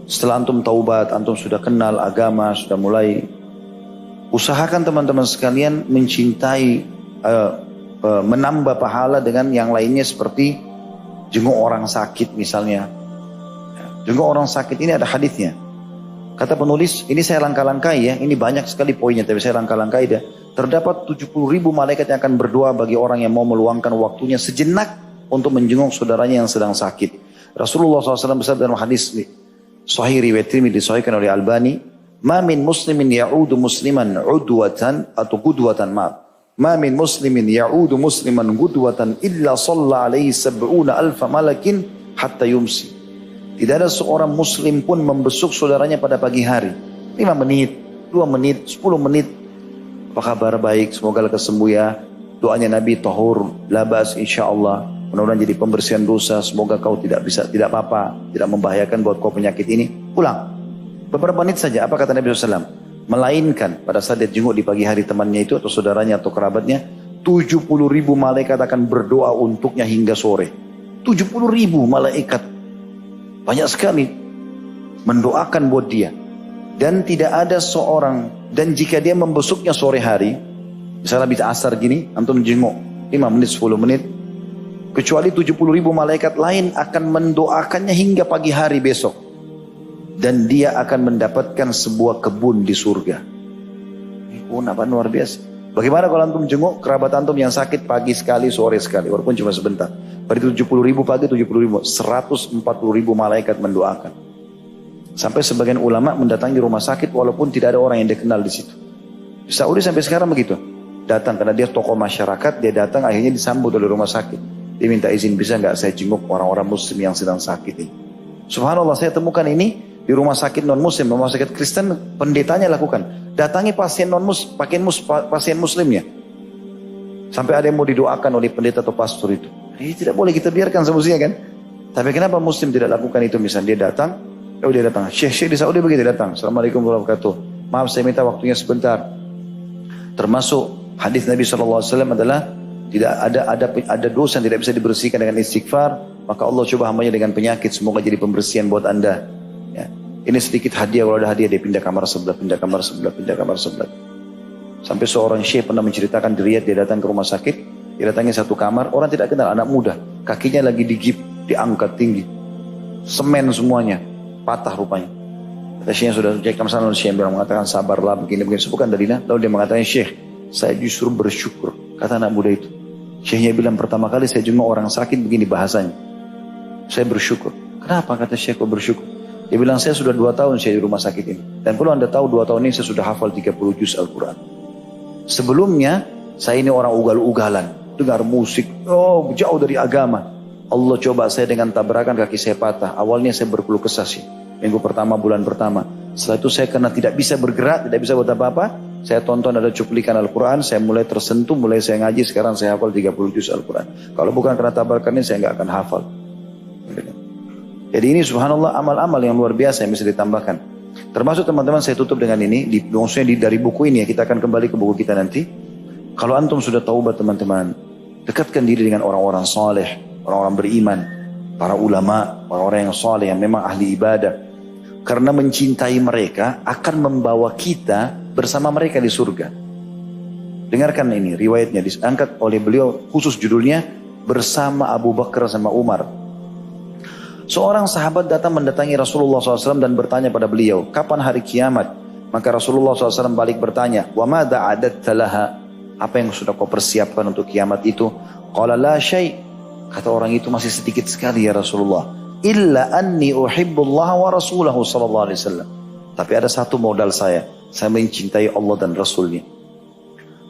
Setelah antum taubat, antum sudah kenal agama, sudah mulai, usahakan teman-teman sekalian mencintai, menambah pahala dengan yang lainnya, seperti jenguk orang sakit misalnya. Jenguk orang sakit ini ada hadisnya. Kata penulis, ini saya langkah-langkai ya, ini banyak sekali poinnya, tapi saya langkah-langkai dah. terdapat 70.000 malaikat yang akan berdoa bagi orang yang mau meluangkan waktunya sejenak untuk menjenguk saudaranya yang sedang sakit. Rasulullah SAW bersabda dalam hadis Sahih riwayat Tirmidzi disahihkan oleh Albani, "Ma min muslimin ya'udu musliman udwatan atau gudwatan ma min muslimin ya'udu musliman gudwatan illa shalla alaihi sab'una alfa malakin hatta yumsi." Tidak ada seorang muslim pun membesuk saudaranya pada pagi hari. 5 menit, 2 menit, 10 menit. Apa kabar? Baik, semoga lekas sembuh ya. Doanya Nabi tahur, labas insyaallah. Mudah-mudahan jadi pembersihan dosa. Semoga kau tidak apa-apa, tidak membahayakan buat kau penyakit ini. Pulang. Beberapa menit saja. Apa kata Nabi SAW? Melainkan pada saat dia jenguk di pagi hari temannya itu atau saudaranya atau kerabatnya, 70.000 malaikat akan berdoa untuknya hingga sore. 70.000 malaikat. Banyak sekali mendoakan buat dia. Dan tidak ada seorang, dan jika dia membesuknya sore hari, misalnya bisa asar gini, antum jenguk 5 menit, 10 menit, kecuali 70.000 malaikat lain akan mendoakannya hingga pagi hari besok. Dan dia akan mendapatkan sebuah kebun di surga. Kebun apa luar biasa. Bagaimana kalau antum jenguk kerabat antum yang sakit pagi sekali, sore sekali, walaupun cuma sebentar. Pada 70.000 pagi, 70.000, 140.000 malaikat mendoakan. Sampai sebagian ulama mendatangi rumah sakit walaupun tidak ada orang yang dikenal di situ. Di Saudi sampai sekarang begitu. Datang karena dia tokoh masyarakat, dia datang akhirnya disambut oleh rumah sakit. Dia minta izin, bisa nggak saya jenguk orang-orang muslim yang sedang sakit ini. Subhanallah, saya temukan ini di rumah sakit non muslim, rumah sakit Kristen, pendetanya lakukan. Datangi pasien non muslim, pasien muslimnya. Sampai ada yang mau didoakan oleh pendeta atau pastor itu. Ini tidak boleh kita biarkan semestinya kan. Tapi kenapa muslim tidak lakukan itu? Misalnya dia datang, dia datang. Syekh di Saudi begitu datang. Assalamualaikum warahmatullahi wabarakatuh. Maaf saya minta waktunya sebentar. Termasuk hadis Nabi SAW adalah tidak ada dosa yang tidak bisa dibersihkan dengan istighfar, maka Allah coba hambanya dengan penyakit, semoga jadi pembersihan buat anda. Ya. Ini sedikit hadiah, kalau ada hadiah dia pindah kamar sebelah, pindah kamar sebelah, pindah kamar sebelah. Sampai seorang syekh pernah menceritakan di Riyadh, dia datang ke rumah sakit, dia datangi satu kamar, orang tidak kenal, anak muda, kakinya lagi digip, diangkat tinggi, semen semuanya, patah rupanya. Kata syekhnya sudah cek kamar sana, syekh bilang mengatakan sabarlah begini-begini, bukan dalilnya. Lalu dia mengatakan, syekh, saya justru bersyukur, kata anak muda itu. Syekhnya bilang pertama kali saya jenguk orang sakit begini bahasanya. Saya bersyukur. Kenapa kata syekh kok bersyukur? Dia bilang saya sudah 2 tahun saya di rumah sakit ini. Dan perlu anda tahu 2 tahun ini saya sudah hafal 30 juz Al-Quran. Sebelumnya saya ini orang ugal-ugalan. Dengar musik. Oh jauh dari agama. Allah coba saya dengan tabrakan kaki saya patah. Awalnya saya berkeluh kesah sih. Minggu pertama, bulan pertama. Setelah itu saya karena tidak bisa bergerak, tidak bisa buat apa-apa. Saya tonton ada cuplikan Al-Quran, saya mulai tersentuh, mulai saya ngaji, sekarang saya hafal 30 juz Al-Quran. Kalau bukan karena tabrakan ini, saya nggak akan hafal. Jadi ini subhanallah amal-amal yang luar biasa yang bisa ditambahkan. Termasuk teman-teman saya tutup dengan ini, maksudnya dari buku ini ya, kita akan kembali ke buku kita nanti. Kalau antum sudah taubat teman-teman, dekatkan diri dengan orang-orang saleh, orang-orang beriman, para ulama, orang-orang yang saleh, yang memang ahli ibadah. Karena mencintai mereka akan membawa kita bersama mereka di surga. Dengarkan ini, riwayatnya diangkat oleh beliau, khusus judulnya Bersama Abu Bakar sama Umar. Seorang sahabat datang mendatangi Rasulullah SAW dan bertanya pada beliau, kapan hari kiamat? Maka Rasulullah SAW balik bertanya, wa madza a'dadta laha? Apa yang sudah kau persiapkan untuk kiamat itu? Qala la syai'. Kata orang itu, masih sedikit sekali ya Rasulullah. Illa anni uhibbullah wa rasulahu sallallahu alaihi wasallam. Tapi ada satu modal saya mencintai Allah dan Rasulnya.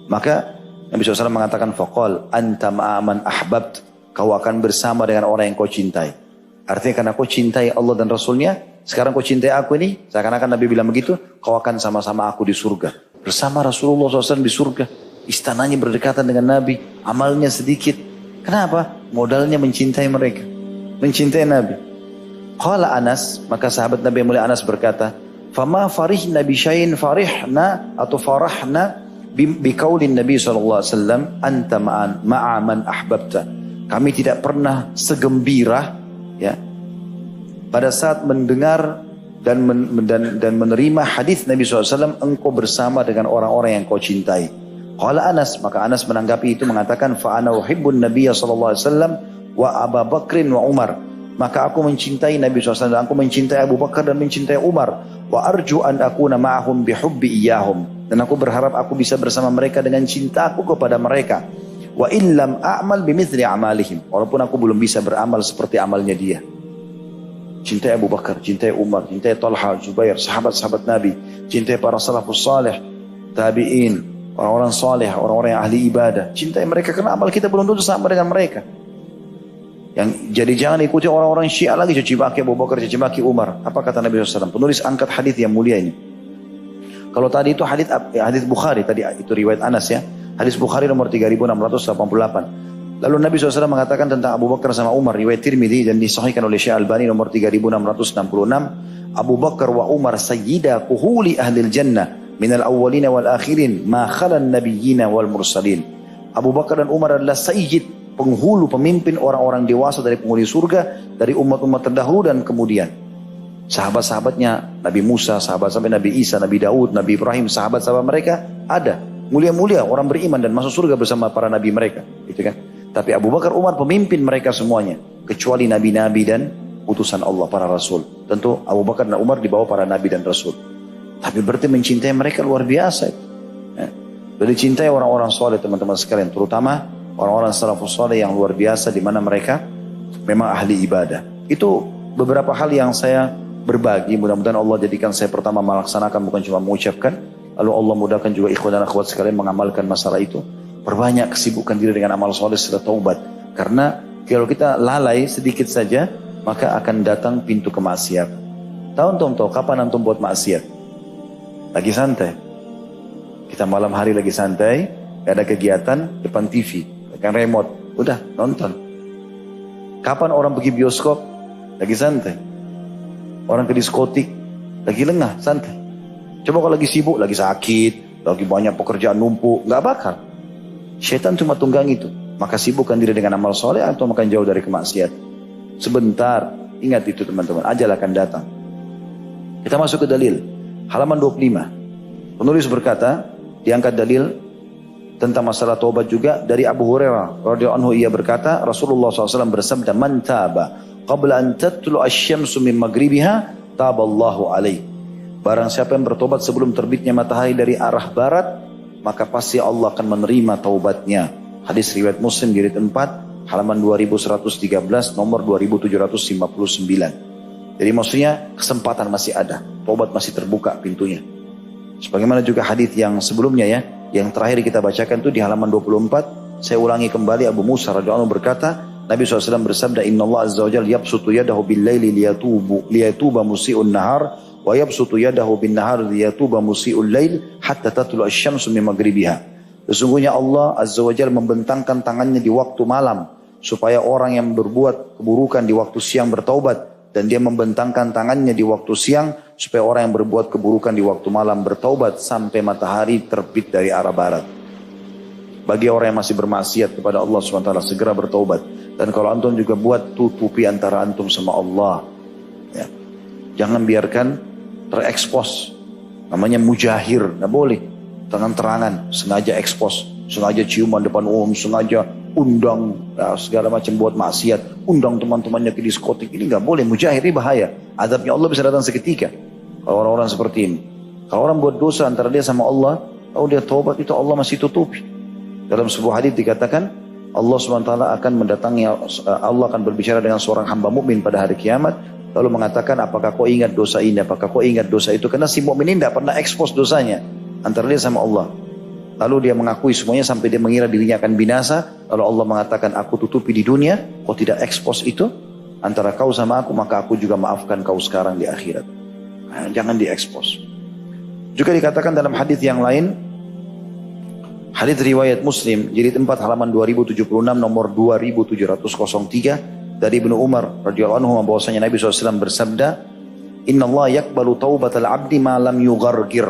Maka Nabi SAW mengatakan, faqal anta ma'aman ahbabt. Kau akan bersama dengan orang yang kau cintai. Artinya karena kau cintai Allah dan Rasulnya, sekarang kau cintai aku ini, seakan-akan Nabi bilang begitu, kau akan sama-sama aku di surga. Bersama Rasulullah SAW di surga. Istananya berdekatan dengan Nabi, amalnya sedikit. Kenapa? Modalnya mencintai mereka. Mencintai Nabi. Qala Anas, maka sahabat Nabi yang mulia Anas berkata, "Fama farihna bi syai'in farihna atau farahna bi qaulin Nabi sallallahu alaihi wasallam anta ma'a man ahbabta." Kami tidak pernah segembira ya pada saat mendengar dan menerima hadis Nabi SAW, engkau bersama dengan orang-orang yang kau cintai. Qala Anas, maka Anas menanggapi itu mengatakan, fa ana uhibbun nabiyya sallallahu alaihi wasallam wa Abu Bakrin wa Umar. Maka aku mencintai Nabi SAW, aku mencintai Abu Bakar dan mencintai Umar. Wa arju an akuna ma'ahum bihubbi iyahum. Dan aku berharap aku bisa bersama mereka dengan cintaku kepada mereka. Wa illam a'mal bimithli amalihim. Walaupun aku belum bisa beramal seperti amalnya dia. Cintai Abu Bakar, cintai Umar, cintai Talha, Zubair, sahabat-sahabat Nabi. Cintai para salafus salih, tabi'in, orang-orang saleh, orang-orang yang ahli ibadah. Cintai mereka karena amal kita belum tentu sama dengan mereka. Jadi jangan ikuti orang-orang Syiah lagi, caci maki Abu Bakar, caci maki Umar. Apa kata Nabi SAW? Penulis angkat hadis yang mulia ini. Kalau tadi itu hadis Bukhari, tadi itu riwayat Anas ya. Hadis Bukhari nomor 3688. Lalu Nabi SAW mengatakan tentang Abu Bakar sama Umar, riwayat Tirmidzi dan disahihkan oleh Syekh Albani nomor 3666. Abu Bakar wa Umar sayyida kuhuli ahlil jannah minal awwalina wal akhirin ma khalan nabiyyina wal mursalin. Abu Bakar dan Umar adalah sayyid, penghulu, pemimpin orang-orang dewasa dari penghuni surga, dari umat-umat terdahulu dan kemudian. Sahabat-sahabatnya Nabi Musa, sahabat-sahabat Nabi Isa, Nabi Daud, Nabi Ibrahim, sahabat-sahabat mereka ada. Mulia-mulia orang beriman dan masuk surga bersama para nabi mereka. Gitu kan? Tapi Abu Bakar, Umar pemimpin mereka semuanya. Kecuali nabi-nabi dan utusan Allah, para rasul. Tentu Abu Bakar dan Umar di bawah para nabi dan rasul. Tapi berarti mencintai mereka luar biasa. Jadi cintai orang-orang soleh teman-teman sekalian. Terutama orang-orang salafus soleh yang luar biasa di mana mereka memang ahli ibadah. Itu beberapa hal yang saya berbagi, mudah-mudahan Allah jadikan saya pertama melaksanakan, bukan cuma mengucapkan. Lalu Allah mudahkan juga ikhwan dan akhwat sekalian mengamalkan masalah itu. Perbanyak kesibukan diri dengan amal soleh setelah taubat. Karena kalau kita lalai sedikit saja, maka akan datang pintu kemaksiatan. Tahu kapan antum buat maksiat? Lagi santai. Kita malam hari lagi santai, gak ada kegiatan, depan TV, pegang remote, udah nonton. Kapan orang pergi bioskop? Lagi santai. Orang ke diskotik, lagi lengah, santai. Coba kalau lagi sibuk, lagi sakit, lagi banyak pekerjaan numpuk, gak bakal. Syaitan cuma tunggang itu. Maka sibukkan diri dengan amal soleh atau makan jauh dari kemaksiatan. Sebentar, ingat itu teman-teman, ajal akan datang. Kita masuk ke dalil. Halaman 25. Penulis berkata, diangkat dalil tentang masalah taubat juga dari Abu Hurairah radhiyallahu anhu, ia berkata, Rasulullah SAW bersabda, man taba qabla an tatlu asy-syamsu min maghribiha taballahu alaih. Barang siapa yang bertobat sebelum terbitnya matahari dari arah barat, maka pasti Allah akan menerima taubatnya. Hadis riwayat Muslim jilid 4 halaman 2113 nomor 2759. Jadi maksudnya kesempatan masih ada, taubat masih terbuka pintunya. Sebagaimana juga hadis yang sebelumnya ya, yang terakhir kita bacakan itu di halaman 24. Saya ulangi kembali, Abu Musa radhiyallahu anhu berkata, Nabi SAW bersabda, Inna Allah Azza wa Jalla yabsutu yadahu bil laili liyatuba musi'un nahar, wa yabsutu yadahu bin nahar liyatuba musi'ul lail, hatta tatlu asy-syamsu min maghribiha. Sesungguhnya Allah Azza wa Jalla membentangkan tangannya di waktu malam, supaya orang yang berbuat keburukan di waktu siang bertaubat, dan dia membentangkan tangannya di waktu siang, supaya orang yang berbuat keburukan di waktu malam bertaubat, sampai matahari terbit dari arah barat. Bagi orang yang masih bermaksiat kepada Allah SWT, segera bertaubat. Dan kalau antum juga buat, tutupi antara antum sama Allah. Ya. Jangan biarkan terekspos. Namanya mujahir, nggak boleh. Terang-terangan, sengaja ekspos, sengaja ciuman depan umum, sengaja undang ya, segala macam buat maksiat, undang teman-temannya ke diskotik. Ini nggak boleh, mujahir ini bahaya. Adabnya Allah bisa datang seketika. Kalau orang-orang seperti ini. Kalau orang buat dosa antara dia sama Allah, kalau dia taubat itu Allah masih tutupi. Dalam sebuah hadis dikatakan, Allah SWT akan mendatangi, Allah akan berbicara dengan seorang hamba mukmin pada hari kiamat, lalu mengatakan, apakah kau ingat dosa ini, apakah kau ingat dosa itu? Karena si mukmin ini tidak pernah ekspos dosanya antara dia sama Allah. Lalu dia mengakui semuanya sampai dia mengira dirinya akan binasa. Lalu Allah mengatakan, aku tutupi di dunia, kau tidak ekspos itu antara kau sama aku, maka aku juga maafkan kau sekarang di akhirat. Nah, jangan diekspos. Juga dikatakan dalam hadis yang lain, hadis riwayat Muslim jilid 4 halaman 2076 nomor 2703 dari Ibnu Umar radhiyallahu anhu bahwasanya Nabi SAW bersabda, Inna Allah yakbalu taubatal abdi ma lam yughargir.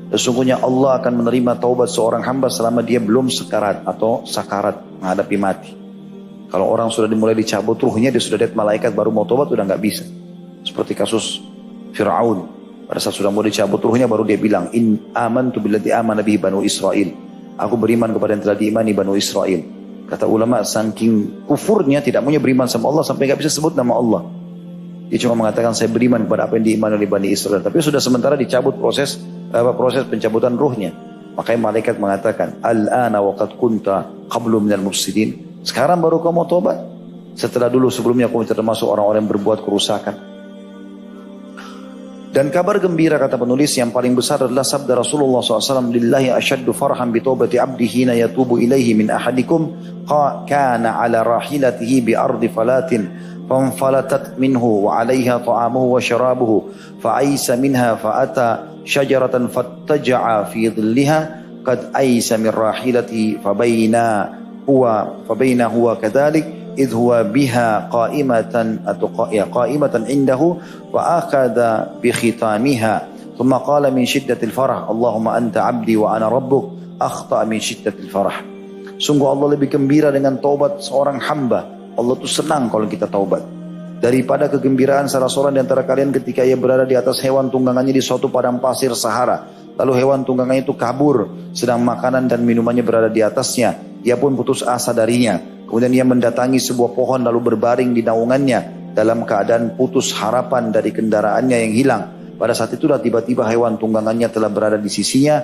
Sesungguhnya Allah akan menerima taubat seorang hamba selama dia belum sekarat atau sakarat menghadapi mati. Kalau orang sudah dimulai dicabut ruhnya, dia sudah lihat malaikat baru mau taubat, udah nggak bisa. Seperti kasus Fir'aun, pada saat sudah mau dicabut ruhnya baru dia bilang, In amantu billadzi amana bihi Banu Israel. Aku beriman kepada yang telah diimani Banu Israel. Kata ulama, saking kufurnya tidak punya beriman sama Allah sampai nggak bisa sebut nama Allah. Dia cuma mengatakan saya beriman kepada apa yang diimani oleh Bani Israel. Tapi sudah sementara dicabut proses pencabutan ruhnya. Makanya malaikat mengatakan, Al-ana waqad kunta qablu minal mufsidin. Sekarang baru kamu tobat. Setelah dulu sebelumnya kamu termasuk orang-orang yang berbuat kerusakan. Dan kabar gembira kata penulis yang paling besar adalah sabda Rasulullah SAW, Lillahi asyaddu farhan bitawbati abdi hina yatubu ilaihi min ahadikum kana ala rahilatihi bi ardi falatin فانفلتت منه وعليها طعامه وشرابه فأيس منها فأتى شجرة فاتجع في ظلها قد أيس من راحلته فبين هو كذلك إذ هو بها قائمة عنده فأخذ بختامها ثم قال من شدة الفرح اللهم أنت عبدي وأنا ربك أخطأ من شدة الفرح. Sungguh Allah lebih gembira dengan taubat seorang hamba. Allah itu senang kalau kita taubat. Daripada kegembiraan salah seorang di antara kalian ketika ia berada di atas hewan tunggangannya di suatu padang pasir Sahara. Lalu hewan tunggangannya itu kabur, sedang makanan dan minumannya berada di atasnya. Ia pun putus asa darinya. Kemudian ia mendatangi sebuah pohon lalu berbaring di naungannya dalam keadaan putus harapan dari kendaraannya yang hilang. Pada saat itulah tiba-tiba hewan tunggangannya telah berada di sisinya